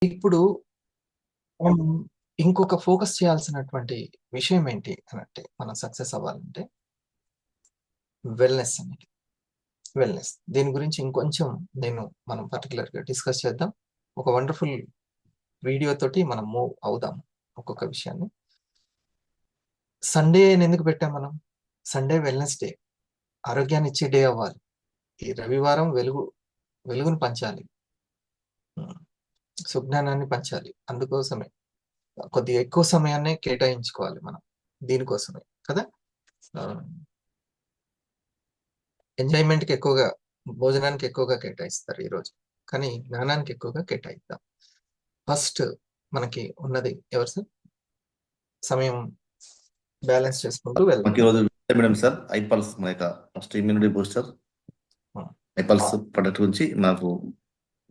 ఇప్పుడు మనం ఇంకొక ఫోకస్ చేయాల్సినటువంటి విషయం ఏంటి అనంటే మనం సక్సెస్ అవ్వాలంటే వెల్నెస్ అనేది. వెల్నెస్ దీని గురించి ఇంకొంచెం మనం పర్టికులర్ గా డిస్కస్ చేద్దాం. ఒక వండర్ఫుల్ వీడియో తోటి మనం మూవ్ అవుదాం ఒక్కొక్క విషయాన్ని. సండే ఎందుకు పెట్టాం మనం? సండే వెల్నెస్ డే, ఆరోగ్యాన్ని ఇచ్చే డే అవ్వాలి. ఈ రవివారం వెలుగును పంచాలి, సుజ్ఞానాన్ని పంచాలి. అందుకోసమే కొద్దిగా ఎక్కువ సమయాన్ని కేటాయించుకోవాలి మనం దీనికోసమే కదా. ఎంజాయ్మెంట్కి ఎక్కువగా, భోజనానికి ఎక్కువగా కేటాయిస్తారు ఈరోజు, కానీ జ్ఞానానికి ఎక్కువగా కేటాయిద్దాం. ఫస్ట్ మనకి ఉన్నది ఎవరు సార్? సమయం బ్యాలెన్స్ చేసుకుంటూ వెళ్దాం. ఈరోజు మేడం సార్ ఐపల్స్ మన యొక్క ఫస్ట్ ఇమ్యూనిటీ బూస్టర్ ఐపల్స్ ప్రొడక్ట్ గురించి నాకు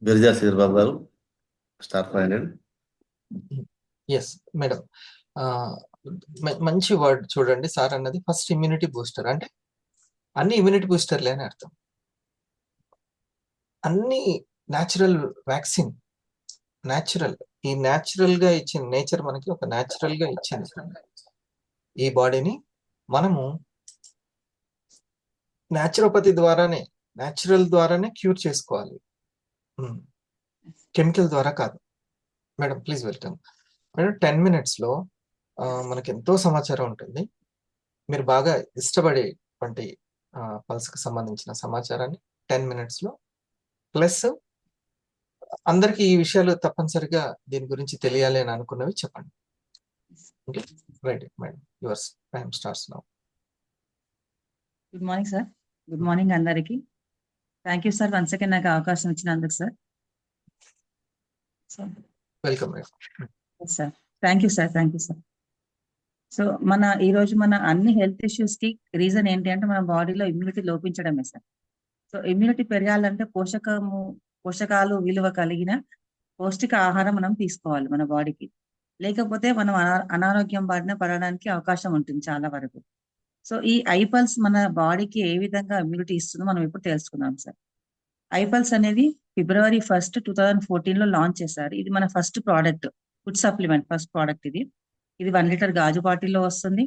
బిర్జా శ్రీధర్ బాబు గారు స్టార్ 500. ఎస్ మేడం, మంచి వర్డ్ చూడండి. సార్ అన్నది ఫస్ట్ ఇమ్యూనిటీ బూస్టర్ అంటే అన్ని ఇమ్యూనిటీ బూస్టర్లే అని అర్థం. అన్ని న్యాచురల్ వ్యాక్సిన్, న్యాచురల్. ఈ న్యాచురల్ గా ఇచ్చిన నేచర్ మనకి ఒక న్యాచురల్ గా ఇచ్చింది. ఈ బాడీని మనము న్యాచురోపతి న్యాచురల్ ద్వారానే క్యూర్ చేసుకోవాలి, కెమికల్ ద్వారా కాదు. Madam please welcome. Madam 10 minutes లో మనకి ఎంతో సమాచారం ఉంటుంది. మీరు బాగా ఇష్టపడేటువంటి పల్స్కి సంబంధించిన సమాచారాన్ని 10 minutes లో, ప్లస్ అందరికి ఈ విషయాలు తప్పనిసరిగా దీని గురించి తెలియాలి అని అనుకున్నవి చెప్పండి. Okay right madam, yours time starts now. Good morning sir. Good morning అందరికి. Thank you sir once again నాకు అవకాశం ఇచ్చినందుకు sir. Welcome madam. Sir thank you sir, thank you sir. So ఈరోజు మన అన్ని హెల్త్ ఇష్యూస్ కి రీజన్ ఏంటి అంటే మన బాడీలో ఇమ్యూనిటీ లోపించడమే సార్. సో ఇమ్యూనిటీ పెరగాలంటే పోషకాలు విలువ కలిగిన పౌష్టిక ఆహారం మనం తీసుకోవాలి మన బాడీకి. లేకపోతే మనం అనారోగ్యం బారిన పడడానికి అవకాశం ఉంటుంది చాలా వరకు. సో ఈ ఐపల్స్ మన బాడీకి ఏ విధంగా ఇమ్యూనిటీ ఇస్తుందో మనం ఇప్పుడు తెలుసుకుందాం సార్. ఐపల్స్ అనేది February 1st, 2014 లో లాంచ్ చేశారు. ఇది మన first product, food supplement first product ఇది. ఇది 1 లీటర్ గాజు బాటిల్లో వస్తుంది.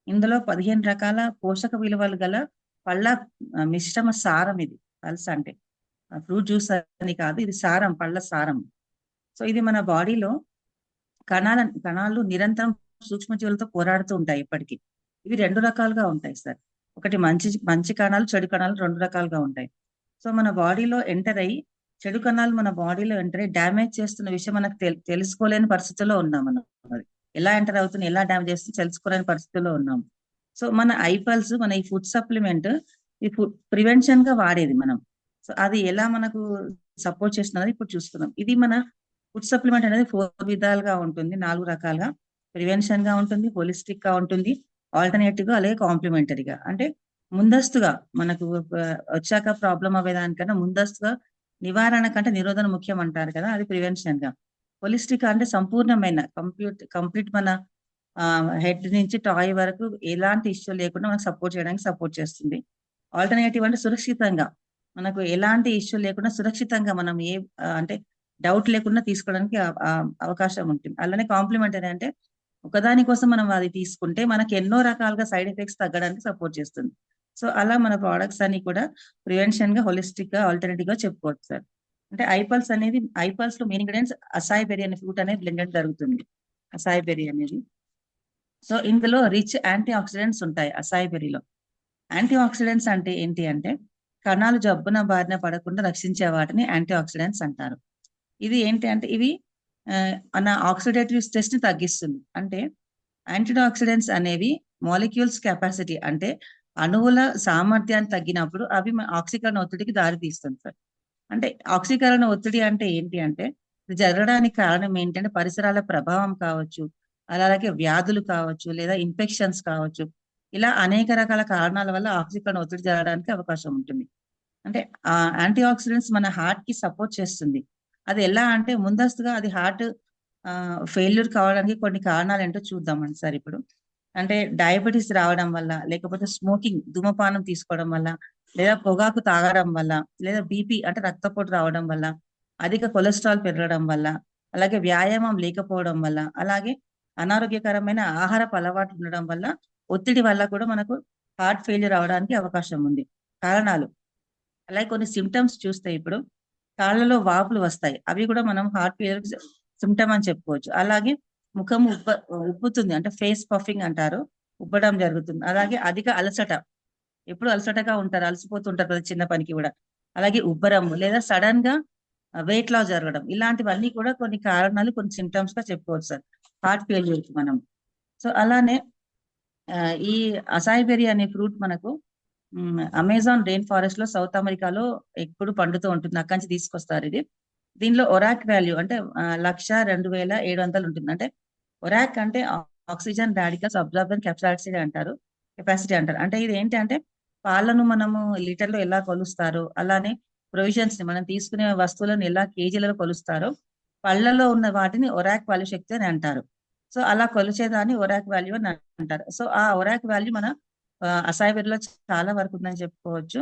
ఇందులో 15 రకాల పోషక విలువలు గల పళ్ళ మిశ్రమ సారం. ఇది పల్స్ అంటే ఫ్రూట్ జ్యూస్ అని కాదు, ఇది సారం, పళ్ళ సారం. సో ఇది మన బాడీలో కణాలు నిరంతరం సూక్ష్మజీవులతో పోరాడుతూ ఉంటాయి ఇప్పటికీ. ఇవి 2 రకాలుగా ఉంటాయి సార్. ఒకటి మంచి కణాలు, చెడు కణాలు 2 రకాలుగా ఉంటాయి. సో మన బాడీలో ఎంటర్ అయ్యి చెడు కణాలు మన బాడీలో ఎంటర్ అయ్యి డ్యామేజ్ చేస్తున్న విషయం మనకు తెలుసుకోలేని పరిస్థితుల్లో ఉన్నాం మనం. ఎలా ఎంటర్ అవుతుంది, ఎలా డ్యామేజ్ చేస్తుంది తెలుసుకోలేని పరిస్థితుల్లో ఉన్నాం. సో మన ఐపల్స్, మన ఈ ఫుడ్ సప్లిమెంట్, ఈ ఫుడ్ ప్రివెన్షన్ గా వాడేది మనం. సో అది ఎలా మనకు సపోర్ట్ చేస్తున్నది ఇప్పుడు చూస్తున్నాం. ఇది మన ఫుడ్ సప్లిమెంట్ అనేది 4 విధాలుగా ఉంటుంది, 4 రకాలుగా. ప్రివెన్షన్ గా ఉంటుంది, హోలిస్టిక్ గా ఉంటుంది, ఆల్టర్నేటివ్ గా, అలాగే కాంప్లిమెంటరీగా. అంటే ముందస్తుగా మనకు వచ్చాక ప్రాబ్లం అవ్వేదానికన్నా ముందస్తుగా నివారణ కంటే నిరోధన ముఖ్యం అంటారు కదా, అది ప్రివెన్షన్ గా. హోలిస్టిక్ అంటే సంపూర్ణమైన కంప్లీట్ మన హెడ్ నుంచి టాయ్ వరకు ఎలాంటి ఇష్యూ లేకుండా మనకు సపోర్ట్ చేయడానికి సపోర్ట్ చేస్తుంది. ఆల్టర్నేటివ్ అంటే సురక్షితంగా, మనకు ఎలాంటి ఇష్యూ లేకుండా సురక్షితంగా మనం అంటే డౌట్ లేకుండా తీసుకోవడానికి అవకాశం ఉంటుంది. అలానే కాంప్లిమెంటరీ అంటే ఒకదాని కోసం మనం అది తీసుకుంటే మనకి ఎన్నో రకాలుగా సైడ్ ఎఫెక్ట్స్ తగ్గడానికి సపోర్ట్ చేస్తుంది. సో అలా మన ప్రోడక్ట్స్ అన్ని కూడా ప్రివెన్షన్ గా, హోలిస్టిక్ గా, ఆల్టర్నేటివ్ గా చెప్పుకోవచ్చు సార్. అంటే ఐపల్స్ లో మెయిన్ ఇంగ్రీడియంట్స్ అసాయి బెర్రీ అనే ఫ్రూట్ అనేది బ్లెండెడ్ జరుగుతుంది, అసాయి బెర్రీ అనేది. సో ఇందులో రిచ్ యాంటీ ఆక్సిడెంట్స్ ఉంటాయి అసాయి బెర్రీలో. యాంటీ ఆక్సిడెంట్స్ అంటే ఏంటి అంటే కణాలు జబ్బున బారిన పడకుండా రక్షించే వాటిని యాంటీ ఆక్సిడెంట్స్ అంటారు. ఇది ఏంటి అంటే ఇవి మన ఆక్సిడేటివ్ స్ట్రెస్ ని తగ్గిస్తుంది. అంటే యాంటీ ఆక్సిడెంట్స్ అనేవి మాలిక్యూల్స్ కెపాసిటీ, అంటే అణువుల సామర్థ్యాన్ని తగ్గినప్పుడు అవి ఆక్సీకరణ ఒత్తిడికి దారి తీస్తుంది సార్. అంటే ఆక్సీకరణ ఒత్తిడి అంటే ఏంటి అంటే ఇది జరగడానికి కారణం ఏంటంటే పరిసరాల ప్రభావం కావచ్చు, అలాగే వ్యాధులు కావచ్చు, లేదా ఇన్ఫెక్షన్స్ కావచ్చు. ఇలా అనేక రకాల కారణాల వల్ల ఆక్సీకరణ ఒత్తిడి జరగడానికి అవకాశం ఉంటుంది. అంటే యాంటీ ఆక్సిడెంట్స్ మన హార్ట్ కి సపోర్ట్ చేస్తుంది. అది ఎలా అంటే ముందస్తుగా అది హార్ట్ ఫెయిల్యూర్ కావడానికి కొన్ని కారణాలు ఏంటో చూద్దామండి సార్ ఇప్పుడు. అంటే డయాబెటీస్ రావడం వల్ల, లేకపోతే స్మోకింగ్, ధూమపానం తీసుకోవడం వల్ల, లేదా పొగాకు తాగడం వల్ల, లేదా బీపీ అంటే రక్తపోటు రావడం వల్ల, అధిక కొలెస్ట్రాల్ పెరగడం వల్ల, అలాగే వ్యాయామం లేకపోవడం వల్ల, అలాగే అనారోగ్యకరమైన ఆహారపు అలవాట్లు ఉండడం వల్ల, ఒత్తిడి వల్ల కూడా మనకు హార్ట్ ఫెయిల్యూర్ అవడానికి అవకాశం ఉంది. కారణాలు అలాగే కొన్ని సిమ్టమ్స్ చూస్తే ఇప్పుడు కాళ్ళలో వాపులు వస్తాయి. అవి కూడా మనం హార్ట్ ఫెయిల్యూర్ సిమ్టమ్ అని చెప్పుకోవచ్చు. అలాగే ముఖం ఉబ్బుతుంది, అంటే ఫేస్ పఫింగ్ అంటారు, ఉబ్బడం జరుగుతుంది. అలాగే అధిక అలసట, ఎప్పుడు అలసటగా ఉంటారు, అలసిపోతుంటారు ప్రతి చిన్న పనికి కూడా. అలాగే ఉబ్బరము లేదా సడన్ గా వెయిట్ లాస్ జరగడం, ఇలాంటివన్నీ కూడా కొన్ని కారణాలు, కొన్ని సిమ్టమ్స్ గా చెప్పుకోవచ్చు సార్ హార్ట్ ఫెయిల్యూర్ కి మనం. సో అలానే ఈ అసాయి బెర్రీ అనే ఫ్రూట్ మనకు అమెజాన్ రెయిన్ ఫారెస్ట్ లో సౌత్ అమెరికాలో ఎప్పుడు పండుతూ ఉంటుంది, అక్కడి నుంచి తీసుకొస్తారు ఇది. దీనిలో ఒరాక్ వాల్యూ అంటే 1,02,700 ఉంటుంది. అంటే ఒరాక్ అంటే ఆక్సిజన్ రాడికల్స్ అబ్జార్బెన్స్ కెపాసిటీ అంటారు, అంటే ఇది ఏంటి అంటే పాలను మనము లీటర్లో ఎలా కొలుస్తారో, అలానే ప్రొవిజన్స్ ని మనం తీసుకునే వస్తువులను ఎలా కేజీలలో కొలుస్తారో, పళ్ళలో ఉన్న వాటిని ఒరాక్ వాల్యూ శక్తి అని అంటారు. సో అలా కొలిచేదాన్ని ఒరాక్ వాల్యూ అని అంటారు. సో ఆ ఒరాక్ వాల్యూ మన అసాయి బెర్రీలో చాలా వరకు ఉందని చెప్పుకోవచ్చు.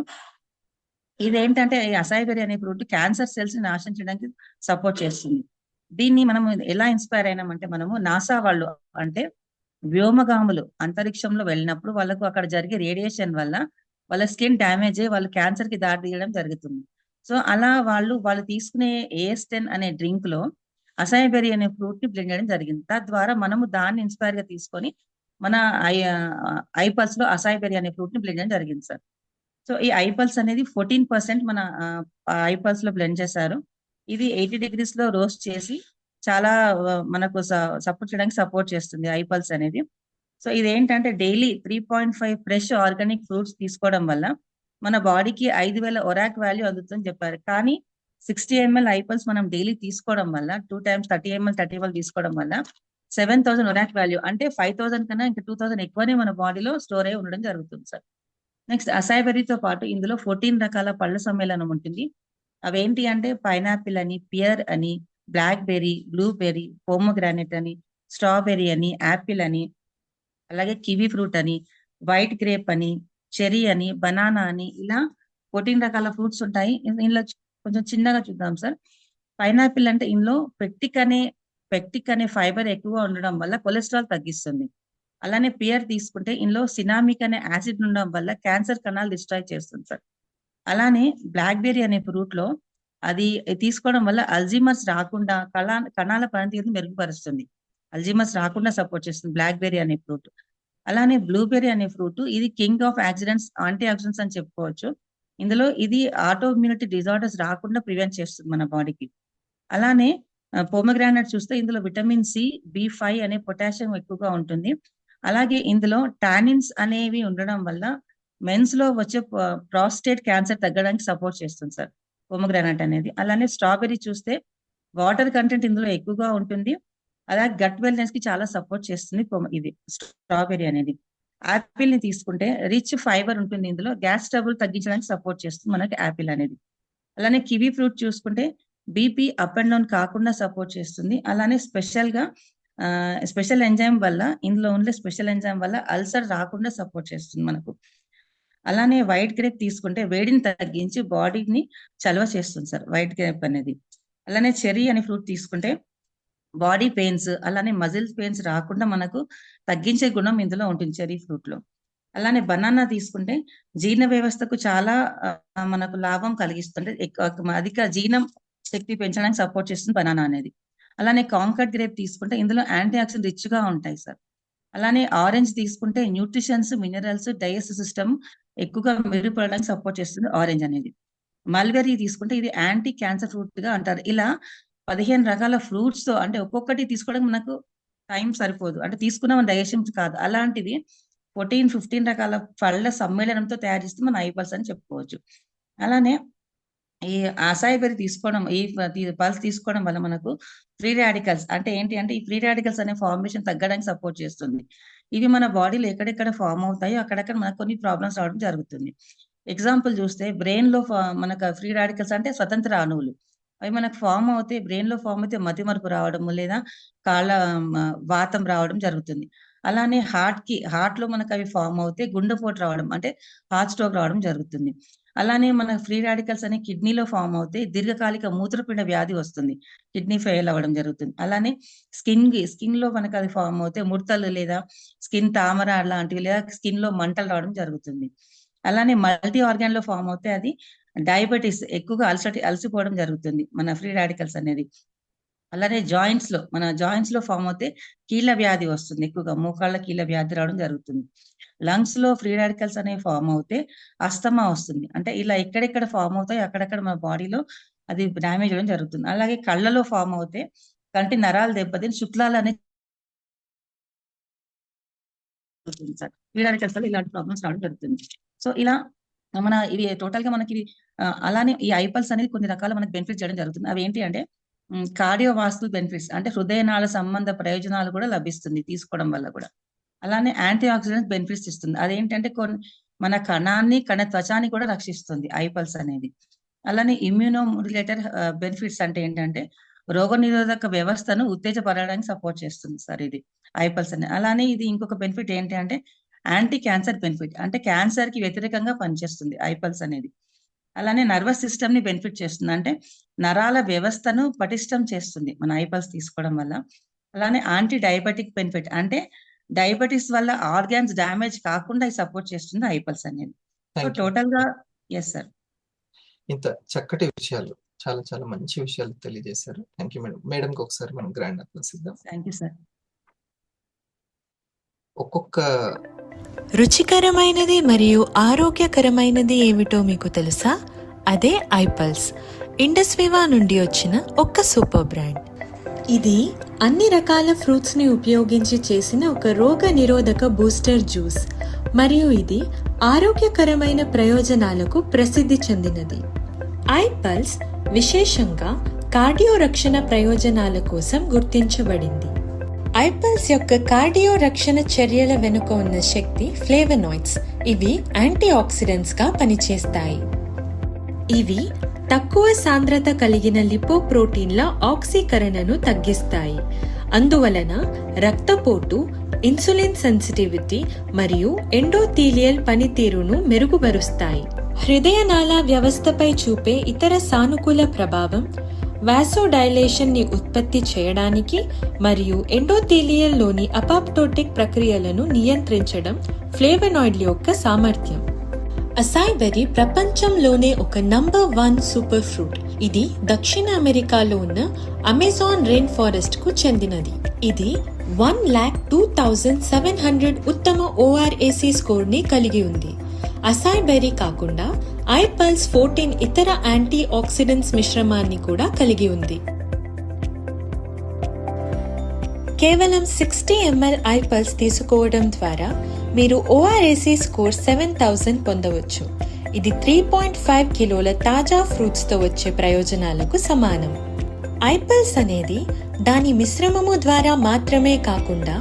ఇదేంటంటే ఈ అసాయి బెర్రీ అనే ఫ్రూట్ క్యాన్సర్ సెల్స్ ని నాశనం చేయడానికి సపోర్ట్ చేస్తుంది. దీన్ని మనం ఎలా ఇన్స్పైర్ అయినామంటే, మనము నాసా వాళ్ళు అంటే వ్యోమగాములు అంతరిక్షంలో వెళ్ళినప్పుడు వాళ్ళకు అక్కడ జరిగే రేడియేషన్ వల్ల వాళ్ళ స్కిన్ డ్యామేజ్ అయ్యి వాళ్ళు క్యాన్సర్ కి దారి తీయడం జరుగుతుంది. సో అలా వాళ్ళు తీసుకునే AS10 అనే డ్రింక్ లో అసాయి బెర్రీ అనే ఫ్రూట్ ని బ్లెండ్ చేయడం జరిగింది. తద్వారా మనము దాన్ని ఇన్స్పైర్ గా తీసుకొని మన ఐపల్స్ లో అసాయి బెర్రీ అనే ఫ్రూట్ ని బ్లెండ్ చేయడం జరిగింది సార్. సో ఈ ఐపల్స్ అనేది 14% మన ఐపల్స్ లో బ్లెండ్ చేశారు. ఇది 80 degrees లో రోస్ట్ చేసి చాలా మనకు సపోర్ట్ చేయడానికి సపోర్ట్ చేస్తుంది ఐపల్స్ అనేది. సో ఇదేంటంటే డైలీ 3.5 ఫ్రెష్ ఆర్గానిక్ ఫ్రూట్స్ తీసుకోవడం వల్ల మన బాడీకి 5,000 ఒరాక్ వాల్యూ అందుతుందని చెప్పారు. కానీ 60 ml ఐపల్స్ మనం డైలీ తీసుకోవడం వల్ల 2 times 30 ml తీసుకోవడం వల్ల 7,000 ఒరాక్ వాల్యూ, అంటే 5,000 కన్నా ఇంకా 2,000 ఎక్కువనే మన బాడీలో స్టోర్ అయి ఉండడం జరుగుతుంది సార్. నెక్స్ట్ అసాయి బెర్రీతో పాటు ఇందులో 14 రకాల పళ్ళ సమ్మేళనం ఉంటుంది. అవేంటి అంటే పైనాపిల్ అని, పియర్ అని, బ్లాక్ బెర్రీ, బ్లూబెర్రీ, పోమోగ్రానైట్ అని, స్ట్రాబెర్రీ అని, యాపిల్ అని, అలాగే కివీ ఫ్రూట్ అని, వైట్ గ్రేప్ అని, చెరీ అని, బనానా అని, ఇలా 14 రకాల ఫ్రూట్స్ ఉంటాయి. ఇందులో కొంచెం చిన్నగా చూద్దాం సార్. పైనాపిల్ అంటే ఇందులో పెక్టిక్ అనే ఫైబర్ ఎక్కువగా ఉండడం వల్ల కొలెస్ట్రాల్ తగ్గిస్తుంది. అలానే పియర్ తీసుకుంటే ఇందులో సినామిక్ అనే యాసిడ్ ఉండడం వల్ల క్యాన్సర్ కణాలు డిస్ట్రాయ్ చేస్తుంది సార్. అలానే బ్లాక్ బెర్రీ అనే ఫ్రూట్ లో అది తీసుకోవడం వల్ల అల్జీమర్స్ రాకుండా కణాల పనితీరుని మెరుగుపరుస్తుంది, అల్జీమర్స్ రాకుండా సపోర్ట్ చేస్తుంది బ్లాక్ బెర్రీ అనే ఫ్రూట్. అలానే బ్లూబెర్రీ అనే ఫ్రూట్ ఇది కింగ్ ఆఫ్ యాంటీ ఆక్సిడెంట్స్ అని చెప్పుకోవచ్చు. ఇందులో ఇది ఆటో ఇమ్యూనిటీ డిజార్డర్స్ రాకుండా ప్రివెంట్ చేస్తుంది మన బాడీకి. అలానే పోమోగ్రానైట్ చూస్తే ఇందులో విటమిన్ సి, B5 అనే పొటాషియం ఎక్కువగా ఉంటుంది. అలాగే ఇందులో టానిన్స్ అనేవి ఉండడం వల్ల మెన్స్ లో వచ్చే ప్రాస్టేట్ క్యాన్సర్ తగ్గడానికి సపోర్ట్ చేస్తుంది సార్ పోమోగ్రానైట్ అనేది. అలానే స్ట్రాబెర్రీ చూస్తే వాటర్ కంటెంట్ ఇందులో ఎక్కువగా ఉంటుంది, అలాగే గట్ వెల్నెస్ కి చాలా సపోర్ట్ చేస్తుంది ఇది స్ట్రాబెర్రీ అనేది. యాపిల్ ని తీసుకుంటే రిచ్ ఫైబర్ ఉంటుంది, ఇందులో గ్యాస్ ట్రబుల్ తగ్గించడానికి సపోర్ట్ చేస్తుంది మనకి యాపిల్ అనేది. అలానే కివీ ఫ్రూట్ చూసుకుంటే బీపీ అప్ అండ్ డౌన్ కాకుండా సపోర్ట్ చేస్తుంది. అలానే స్పెషల్ ఎంజైమ్ వల్ల ఇందులో ఉండే స్పెషల్ ఎంజైమ్ వల్ల అల్సర్ రాకుండా సపోర్ట్ చేస్తుంది మనకు. అలానే వైట్ గ్రేప్ తీసుకుంటే వేడిని తగ్గించి బాడీని చలవ చేస్తుంది సార్ వైట్ గ్రేప్ అనేది. అలానే చెర్రీ అనే ఫ్రూట్ తీసుకుంటే బాడీ పెయిన్స్ అలానే మజిల్స్ పెయిన్స్ రాకుండా మనకు తగ్గించే గుణం ఇందులో ఉంటుంది చెర్రీ ఫ్రూట్ లో. అలానే బనానా తీసుకుంటే జీర్ణ వ్యవస్థకు చాలా మనకు లాభం కలిగిస్తుంది, అధిక జీర్ణం శక్తి పెంచడానికి సపోర్ట్ చేస్తుంది బనానా అనేది. అలానే కాంకర్డ్ గ్రేప్ తీసుకుంటే ఇందులో యాంటీ ఆక్సిడెంట్ రిచ్ గా ఉంటాయి సార్. అలానే ఆరెంజ్ తీసుకుంటే న్యూట్రిషన్స్, మినరల్స్, డైజెస్టివ్ సిస్టమ్ ఎక్కువగా మెరుగుపడడానికి సపోర్ట్ చేస్తుంది ఆరెంజ్ అనేది. మల్బెర్రీ తీసుకుంటే ఇది యాంటీ క్యాన్సర్ ఫ్రూట్ గా అంటారు. ఇలా 15 రకాల ఫ్రూట్స్ తో, అంటే ఒక్కొక్కటి తీసుకోవడం మనకు టైం సరిపోదు, అంటే తీసుకున్నాం డైజెషన్ కాదు, అలాంటిది 14-15 రకాల పళ్ళ సమ్మేళనంతో తయారు చేస్తే మన ఐపల్స్ అని చెప్పుకోవచ్చు. అలానే ఈ అసాయి బెర్రీ తీసుకోవడం, ఈ పల్స్ తీసుకోవడం వల్ల మనకు ఫ్రీ రాడికల్స్ అంటే ఏంటి అంటే ఈ ఫ్రీ రాడికల్స్ అనే ఫార్మేషన్ తగ్గడానికి సపోర్ట్ చేస్తుంది. ఇవి మన బాడీలో ఎక్కడెక్కడ ఫామ్ అవుతాయో అక్కడక్కడ మనకు కొన్ని ప్రాబ్లమ్స్ రావడం జరుగుతుంది. ఎగ్జాంపుల్ చూస్తే బ్రెయిన్ లో మనకు ఫ్రీ రాడికల్స్ అంటే స్వతంత్ర అణువులు, అవి మనకు బ్రెయిన్ లో ఫామ్ అయితే మతిమరుపు రావడము లేదా కాళ్ళ వాతం రావడం జరుగుతుంది. అలానే హార్ట్ లో మనకు అవి ఫామ్ అవుతే గుండెపోటు రావడం అంటే హార్ట్ స్ట్రోక్ రావడం జరుగుతుంది. అలానే మన ఫ్రీ రాడికల్స్ అనే కిడ్నీలో ఫామ్ అవుతే దీర్ఘకాలిక మూత్రపిండ వ్యాధి వస్తుంది, కిడ్నీ ఫెయిల్ అవ్వడం జరుగుతుంది. అలానే స్కిన్ లో మనకు అది ఫామ్ అవుతే ముడతలు లేదా స్కిన్ తామర లాంటివి లేదా స్కిన్ లో మంటలు రావడం జరుగుతుంది. అలానే మల్టీ ఆర్గాన్ లో ఫామ్ అవుతే అది డయాబెటీస్, ఎక్కువగా అలసిపోవడం జరుగుతుంది మన ఫ్రీ రాడికల్స్ అనేది. అలానే మన జాయింట్స్ లో ఫామ్ అవుతే కీళ్ళ వ్యాధి వస్తుంది, ఎక్కువగా మోకాళ్ళ కీళ్ళ వ్యాధి రావడం జరుగుతుంది. లంగ్స్ లో ఫ్రీ రాడికల్స్ అనేవి ఫామ్ అవుతే అస్తమా వస్తుంది. అంటే ఇలా ఎక్కడెక్కడ ఫామ్ అవుతాయి అక్కడక్కడ మన బాడీలో అది డ్యామేజ్ అవ్వడం జరుగుతుంది. అలాగే కళ్ళలో ఫామ్ అవుతే కంటి నరాలు దెబ్బతిని శుక్లాలు అనేది సార్ ఫ్రీ రాడికల్స్ వల్ల ఇలాంటి ప్రాబ్లమ్స్ రావడం జరుగుతుంది. సో ఇలా మన ఇవి టోటల్ గా మనకి అలానే ఈ ఐపల్స్ అనేది కొన్ని రకాల మనకి బెనిఫిట్స్ చేయడం జరుగుతుంది. అవి ఏంటి అంటే కార్డియోవాస్కులర్ బెనిఫిట్స్, అంటే హృదయనాళ సంబంధ ప్రయోజనాలు కూడా లభిస్తుంది తీసుకోవడం వల్ల కూడా. అలానే యాంటీ ఆక్సిడెంట్స్ బెనిఫిట్స్ ఇస్తుంది. అదేంటంటే మన కణ త్వచాన్ని కూడా రక్షిస్తుంది ఐపల్స్ అనేది. అలానే ఇమ్యూనో రిలేటెడ్ బెనిఫిట్స్ అంటే ఏంటంటే రోగనిరోధక వ్యవస్థను ఉత్తేజపరచడానికి సపోర్ట్ చేస్తుంది సార్ ఇది ఐపల్స్ అనేది. అలానే ఇది ఇంకొక బెనిఫిట్ ఏంటి అంటే యాంటీ క్యాన్సర్ బెనిఫిట్, అంటే క్యాన్సర్ కి వ్యతిరేకంగా పనిచేస్తుంది ఐపల్స్ అనేది. అలానే నర్వస్ సిస్టమ్ ని బెనిఫిట్ చేస్తుంది, అంటే నరాల వ్యవస్థను పటిష్టం చేస్తుంది మన ఐపల్స్ తీసుకోవడం వల్ల. అలానే యాంటీ డయాబెటిక్ బెనిఫిట్, అంటే డయాబెటీస్ వల్ల ఆర్గాన్స్ డ్యామేజ్ కాకుండా సపోర్ట్ చేస్తుంది ఐపల్స్ అనేది. సో టోటల్ గా ఎస్ సార్. ఇంత చక్కటి విషయాలు, చాలా చాలా మంచి విషయాలు తెలియజేశారు. Thank you madam. మేడంకి ఒకసారి మనం గ్రాండ్ అప్లాస్ ఇద్దాం. Thank you sir. ఒక్కొక్క రుచికరమైనది మరియు ఆరోగ్యకరమైనది ఏమిటో మీకు తెలుసా? అదే ఐపల్స్, ఇండస్వివా నుండి వచ్చిన ఒక్క సూపర్ బ్రాండ్. ఇది అన్ని రకాల ఫ్రూట్స్ని ఉపయోగించి చేసిన ఒక రోగ నిరోధక బూస్టర్ జ్యూస్, మరియు ఇది ఆరోగ్యకరమైన ప్రయోజనాలకు ప్రసిద్ధి చెందినది. ఐపల్స్ విశేషంగా కార్డియో రక్షణ ప్రయోజనాల కోసం గుర్తించబడింది. ఐపల్స్ యొక్క కార్డియో రక్షణ చర్యల వెనుక ఉన్న శక్తి ఫ్లేవనాయిడ్స్. ఇవి యాంటీ ఆక్సిడెంట్స్ గా పనిచేస్తాయి. ఇవి తక్కువ సాంద్రత కలిగిన లిపోప్రోటీన్ల ఆక్సీకరణను తగ్గిస్తాయి. అందువలన రక్తపోటు, ఇన్సులిన్ సెన్సిటివిటీ మరియు ఎండోథీలియల్ పనితీరును మెరుగుపరుస్తాయి. హృదయనాళ వ్యవస్థపై చూపే ఇతర సానుకూల ప్రభావం వాసోడైలేషన్ ని ఉత్పత్తి చేయడానికి మరియు ఎండోథీలియల్ లోని అపాప్టోటిక్ ప్రక్రియలను నియంత్రించడం ఫ్లేవనాయిడ్ల యొక్క సామర్థ్యం. అసాయ్ బెర్రీ ప్రపంచంలోనే ఒక నంబర్ 1 సూపర్ ఫ్రూట్. ఇది దక్షిణ అమెరికాలో ఉన్న అమెజాన్ రెయిన్ ఫారెస్ట్ కు చెందినది. ఇది 1,02,700 ఉత్తమ ORAC స్కోర్ ని కలిగి ఉంది. అసాయ్ బెర్రీ కాకుండా ఐపల్స్ 14 ఇతర యాంటీ ఆక్సిడెంట్స్ మిశ్రమాన్ని కూడా కలిగి ఉంది. కేవలం 60 ml ఐపల్స్ తీసుకోవడం ద్వారా మీరు ORAC స్కోర్ 7,000 పొందవచ్చు. ఇది 3.5 కిలోల తాజా ఫ్రూట్స్ తో వచ్చే ప్రయోజనాలకు సమానం. ఐపల్స్ అనేది దాని మిశ్రమము ద్వారా మాత్రమే కాకుండా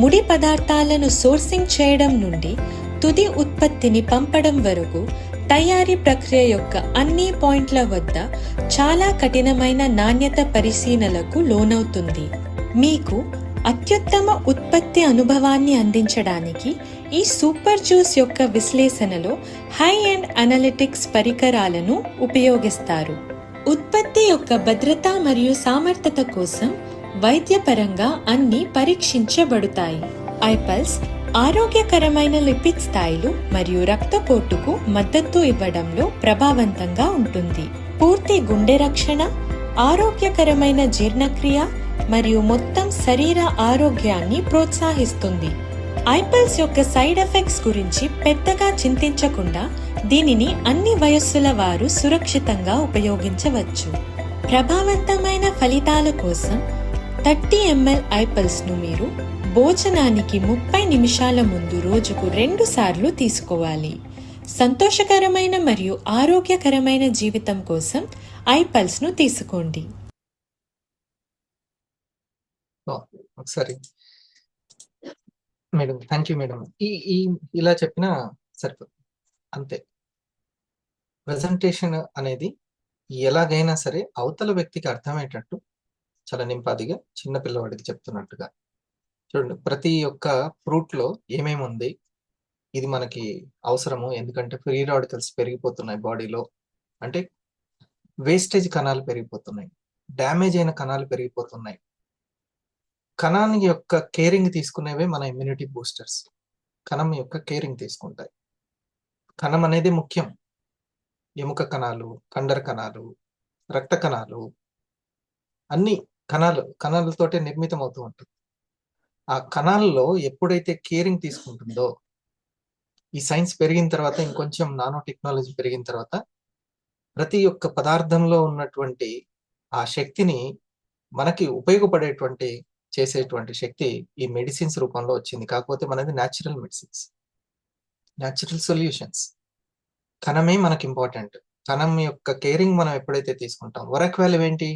ముడి పదార్థాలను సోర్సింగ్ చేయడం నుండి తుది ఉత్పత్తిని పంపడం వరకు తయారీ ప్రక్రియ యొక్క అన్ని పాయింట్ల వద్ద చాలా కఠినమైన నాణ్యత పరిశీలనలకు లోనవుతుంది. మీకు అత్యుత్తమ ఉత్పత్తి అనుభవాన్ని అందించడానికి ఈ సూపర్ జ్యూస్ యొక్క విశ్లేషణలో హై ఎండ్ అనలిటిక్స్ పరికరాలను ఉపయోగిస్తారు. ఉత్పత్తి యొక్క భద్రత మరియు సామర్థ్యత కోసం వైద్యపరంగా అన్ని పరీక్షించబడతాయి. ఐపల్స్ ఆరోగ్యకరమైన లిపిడ్ స్థాయిలు మరియు రక్తపోటుకు మద్దతు ఇవ్వడంలో ప్రభావవంతంగా ఉంటుంది. పూర్తి గుండె రక్షణ, ఆరోగ్యకరమైన జీర్ణక్రియ మరియు మొత్తం శరీర ఆరోగ్యాన్ని ప్రోత్సహిస్తుంది. ఐపల్స్ యొక్క సైడ్ ఎఫెక్ట్స్ గురించి పెద్దగా చింతించకుండా దీనిని అన్ని వయస్సుల వారు సురక్షితంగా ఉపయోగించవచ్చు. ప్రభావవంతమైన ఫలితాల కోసం 30 ml ఐపల్స్ ను మీరు భోజనానికి 30 నిమిషాల ముందు రోజుకు 2 సార్లు తీసుకోవాలి. సంతోషకరమైన మరియు ఆరోగ్యకరమైన జీవితం కోసం ఐపల్స్ ను తీసుకోండి. ఒకసారి మేడం, థ్యాంక్ యూ మేడం. ఇలా చెప్పినా సరిపోతుంది, అంతే. ప్రెజెంటేషన్ అనేది ఎలాగైనా సరే అవతల వ్యక్తికి అర్థమయ్యేటట్టు చాలా నింపాదిగా చిన్న పిల్లవాడికి చెప్తున్నట్టుగా చూడండి. ప్రతి ఒక్క ఫ్రూట్ లో ఏమేమి ఉంది, ఇది మనకి అవసరము. ఎందుకంటే ఫ్రీ రాడికల్స్ పెరిగిపోతున్నాయి బాడీలో. అంటే వేస్టేజ్ కణాలు పెరిగిపోతున్నాయి, డ్యామేజ్ అయిన కణాలు పెరిగిపోతున్నాయి. కణాన్ని యొక్క కేరింగ్ తీసుకునేవే మన ఇమ్యూనిటీ బూస్టర్స్. కణం యొక్క కేరింగ్ తీసుకుంటాయి. కణం అనేది ముఖ్యం. ఎముక కణాలు, కండర కణాలు, రక్త కణాలు, అన్ని కణాలతోటే నిర్మితం అవుతూ ఉంటుంది. ఆ కణాల్లో ఎప్పుడైతే కేరింగ్ తీసుకుంటుందో, ఈ సైన్స్ పెరిగిన తర్వాత, ఇంకొంచెం నానో టెక్నాలజీ పెరిగిన తర్వాత, ప్రతి ఒక్క పదార్థంలో ఉన్నటువంటి ఆ శక్తిని మనకి ఉపయోగపడేటువంటి చేసేటువంటి శక్తి ఈ మెడిసిన్స్ రూపంలో వచ్చింది. కాకపోతే మనది న్యాచురల్ మెడిసిన్స్, న్యాచురల్ సొల్యూషన్స్. కణమే మనకి ఇంపార్టెంట్. కణం యొక్క కేరింగ్ మనం ఎప్పుడైతే తీసుకుంటాం, వరక్ వాల్యూ ఏంటి?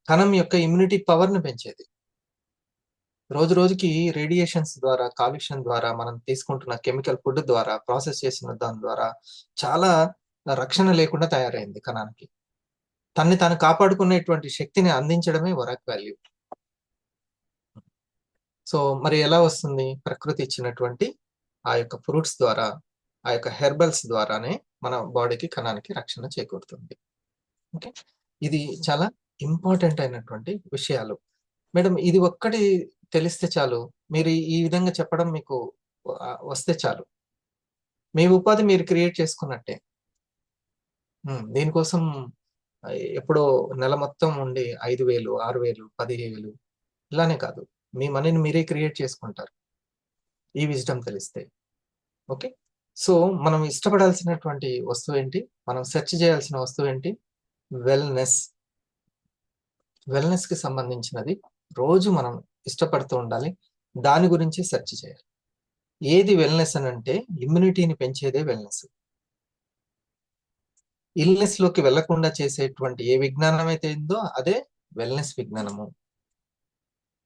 కణం యొక్క ఇమ్యూనిటీ పవర్ని పెంచేది. రోజు రోజుకి రేడియేషన్స్ ద్వారా, కాలుష్యం ద్వారా, మనం తీసుకుంటున్న కెమికల్ ఫుడ్ ద్వారా, ప్రాసెస్ చేసిన దాని ద్వారా చాలా రక్షణ లేకుండా తయారైంది కణానికి. తన్ని తాను కాపాడుకునేటువంటి శక్తిని అందించడమే వరక్ వాల్యూ. సో మరి ఎలా వస్తుంది? ప్రకృతి ఇచ్చినటువంటి ఆ యొక్క ఫ్రూట్స్ ద్వారా, ఆ యొక్క హెర్బల్స్ ద్వారానే మన బాడీకి, కణానికి రక్షణ చేకూరుతుంది. ఓకే, ఇది చాలా ఇంపార్టెంట్ అయినటువంటి విషయాలు. మేడం, ఇది ఒక్కటి తెలిస్తే చాలు, మీరు ఈ విధంగా చెప్పడం మీకు వస్తే చాలు, మీ ఉపాధి మీరు క్రియేట్ చేసుకున్నట్టే. దీనికోసం ఎప్పుడో నెల మొత్తం ఉండి 5,000, 6,000, 10,000 ఇలానే కాదు, మీ మనీని మీరే క్రియేట్ చేసుకుంటారు ఈ విజ్డమ్ తెలిస్తే. ఓకే, సో మనం ఇష్టపడాల్సినటువంటి వస్తువు ఏంటి? మనం సెర్చ్ చేయాల్సిన వస్తువు ఏంటి? వెల్నెస్. వెల్నెస్ కి సంబంధించినది రోజు మనం ఇష్టపడుతూ ఉండాలి, దాని గురించి సెర్చ్ చేయాలి. ఏది వెల్నెస్ అని అంటే, ఇమ్యూనిటీని పెంచేదే వెల్నెస్. ఇల్నెస్ లోకి వెళ్లకుండా చేసేటువంటి ఏ విజ్ఞానం అయితే ఉందో అదే వెల్నెస్ విజ్ఞానము.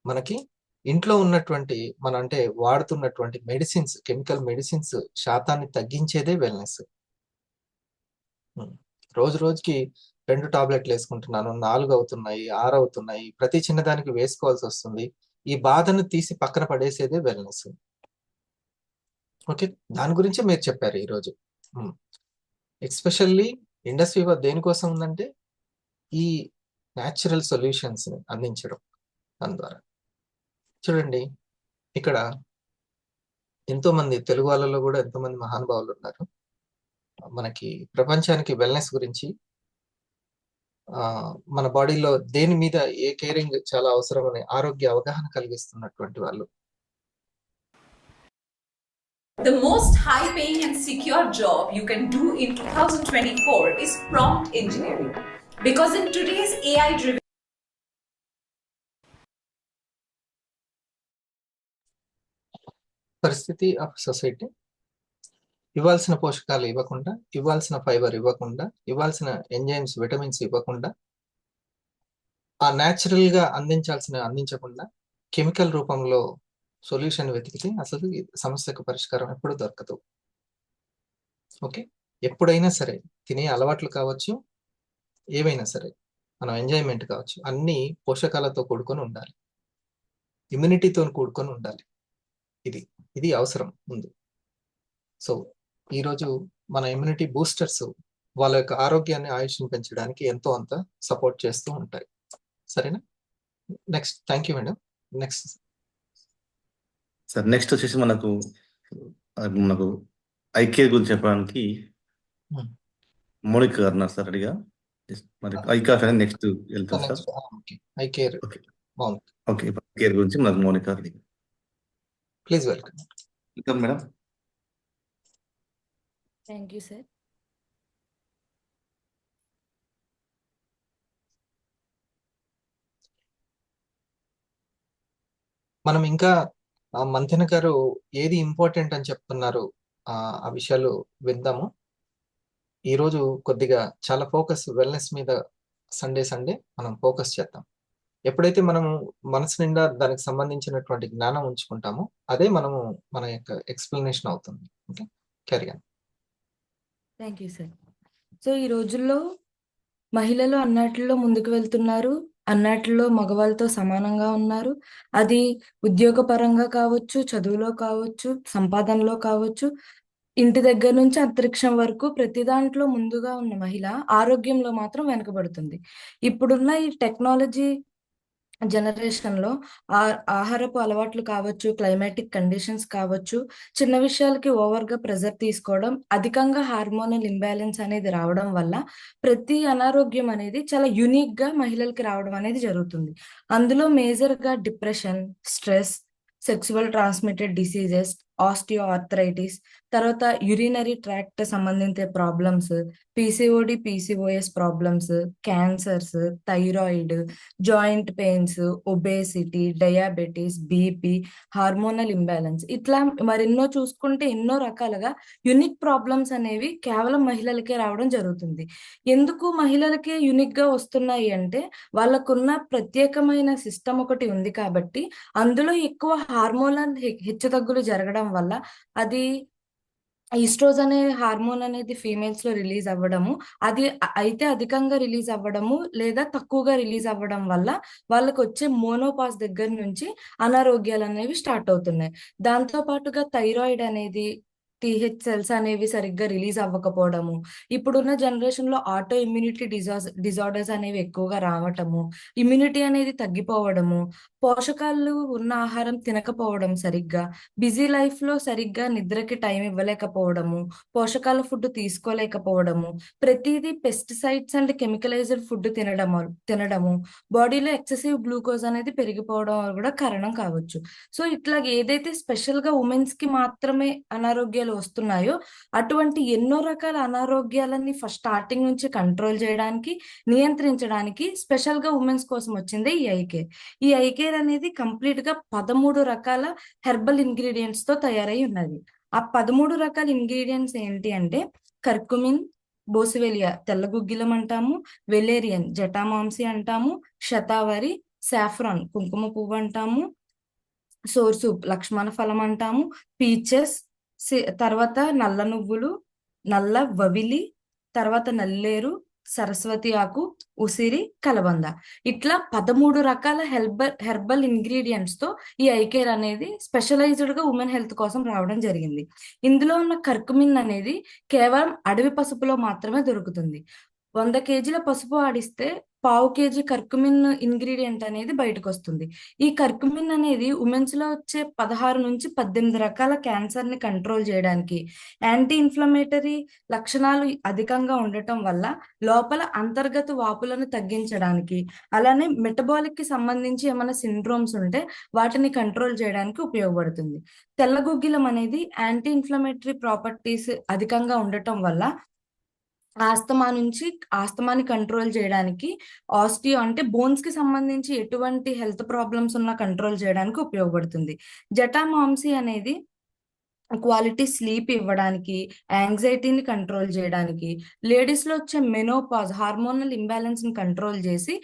మనకి ఇంట్లో ఉన్నటువంటి, మన అంటే వాడుతున్నటువంటి మెడిసిన్స్, కెమికల్ మెడిసిన్స్ శాతాన్ని తగ్గించేదే వెల్నెస్. రోజు రోజుకి 2 టాబ్లెట్లు వేసుకుంటున్నాను, 4 అవుతున్నాయి, 6 అవుతున్నాయి, ప్రతి చిన్నదానికి వేసుకోవాల్సి వస్తుంది. ఈ బాధను తీసి పక్కన పడేసేదే వెల్నెస్. ఓకే, దాని గురించి మీరు చెప్పారు ఈరోజు. ఎస్పెషల్లీ ఇండస్ట్రీ దేనికోసం ఉందంటే, ఈ న్యాచురల్ సొల్యూషన్స్ ని అందించడం. దాని ద్వారా చూడండి, ఇక్కడ ఎంతో మంది తెలుగు వాళ్ళలో కూడా ఎంతో మంది మహానుభావులు ఉన్నారు. మనకి ప్రపంచానికి వెల్నెస్ గురించి, మన బాడీలో దేని మీద ఏ కేరింగ్ చాలా అవసరం అనే ఆరోగ్య అవగాహన కలిగిస్తున్నటువంటి వాళ్ళు. The most high-paying and secure job you can do in 2024 is prompt engineering. Because in today's AI-driven పరిస్థితి ఆఫ్ సొసైటీ, ఇవ్వాల్సిన పోషకాలు ఇవ్వకుండా, ఇవ్వాల్సిన ఫైబర్ ఇవ్వకుండా, ఇవ్వాల్సిన ఎంజైమ్స్, విటమిన్స్ ఇవ్వకుండా, ఆ న్యాచురల్ గా అందించకుండా కెమికల్ రూపంలో సొల్యూషన్ వెతికితే అసలు సమస్యకు పరిష్కారం ఎప్పుడు దొరకదు. ఓకే, ఎప్పుడైనా సరే తినే అలవాట్లు కావచ్చు, ఏవైనా సరే మనం ఎంజాయ్మెంట్ కావచ్చు, అన్ని పోషకాలతో కూడుకొని ఉండాలి, ఇమ్యూనిటీతో కూడుకొని ఉండాలి. ఇది అవసరం ఉంది. సో ఈరోజు మన ఇమ్యూనిటీ బూస్టర్స్ వాళ్ళ యొక్క ఆరోగ్యాన్ని, ఆయుష్ని పెంచడానికి ఎంతో అంత సపోర్ట్ చేస్తూ ఉంటాయి. సరేనా? Next. Thank you madam. Next sir, next వచ్చేసి మనకు ఐకేర్ గురించి చెప్పడానికి మౌనిక గారు ఉన్నారు సార్. అడిగా మరి ఐకార్ అనేది నెక్స్ట్ వెళ్తాం సార్. ఐకేర్. ఓకే, ఐకేర్ గురించి మనకు మౌనిక గారు అడిగా. Please welcome. Welcome madam. Thank you sir. మనం ఇంకా మంతెన గారు ఏది ఇంపార్టెంట్ అని చెప్తున్నారు, ఆ విషయాలు విందాము. ఈరోజు కొద్దిగా చాలా ఫోకస్ వెల్నెస్ మీద సండే మనం ఫోకస్ చేద్దాం. ఎప్పుడైతే మనము మనసు నిండా దానికి సంబంధించినటువంటి జ్ఞానం ఉంచుకుంటామో అదే మన యొక్క ఎక్స్ప్లెనేషన్ అవుతుంది. Okay, carry on. Thank you sir. So ఈ రోజుల్లో మహిళలు అన్నట్లో ముందుకు వెళ్తున్నారు, అన్నట్లో మగవాళ్ళతో సమానంగా ఉన్నారు. అది ఉద్యోగపరంగా కావచ్చు, చదువులో కావచ్చు, సంపాదనలో కావచ్చు, ఇంటి దగ్గర నుంచి అంతరిక్షం వరకు ప్రతి దాంట్లో ముందుగా ఉన్న మహిళ ఆరోగ్యంలో మాత్రం వెనుకబడుతుంది. ఇప్పుడున్న ఈ టెక్నాలజీ జనరేషన్ లో ఆహారపు అలవాట్లు కావచ్చు, క్లైమాటిక్ కండిషన్స్ కావచ్చు, చిన్న విషయాలకి ఓవర్ గా ప్రెజర్ తీసుకోవడం, అధికంగా హార్మోనల్ ఇంబ్యాలెన్స్ అనేది రావడం వల్ల ప్రతి అనారోగ్యం అనేది చాలా యునిక్ గా మహిళలకి రావడం అనేది జరుగుతుంది. అందులో మేజర్ గా depression, stress, sexual transmitted diseases, osteo arthritis, తర్వాత యురినరీ ట్రాక్ట్ సంబంధిత problems, PCOD, PCOS problems, cancers, thyroid, joint pains, obesity, diabetes, BP, hormonal imbalance, ఇట్లా మరెన్నో చూసుకుంటే ఎన్నో రకాలుగా యునిక్ ప్రాబ్లమ్స్ అనేవి కేవలం మహిళలకే రావడం జరుగుతుంది. ఎందుకు మహిళలకే యునిక్ గా వస్తున్నాయి అంటే వాళ్ళకున్న ప్రత్యేకమైన సిస్టమ్ ఒకటి ఉంది కాబట్టి అందులో ఎక్కువ హార్మోనల్ హెచ్చుతగ్గులు జరగడం వల్ల అది ఈస్ట్రోజ్ అనే హార్మోన్ అనేది ఫీమేల్స్ లో రిలీజ్ అవ్వడము, అది అయితే అధికంగా రిలీజ్ అవ్వడము లేదా తక్కువగా రిలీజ్ అవ్వడం వల్ల వాళ్ళకి వచ్చే మోనోపాస్ దగ్గర నుంచి అనారోగ్యాలు అనేవి స్టార్ట్ అవుతున్నాయి. దాంతో పాటుగా థైరాయిడ్ అనేది, టీహెచ్ సెల్స్ అనేవి సరిగ్గా రిలీజ్ అవ్వకపోవడము, ఇప్పుడున్న జనరేషన్ లో ఆటో ఇమ్యూనిటీ డిజార్డర్స్ అనేవి ఎక్కువగా రావటము, ఇమ్యూనిటీ అనేది తగ్గిపోవడము, పోషకాలు ఉన్న ఆహారం తినకపోవడం సరిగ్గా, బిజీ లైఫ్ లో సరిగ్గా నిద్రకి టైం ఇవ్వలేకపోవడము, పోషకాల ఫుడ్ తీసుకోలేకపోవడము, ప్రతిదీ పెస్టిసైడ్స్ అండ్ కెమికలైజ్డ్ ఫుడ్ తినడము, బాడీలో ఎక్సెసివ్ గ్లూకోజ్ అనేది పెరిగిపోవడం కూడా కారణం కావచ్చు. సో ఇట్లా ఏదైతే స్పెషల్ గా ఉమెన్స్ కి మాత్రమే అనారోగ్యాలు వస్తున్నాయో అటువంటి ఎన్నో రకాల అనారోగ్యాలని ఫస్ట్ స్టార్టింగ్ నుంచి కంట్రోల్ చేయడానికి, నియంత్రించడానికి స్పెషల్ గా ఉమెన్స్ కోసం వచ్చింది ఈ ఐకేర్. ఈ ఐకేర్ అనేది కంప్లీట్ గా 13 రకాల హెర్బల్ ఇంగ్రీడియంట్స్ తో తయారై ఉన్నది. ఆ 13 రకాల ఇంగ్రీడియంట్స్ ఏంటి అంటే కర్కుమిన్, బోసివెలియా తెల్లగుగ్గిలం అంటాము, వెలేరియన్ జటామాంసి అంటాము, శతావరి, సాఫ్రాన్ కుంకుమ పువ్వు అంటాము, సోర్సూప్ లక్ష్మణ ఫలం అంటాము, పీచెస్, తర్వాత నల్ల నువ్వులు, నల్ల వవిలి, తర్వాత నల్లేరు, సరస్వతి ఆకు, ఉసిరి, కలబంద, ఇట్లా 13 రకాల హెర్బల్ ఇంగ్రీడియంట్స్ తో ఈ ఐకేర్ అనేది స్పెషలైజ్డ్ గా ఉమెన్ హెల్త్ కోసం రావడం జరిగింది. ఇందులో ఉన్న కర్కుమిన్ అనేది కేవలం అడవి పసుపులో మాత్రమే దొరుకుతుంది. 100 కేజీల పసుపు ఆడిస్తే 1/2 కేజీ కర్కుమిన్ ఇంగ్రీడియంట్ అనేది బయటకు వస్తుంది. ఈ కర్కుమిన్ అనేది ఉమెన్స్ లో వచ్చే 16 నుంచి 18 రకాల క్యాన్సర్ ని కంట్రోల్ చేయడానికి, యాంటీ ఇన్ఫ్లమేటరీ లక్షణాలు అధికంగా ఉండటం వల్ల లోపల అంతర్గత వాపులను తగ్గించడానికి, అలానే మెటబాలిక్ కి సంబంధించి ఏమైనా సిండ్రోమ్స్ ఉంటే వాటిని కంట్రోల్ చేయడానికి ఉపయోగపడుతుంది. తెల్లగుగ్గిలం అనేది యాంటీ ఇన్ఫ్లమేటరీ ప్రాపర్టీస్ అధికంగా ఉండటం వల్ల ఆస్తమాని కంట్రోల్ చేయడానికి, ఆస్టియో అంటే బోన్స్ కి సంబంధించి ఎటువంటి హెల్త్ ప్రాబ్లమ్స్ ఉన్నా కంట్రోల్ చేయడానికి ఉపయోగపడుతుంది. జటామాంసి అనేది క్వాలిటీ స్లీప్ ఇవ్వడానికి, యాంగ్జైటీని కంట్రోల్ చేయడానికి, లేడీస్ లో వచ్చే మెనోపాజ్ హార్మోనల్ ఇంబ్యాలెన్స్ ని కంట్రోల్ చేసి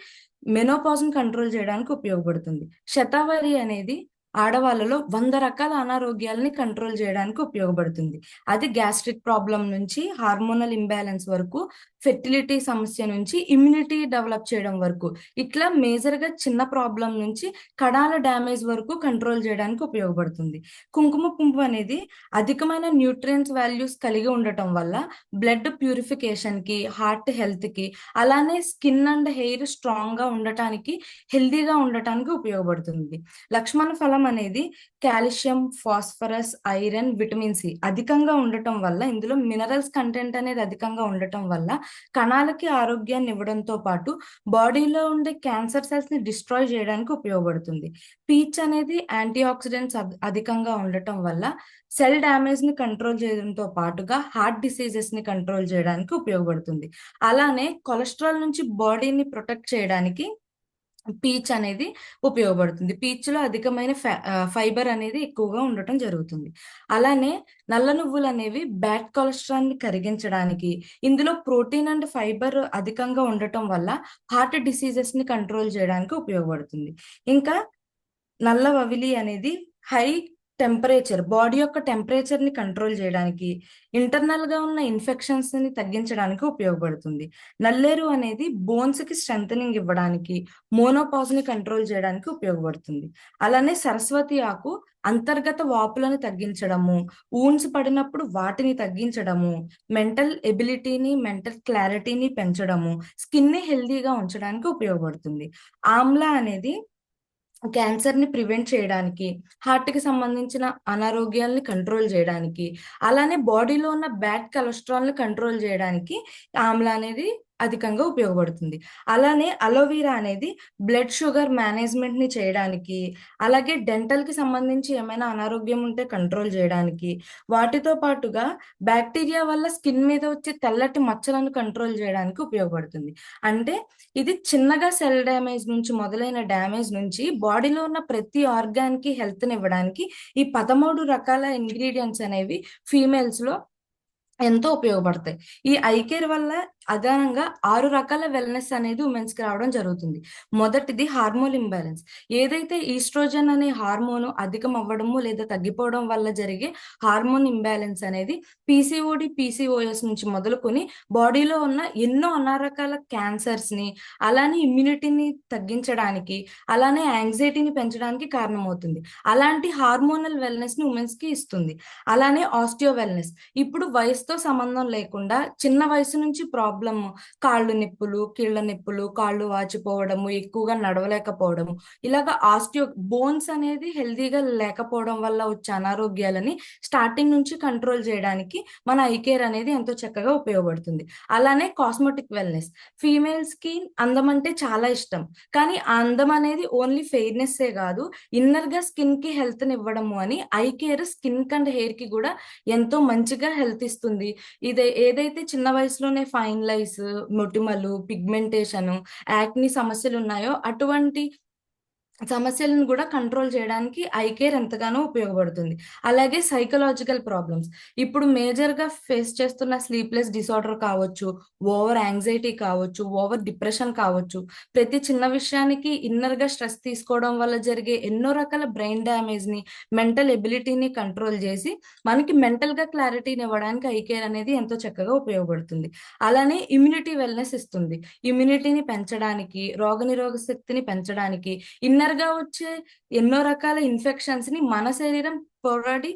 మెనోపాజ్ ని కంట్రోల్ చేయడానికి ఉపయోగపడుతుంది. శతావరి అనేది ఆడవాళ్ళలో 100 రకాల అనారోగ్యాలని కంట్రోల్ చేయడానికి ఉపయోగపడుతుంది. అది గ్యాస్ట్రిక్ ప్రాబ్లం నుంచి హార్మోనల్ ఇంబ్యాలెన్స్ వరకు, ఫెర్టిలిటీ సమస్య నుంచి ఇమ్యూనిటీ డెవలప్ చేయడం వరకు, ఇట్లా మేజర్ గా చిన్న ప్రాబ్లం నుంచి కణాల డ్యామేజ్ వరకు కంట్రోల్ చేయడానికి ఉపయోగపడుతుంది. కుంకుమ పువ్వు అనేది అధికమైన న్యూట్రియంట్స్ వాల్యూస్ కలిగి ఉండటం వల్ల బ్లడ్ ప్యూరిఫికేషన్ కి, హార్ట్ హెల్త్ కి, అలానే స్కిన్ అండ్ హెయిర్ స్ట్రాంగ్ గా ఉండటానికి, హెల్దీగా ఉండటానికి ఉపయోగపడుతుంది. లక్ష్మణ ఫలం అనేది calcium, phosphorus, iron, vitamin C అధికంగా ఉండటం వల్ల, ఇందులో మినరల్స్ కంటెంట్ అనేది అధికంగా ఉండటం వల్ల కణాలకి ఆరోగ్యాన్ని ఇవ్వడంతో పాటు బాడీలో ఉండే క్యాన్సర్ సెల్స్ ని డిస్ట్రాయ్ చేయడానికి ఉపయోగపడుతుంది. పీచ్ అనేది యాంటీ ఆక్సిడెంట్స్ అధికంగా ఉండటం వల్ల సెల్ డ్యామేజ్ ని కంట్రోల్ చేయడంతో పాటుగా హార్ట్ డిసీజెస్ ని కంట్రోల్ చేయడానికి ఉపయోగపడుతుంది. అలానే కొలెస్ట్రాల్ నుంచి బాడీని ప్రొటెక్ట్ చేయడానికి పీచ్ అనేది ఉపయోగపడుతుంది. పీచ్ లో అధికమైన ఫైబర్ అనేది ఎక్కువగా ఉండటం జరుగుతుంది. అలానే నల్ల నువ్వులు అనేవి బ్యాడ్ కొలెస్ట్రాల్ ని కరిగించడానికి, ఇందులో ప్రోటీన్ అండ్ ఫైబర్ అధికంగా ఉండటం వల్ల హార్ట్ డిసీజెస్ ని కంట్రోల్ చేయడానికి ఉపయోగపడుతుంది. ఇంకా నల్ల వవిలి అనేది హై బాడీ యొక్క టెంపరేచర్ ని కంట్రోల్ చేయడానికి, ఇంటర్నల్ గా ఉన్న ఇన్ఫెక్షన్స్ ని తగ్గించడానికి ఉపయోగపడుతుంది. నల్లేరు అనేది బోన్స్ కి స్ట్రెంథనింగ్ ఇవ్వడానికి, మోనోపాజ్ ని కంట్రోల్ చేయడానికి ఉపయోగపడుతుంది. అలానే సరస్వతి ఆకు అంతర్గత వాపులను తగ్గించడము, ఊన్స్ పడినప్పుడు వాటిని తగ్గించడము, మెంటల్ ఎబిలిటీని, మెంటల్ క్లారిటీని పెంచడము, స్కిన్ ని హెల్దీగా ఉంచడానికి ఉపయోగపడుతుంది. ఆమ్లా అనేది క్యాన్సర్ ని ప్రివెంట్ చేయడానికి, హార్ట్ కి సంబంధించిన అనారోగ్యాలని కంట్రోల్ చేయడానికి, అలానే బాడీలో ఉన్న బ్యాడ్ కొలెస్ట్రాల్ ని కంట్రోల్ చేయడానికి ఆమ్లా అనేది అధికంగా ఉపయోగపడుతుంది. అలానే అలోవీరా అనేది బ్లడ్ షుగర్ మేనేజ్మెంట్ ని చేయడానికి, అలాగే డెంటల్ కి సంబంధించి ఏమైనా అనారోగ్యం ఉంటే కంట్రోల్ చేయడానికి, వాటితో పాటుగా బ్యాక్టీరియా వల్ల స్కిన్ మీద వచ్చే తెల్లటి మచ్చలను కంట్రోల్ చేయడానికి ఉపయోగపడుతుంది. అంటే ఇది చిన్నగా సెల్ డ్యామేజ్ నుంచి మొదలైన డ్యామేజ్ నుంచి బాడీలో ఉన్న ప్రతి ఆర్గాన్ కి హెల్త్ ని ఇవ్వడానికి ఈ 13 రకాల ఇంగ్రీడియంట్స్ అనేవి ఫీమేల్స్ లో ఎంతో ఉపయోగపడతాయి. ఈ ఐ కేర్ వల్ల అదనంగా 6 రకాల వెల్నెస్ అనేది ఉమెన్స్ కి రావడం జరుగుతుంది. మొదటిది హార్మోన్ ఇంబ్యాలెన్స్. ఏదైతే ఈస్ట్రోజన్ అనే హార్మోన్ అధికం అవ్వడము లేదా తగ్గిపోవడం వల్ల జరిగే హార్మోన్ ఇంబ్యాలెన్స్ అనేది పీసీఓడి, పీసీఓఎస్ నుంచి మొదలుకొని బాడీలో ఉన్న ఎన్నో అనారకాల క్యాన్సర్స్ ని, అలానే ఇమ్యూనిటీని తగ్గించడానికి, అలానే యాంగ్జైటీని పెంచడానికి కారణమవుతుంది. అలాంటి హార్మోనల్ వెల్నెస్ ని ఉమెన్స్ కి ఇస్తుంది. అలానే ఆస్టియో వెల్నెస్. ఇప్పుడు వయసుతో సంబంధం లేకుండా చిన్న వయసు నుంచి ప్రాబ్లమ్, కాళ్ళు నొప్పులు, కీళ్ళ నొప్పులు, కాళ్ళు వాచిపోవడము, ఎక్కువగా నడవలేకపోవడము, ఇలాగా ఆస్టియో బోన్స్ అనేది హెల్దీగా లేకపోవడం వల్ల వచ్చే అనారోగ్యాలని స్టార్టింగ్ నుంచి కంట్రోల్ చేయడానికి మన ఐ కేర్ అనేది ఎంతో చక్కగా ఉపయోగపడుతుంది. అలానే కాస్మెటిక్ వెల్నెస్. ఫీమేల్స్ కి అందం అంటే చాలా ఇష్టం, కానీ ఆ అందం అనేది ఓన్లీ ఫెయిర్నెస్ ఏ కాదు, ఇన్నర్ గా స్కిన్ కి హెల్త్ ని ఇవ్వడము అని I care skin and hair కి కూడా ఎంతో మంచిగా హెల్త్ ఇస్తుంది. ఏదైతే చిన్న వయసులోనే ఫైన్ లైన్స్, మొటిమలు, పిగ్మెంటేషన్, యాక్ని సమస్యలు ఉన్నాయో అటువంటి సమస్యలను కూడా కంట్రోల్ చేయడానికి ఐ కేర్ ఎంతగానో ఉపయోగపడుతుంది. అలాగే సైకలాజికల్ ప్రాబ్లమ్స్. ఇప్పుడు మేజర్ గా ఫేస్ చేస్తున్న స్లీప్లెస్ డిసార్డర్ కావచ్చు, ఓవర్ యాంగ్జైటీ కావచ్చు, ఓవర్ డిప్రెషన్ కావచ్చు, ప్రతి చిన్న విషయానికి ఇన్నర్ గా స్ట్రెస్ తీసుకోవడం వల్ల జరిగే ఎన్నో రకాల బ్రెయిన్ డ్యామేజ్ ని, మెంటల్ ఎబిలిటీని కంట్రోల్ చేసి మనకి మెంటల్ గా క్లారిటీని ఇవ్వడానికి ఐ కేర్ అనేది ఎంతో చక్కగా ఉపయోగపడుతుంది. అలానే ఇమ్యూనిటీ వెల్నెస్ ఇస్తుంది. ఇమ్యూనిటీని పెంచడానికి, రోగనిరోధక శక్తిని పెంచడానికి, ఇన్నర్ గా వచ్చే ఎన్నో రకాల ఇన్ఫెక్షన్స్ ని మన శరీరం పోరాడి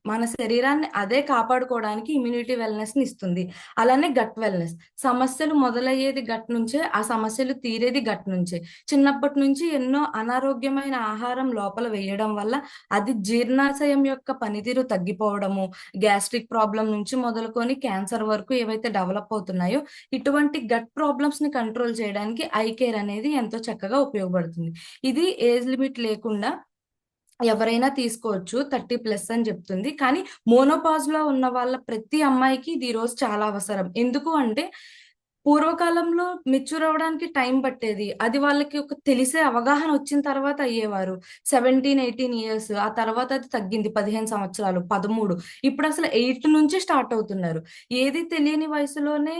మన శరీరాన్ని అదే కాపాడుకోవడానికి ఇమ్యూనిటీ వెల్నెస్ ని ఇస్తుంది. అలానే గట్ వెల్నెస్. సమస్యలు మొదలయ్యేది గట్ నుంచే, ఆ సమస్యలు తీరేది గట్ నుంచే. చిన్నప్పటి నుంచి ఎన్నో అనారోగ్యమైన ఆహారం లోపల వేయడం వల్ల అది జీర్ణాశయం యొక్క పనితీరు తగ్గిపోవడము, గ్యాస్ట్రిక్ ప్రాబ్లం నుంచి మొదలుకొని క్యాన్సర్ వరకు ఏవైతే డెవలప్ అవుతున్నాయో ఇటువంటి గట్ ప్రాబ్లమ్స్ ని కంట్రోల్ చేయడానికి ఐ కేర్ అనేది ఎంతో చక్కగా ఉపయోగపడుతుంది. ఇది ఏజ్ లిమిట్ లేకుండా ఎవరైనా తీసుకోవచ్చు, 30+ అని చెప్తుంది. కానీ మోనోపాజ్ లో ఉన్న వాళ్ళ ప్రతి అమ్మాయికి ఇది ఈ రోజు చాలా అవసరం. ఎందుకు అంటే పూర్వకాలంలో మెచ్యూర్ అవ్వడానికి టైం పట్టేది, అది వాళ్ళకి ఒక తెలిసే అవగాహన వచ్చిన తర్వాత అయ్యేవారు. 17-18 ఇయర్స్, ఆ తర్వాత అది తగ్గింది 15 సంవత్సరాలు, 13. ఇప్పుడు అసలు 8 నుంచి స్టార్ట్ అవుతున్నారు. ఏది తెలియని వయసులోనే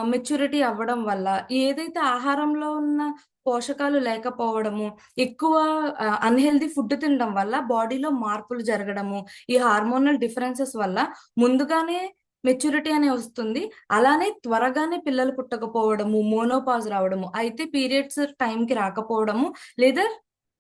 మెచ్యూరిటీ అవ్వడం వల్ల, ఏదైతే ఆహారంలో ఉన్న పోషకాలు లేకపోవడము, ఎక్కువ అన్హెల్దీ ఫుడ్ తినడం వల్ల బాడీలో మార్పులు జరగడము, ఈ హార్మోనల్ డిఫరెన్సెస్ వల్ల ముందుగానే మెచ్యూరిటీ అనే వస్తుంది. అలానే త్వరగానే పిల్లలు పుట్టకపోవడము, మోనోపాజ్ రావడము, అయితే పీరియడ్స్ టైంకి రాకపోవడము లేదా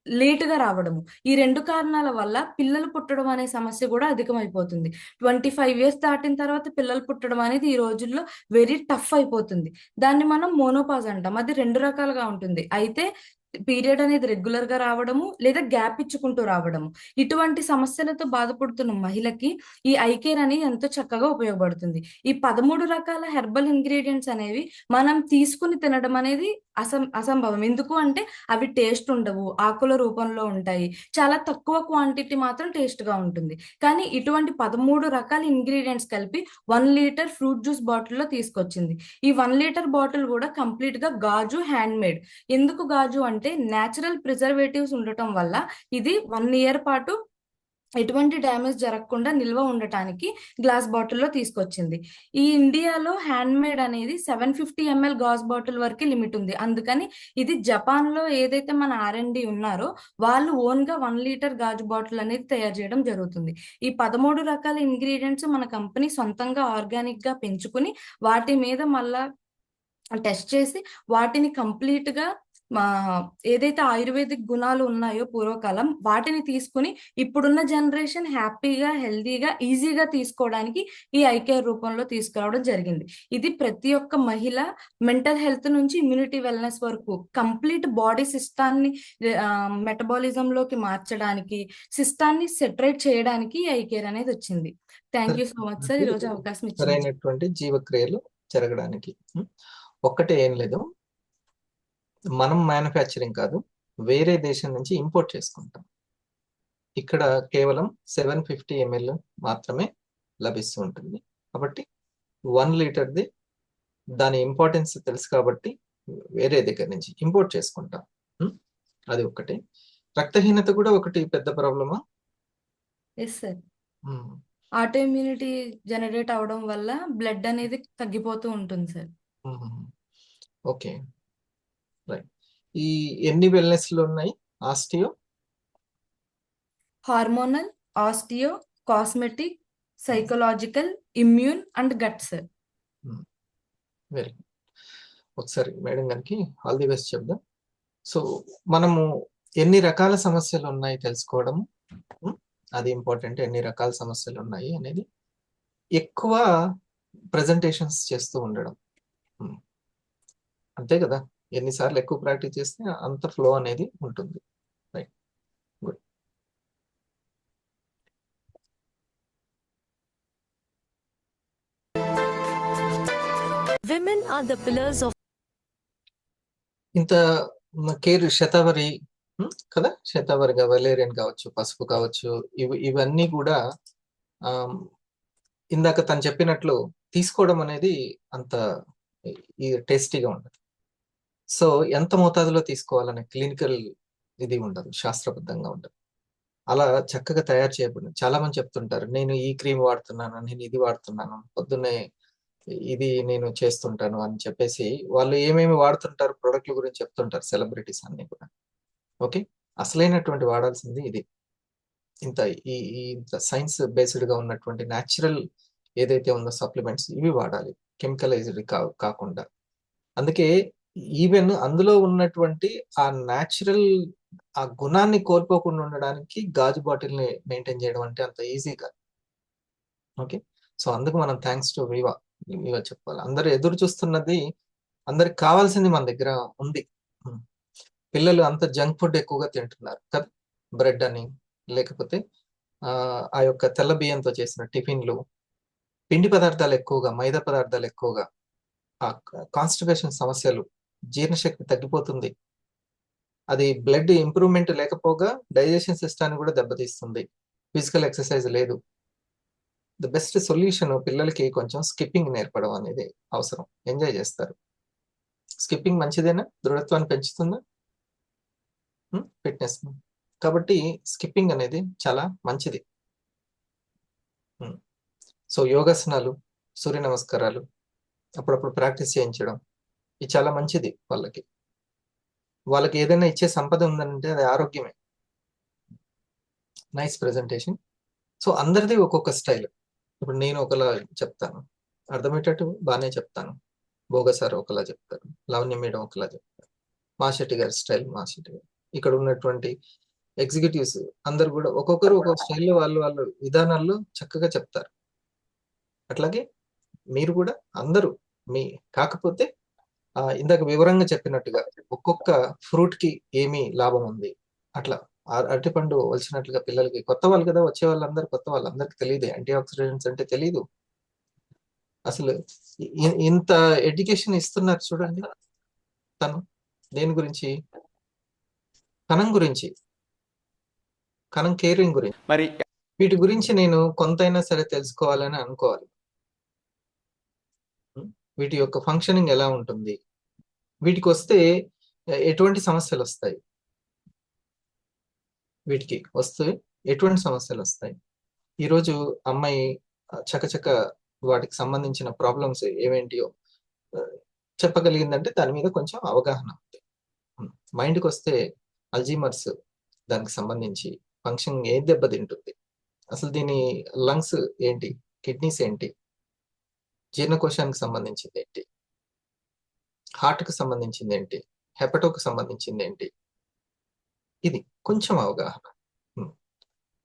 లేట్ గా రావడము, ఈ 2 కారణాల వల్ల పిల్లలు పుట్టడం అనే సమస్య కూడా అధికమైపోతుంది. 25 ఇయర్స్ దాటిన తర్వాత పిల్లలు పుట్టడం అనేది ఈ రోజుల్లో వెరీ టఫ్ అయిపోతుంది. దాన్ని మనం మోనోపాజ్ అంటాం. అది 2 రకాలుగా ఉంటుంది. అయితే పీరియడ్ అనేది రెగ్యులర్ గా రావడము లేదా గ్యాప్ ఇచ్చుకుంటూ రావడము, ఇటువంటి సమస్యలతో బాధపడుతున్న మహిళకి ఈ ఐ కేర్ అనేది ఎంతో చక్కగా ఉపయోగపడుతుంది. ఈ 13 రకాల హెర్బల్ ఇంగ్రీడియంట్స్ అనేవి మనం తీసుకుని తినడం అనేది అసంభవం. ఎందుకు అంటే అవి టేస్ట్ ఉండవు, ఆకుల రూపంలో ఉంటాయి, చాలా తక్కువ క్వాంటిటీ మాత్రం టేస్ట్ గా ఉంటుంది. కానీ ఇటువంటి 13 రకాల ఇంగ్రీడియంట్స్ కలిపి 1 లీటర్ ఫ్రూట్ జ్యూస్ బాటిల్లో తీసుకొచ్చింది. ఈ 1 లీటర్ బాటిల్ కూడా కంప్లీట్ గా గాజు, హ్యాండ్ మేడ్. ఎందుకు గాజు అంటే నేచురల్ ప్రిజర్వేటివ్స్ ఉండటం వల్ల ఇది 1 ఇయర్ పాటు ఎటువంటి డ్యామేజ్ జరగకుండా నిల్వ ఉండటానికి గ్లాస్ బాటిల్లో తీసుకొచ్చింది. ఈ ఇండియాలో హ్యాండ్ మేడ్ అనేది 750 ml గాజ్ బాటిల్ వరకు లిమిట్ ఉంది. అందుకని ఇది జపాన్లో ఏదైతే మన R&D ఉన్నారో వాళ్ళు ఓన్గా 1 లీటర్ గాజు బాటిల్ అనేది తయారు చేయడం జరుగుతుంది. ఈ 13 రకాల ఇంగ్రీడియంట్స్ మన కంపెనీ సొంతంగా ఆర్గానిక్గా పెంచుకుని వాటి మీద మళ్ళా టెస్ట్ చేసి వాటిని కంప్లీట్గా ఏదైతే ఆయుర్వేదిక్ గుణాలు ఉన్నాయో పూర్వకాలం వాటిని తీసుకుని ఇప్పుడున్న జనరేషన్ హ్యాపీగా హెల్దీగా ఈజీగా తీసుకోవడానికి ఈ ఐకేర్ రూపంలో తీసుకురావడం జరిగింది. ఇది ప్రతి ఒక్క మహిళ మెంటల్ హెల్త్ నుంచి ఇమ్యూనిటీ వెల్నెస్ వరకు కంప్లీట్ బాడీ సిస్టాన్ని మెటబాలిజంలోకి మార్చడానికి, సిస్టాన్ని సెటరేట్ చేయడానికి ఈ ఐకేర్ అనేది వచ్చింది. Thank you so much sir, ఈరోజు అవకాశం ఇచ్చింది. సరైనటువంటి జీవక్రియలు జరగడానికి ఒక్కటే ఏం లేదు, మనం మ్యానుఫ్యాక్చరింగ్ కాదు, వేరే దేశం నుంచి ఇంపోర్ట్ చేసుకుంటాం. ఇక్కడ కేవలం 750 ml మాత్రమే లభిస్తూ ఉంటుంది. కాబట్టి 1 లీటర్ది దాని ఇంపార్టెన్స్ తెలుసు కాబట్టి వేరే దగ్గర నుంచి ఇంపోర్ట్ చేసుకుంటాం. అది ఒకటి. రక్తహీనత కూడా ఒకటి పెద్ద ప్రాబ్లమా? Yes sir, auto immunity generate అవడం వల్ల బ్లడ్ అనేది తగ్గిపోతూ ఉంటుంది సార్. Okay, right. ఈ ఎన్ని వెల్నెస్లు ఉన్నాయి? Osteo, hormonal, osteo, cosmetic, psychological, immune and gut sir. Very good. ఒకసారి మేడం గారికి ఆల్ ది బెస్ట్ చెప్దాం. సో మనము ఎన్ని రకాల సమస్యలు ఉన్నాయి తెలుసుకోవడము అది ఇంపార్టెంట్. ఎన్ని రకాల సమస్యలు ఉన్నాయి అనేది ఎక్కువ ప్రజెంటేషన్స్ చేస్తూ ఉండడం, అంతే కదా. ఎన్నిసార్లు ఎక్కువ ప్రాక్టీస్ చేస్తే అంత ఫ్లో అనేది ఉంటుంది. Right, good. Women are the pillars of ఇంత కేర్ శతావరి కదా, శతావరిగా వలేరియన్ కావచ్చు, పసుపు కావచ్చు, ఇవన్నీ కూడా ఇందాక తను చెప్పినట్లు తీసుకోవడం అనేది అంత టేస్టీగా ఉండదు. సో ఎంత మోతాదులో తీసుకోవాలనే క్లినికల్ ఇది ఉండదు, శాస్త్రబద్ధంగా ఉండదు. అలా చక్కగా తయారు చేయబడింది. చాలా మంది చెప్తుంటారు, నేను ఈ క్రీమ్ వాడుతున్నాను, నేను ఇది వాడుతున్నాను, పొద్దున్నే ఇది నేను చేస్తుంటాను అని చెప్పేసి వాళ్ళు ఏమేమి వాడుతుంటారు ప్రొడక్ట్ల గురించి చెప్తుంటారు సెలబ్రిటీస్ అన్ని కూడా. ఓకే, అసలైనటువంటి వాడాల్సింది ఇది. ఇంత ఈ సైన్స్ బేస్డ్ గా ఉన్నటువంటి న్యాచురల్ ఏదైతే ఉందో సప్లిమెంట్స్ ఇవి వాడాలి, కెమికలైజ్డ్ కాకుండా. అందుకే ఈవెన్ అందులో ఉన్నటువంటి ఆ న్యాచురల్ ఆ గుణాన్ని కోల్పోకుండా ఉండడానికి గాజు బాటిల్ ని మెయింటైన్ చేయడం అంటే అంత ఈజీ కాదు. ఓకే, సో అందుకు మనం థ్యాంక్స్ టు వివా చెప్పాలి. అందరు ఎదురు చూస్తున్నది, అందరికి కావాల్సింది మన దగ్గర ఉంది. పిల్లలు అంత జంక్ ఫుడ్ ఎక్కువగా తింటున్నారు కదా, బ్రెడ్ అని, లేకపోతే ఆ యొక్క తెల్ల బియ్యంతో చేసిన టిఫిన్లు, పిండి పదార్థాలు ఎక్కువగా, మైదా పదార్థాలు ఎక్కువగా, ఆ కాన్స్టిపేషన్ సమస్యలు, జీర్ణశక్తి తగ్గిపోతుంది, అది బ్లడ్ ఇంప్రూవ్మెంట్ లేకపోగా డైజెషన్ సిస్టాన్ని కూడా దెబ్బతీస్తుంది, ఫిజికల్ ఎక్సర్సైజ్ లేదు. ద బెస్ట్ సొల్యూషన్ పిల్లలకి కొంచెం స్కిప్పింగ్ నేర్పడం అనేది అవసరం. ఎంజాయ్ చేస్తారు. స్కిప్పింగ్ మంచిదేనా, దృఢత్వాన్ని పెంచుతుందా, ఫిట్నెస్. కాబట్టి స్కిప్పింగ్ అనేది చాలా మంచిది. సో యోగాసనాలు, సూర్య నమస్కారాలు అప్పుడప్పుడు ప్రాక్టీస్ చేయించడం ఇది చాలా మంచిది. వాళ్ళకి ఏదైనా ఇచ్చే సంపద ఉందంటే అది ఆరోగ్యమే. Nice presentation. సో అందరిది ఒక్కొక్క స్టైల్. ఇప్పుడు నేను ఒకలా చెప్తాను, అర్థమయ్యేటట్టు బాగానే చెప్తాను, భోగ సార్ ఒకలా చెప్తారు, లావణ్య మేడం ఒకలా చెప్తారు, మాశెట్టి గారి స్టైల్ మాశెట్టి గారు, ఇక్కడ ఉన్నటువంటి ఎగ్జిక్యూటివ్స్ అందరు కూడా ఒక్కొక్కరు ఒక్కొక్క స్టైల్లో వాళ్ళు విధానాల్లో చక్కగా చెప్తారు. అట్లాగే మీరు కూడా అందరూ కాకపోతే ఇందాక వివరంగా చెప్పినట్టుగా ఒక్కొక్క ఫ్రూట్ కి ఏమి లాభం ఉంది, అట్లా అరటిపండు వచ్చినట్లుగా పిల్లలకి, కొత్త వాళ్ళు కదా వచ్చే వాళ్ళందరూ కొత్త వాళ్ళందరికీ తెలియదు యాంటీ ఆక్సిడెంట్స్ అంటే తెలియదు. అసలు ఇంత ఎడ్యుకేషన్ ఇస్తున్నారు చూడండి. తను దేని గురించి, కణం గురించి, కణం కేరింగ్ గురించి, మరి వీటి గురించి నేను కొంతైనా సరే తెలుసుకోవాలని అనుకోవాలి. వీటి యొక్క ఫంక్షనింగ్ ఎలా ఉంటుంది, వీటికి వస్తే ఎటువంటి సమస్యలు వస్తాయి, వీటికి వస్తే ఎటువంటి సమస్యలు వస్తాయి. ఈరోజు అమ్మాయి చకచక వాటికి సంబంధించిన ప్రాబ్లమ్స్ ఏమేంటియో చెప్పగలిగిందంటే దాని మీద కొంచెం అవగాహన ఉంది. మైండ్కి వస్తే అల్జీమర్స్ దానికి సంబంధించి ఫంక్షన్ ఏ దెబ్బతింటుంది, అసలు దీని లంగ్స్ ఏంటి, కిడ్నీస్ ఏంటి, జీర్ణకోశానికి సంబంధించింది ఏంటి, హార్ట్కి సంబంధించింది ఏంటి, హెపటోకి సంబంధించింది ఏంటి, ఇది కొంచెం అవగాహన.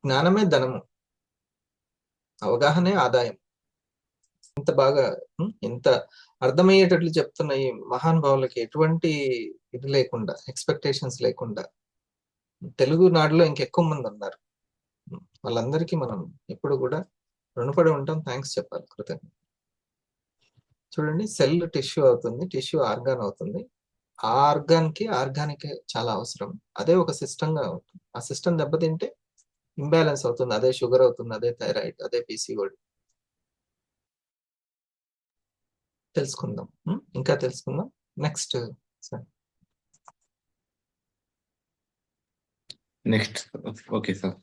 జ్ఞానమే ధనము, అవగాహనే ఆదాయం. ఇంత బాగా ఇంత అర్థమయ్యేటట్లు చెప్తున్న ఈ మహానుభావులకి ఎటువంటి ఇది లేకుండా, ఎక్స్పెక్టేషన్స్ లేకుండా తెలుగు నాడులో ఇంకెక్కువ మంది ఉన్నారు. వాళ్ళందరికీ మనం ఎప్పుడు కూడా రుణపడి ఉంటాం, థ్యాంక్స్ చెప్పాలి, కృతజ్ఞత. చూడండి, సెల్ టిష్యూ అవుతుంది, టిష్యూ ఆర్గాన్ అవుతుంది. ఆ ఆర్గాన్కి ఆర్గానిక్ చాలా అవసరం. అదే ఒక సిస్టంగా ఉంటుంది. ఆ సిస్టమ్ దెబ్బతింటే ఇంబ్యాలెన్స్ అవుతుంది. అదే షుగర్ అవుతుంది, అదే థైరాయిడ్, అదే పీసీఓడి. తెలుసుకుందాం, ఇంకా తెలుసుకుందాం. Next sir. Next okay sir.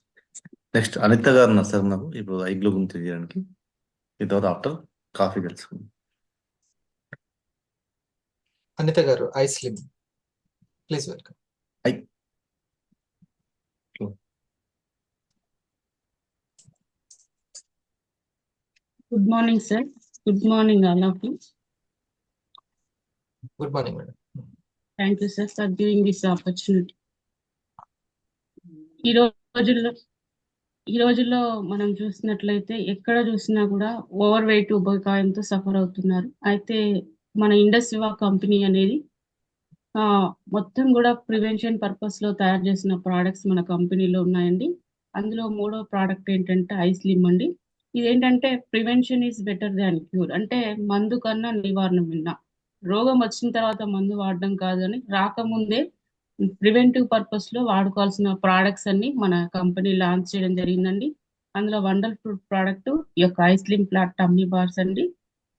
Next Anitha గారు ఉన్నారు సార్ నాకు ఇప్పుడు ఐగ్లో గురించి తెలియడానికి. ఈ తర్వాత ఆఫ్టర్ కాఫీ తెలుసుకుందాం. అనిత గారు, I slim, please welcome. Good morning, sir. Good morning, all of you. Good morning madam. Thank you, sir, for giving this opportunity. ఈ రోజుల్లో మనం చూసినట్లయితే ఎక్కడ చూసినా కూడా ఓవర్ వెయిట్ ఉబకాయంతో సఫర్ అవుతున్నారు. అయితే మన ఇండస్ వివా కంపెనీ అనేది మొత్తం కూడా ప్రివెన్షన్ పర్పస్ లో తయారు చేసిన ప్రోడక్ట్స్ మన కంపెనీలో ఉన్నాయండి. అందులో 3వ ప్రోడక్ట్ ఏంటంటే ఐ స్లిమ్ అండి. ఇదేంటంటే prevention is better than cure, అంటే మందు కన్నా నివారణ విన్నా. రోగం వచ్చిన తర్వాత మందు వాడడం కాదని రాకముందే ప్రివెంటివ్ పర్పస్ లో వాడుకోవాల్సిన ప్రోడక్ట్స్ అన్ని మన కంపెనీ లాంచ్ చేయడం జరిగిందండి. అందులో వండర్ఫుల్ ప్రోడక్ట్ ఈ యొక్క I slim flat tummy bars అండి.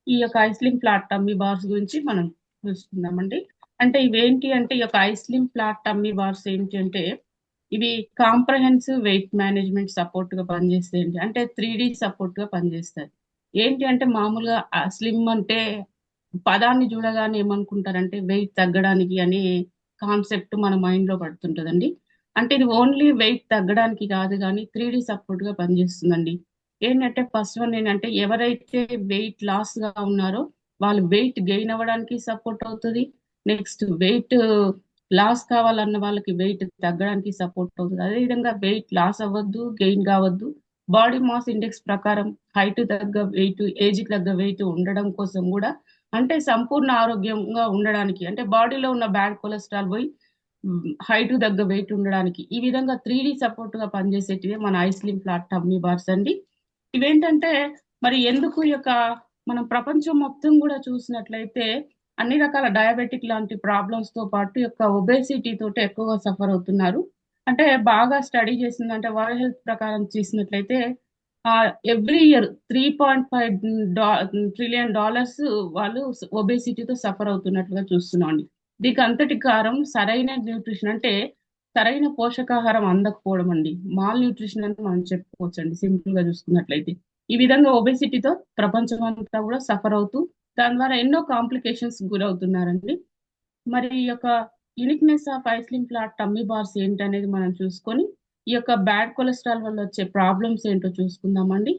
ఈ యొక్క I slim flat tummy bars గురించి మనం చూసుకుందామండి. అంటే ఇవేంటి అంటే ఈ యొక్క I slim flat tummy bars ఏంటి అంటే ఇవి కాంప్రహెన్సివ్ వెయిట్ మేనేజ్మెంట్ సపోర్ట్ గా పనిచేస్తాయండి. అంటే 3D సపోర్ట్ గా పనిచేస్తాయి. ఏంటి అంటే మామూలుగా స్లిమ్ అంటే పదాన్ని చూడగానే ఏమనుకుంటారంటే వెయిట్ తగ్గడానికి అనే కాన్సెప్ట్ మన మైండ్ లో పడుతుంటదండి. అంటే ఇది ఓన్లీ వెయిట్ తగ్గడానికి కాదు కానీ 3D సపోర్ట్ గా పనిచేస్తుందండి. ఏంటంటే ఫస్ట్ వన్ ఏంటంటే ఎవరైతే వెయిట్ లాస్ గా ఉన్నారో వాళ్ళు వెయిట్ గెయిన్ అవ్వడానికి సపోర్ట్ అవుతుంది. నెక్స్ట్ వెయిట్ లాస్ కావాలన్న వాళ్ళకి వెయిట్ తగ్గడానికి సపోర్ట్ అవుతుంది. అదేవిధంగా వెయిట్ లాస్ అవ్వద్దు, గెయిన్ కావద్దు, బాడీ మాస్ ఇండెక్స్ ప్రకారం హైట్ తగ్గ వెయిట్, ఏజ్ తగ్గ వెయిట్ ఉండడం కోసం కూడా, అంటే సంపూర్ణ ఆరోగ్యంగా ఉండడానికి, అంటే బాడీలో ఉన్న బ్యాడ్ కొలెస్ట్రాల్ పోయి హైట్ తగ్గ వెయిట్ ఉండడానికి ఈ విధంగా 3D సపోర్ట్ గా పనిచేసేటివే మన I slim flat tummy bars అండి. ఇవేంటంటే మరి ఎందుకు ఈ యొక్క మనం ప్రపంచం మొత్తం కూడా చూసినట్లయితే అన్ని రకాల డయాబెటిక్ లాంటి ప్రాబ్లమ్స్ తో పాటు యొక్క ఒబేసిటీ తోటి ఎక్కువగా సఫర్ అవుతున్నారు. అంటే బాగా స్టడీ చేసిందంటే వరల్డ్ హెల్త్ ప్రకారం చూసినట్లయితే ఎవ్రీ ఇయర్ $3.5 ట్రిలియన్ వాళ్ళు ఒబేసిటీతో సఫర్ అవుతున్నట్లుగా చూస్తున్నాం అండి. దీనికి అంతటి కారణం సరైన న్యూట్రిషన్, అంటే సరైన పోషకాహారం అందకపోవడం అండి. మాల్ న్యూట్రిషన్ అని మనం చెప్పుకోవచ్చు అండి సింపుల్ గా చూసుకున్నట్లయితే. ఈ విధంగా ఒబేసిటీతో ప్రపంచం అంతా కూడా సఫర్ అవుతూ దాని ద్వారా ఎన్నో కాంప్లికేషన్స్ గురవుతున్నారండి. మరి ఈ యొక్క uniqueness of I slim flat tummy bars ఏంటనేది మనం చూసుకొని ఈ యొక్క బ్యాడ్ కొలెస్ట్రాల్ వల్ల వచ్చే ప్రాబ్లమ్స్ ఏంటో చూసుకుందామండి.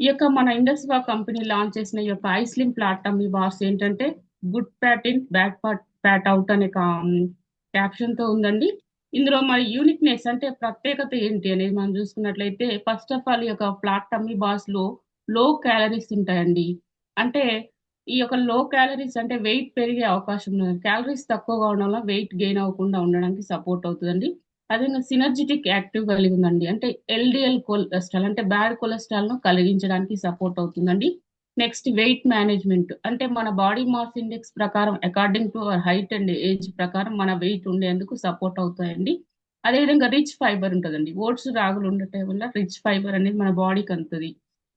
ఈ యొక్క మన ఇండస్ వివా కంపెనీ లాంచ్ చేసిన ఈ యొక్క I slim flat tummy bars ఏంటంటే good fat in, bad fat out అనే క్యాప్షన్ తో ఉందండి. ఇందులో మరి యూనిక్నెస్ అంటే ప్రత్యేకత ఏంటి అనేది మనం చూసుకున్నట్లయితే ఫస్ట్ ఆఫ్ ఆల్ ఈ యొక్క ఫ్లాట్ టమ్మీ బార్స్ లో లో క్యాలరీస్ ఉంటాయండి. అంటే ఈ యొక్క లో క్యాలరీస్ అంటే వెయిట్ పెరిగే అవకాశం ఉంది. క్యాలరీస్ తక్కువగా ఉండడం వల్ల వెయిట్ గెయిన్ అవ్వకుండా ఉండడానికి సపోర్ట్ అవుతుందండి. అదే సినర్జిటిక్ యాక్టివ్ కలిగి ఉందండి. అంటే ఎల్డిఎల్ కొలెస్ట్రాల్ అంటే బ్యాడ్ కొలెస్ట్రాల్ ను కలిగించడానికి సపోర్ట్ అవుతుందండి. నెక్స్ట్ వెయిట్ మేనేజ్మెంట్, అంటే మన బాడీ మాస్ ఇండెక్స్ ప్రకారం according to our height and age ప్రకారం మన వెయిట్ ఉండేందుకు సపోర్ట్ అవుతాయండి. అదేవిధంగా రిచ్ ఫైబర్ ఉంటుందండి. ఓట్స్ రాగులు ఉండటం వల్ల రిచ్ ఫైబర్ అనేది మన బాడీకి అందుతుంది.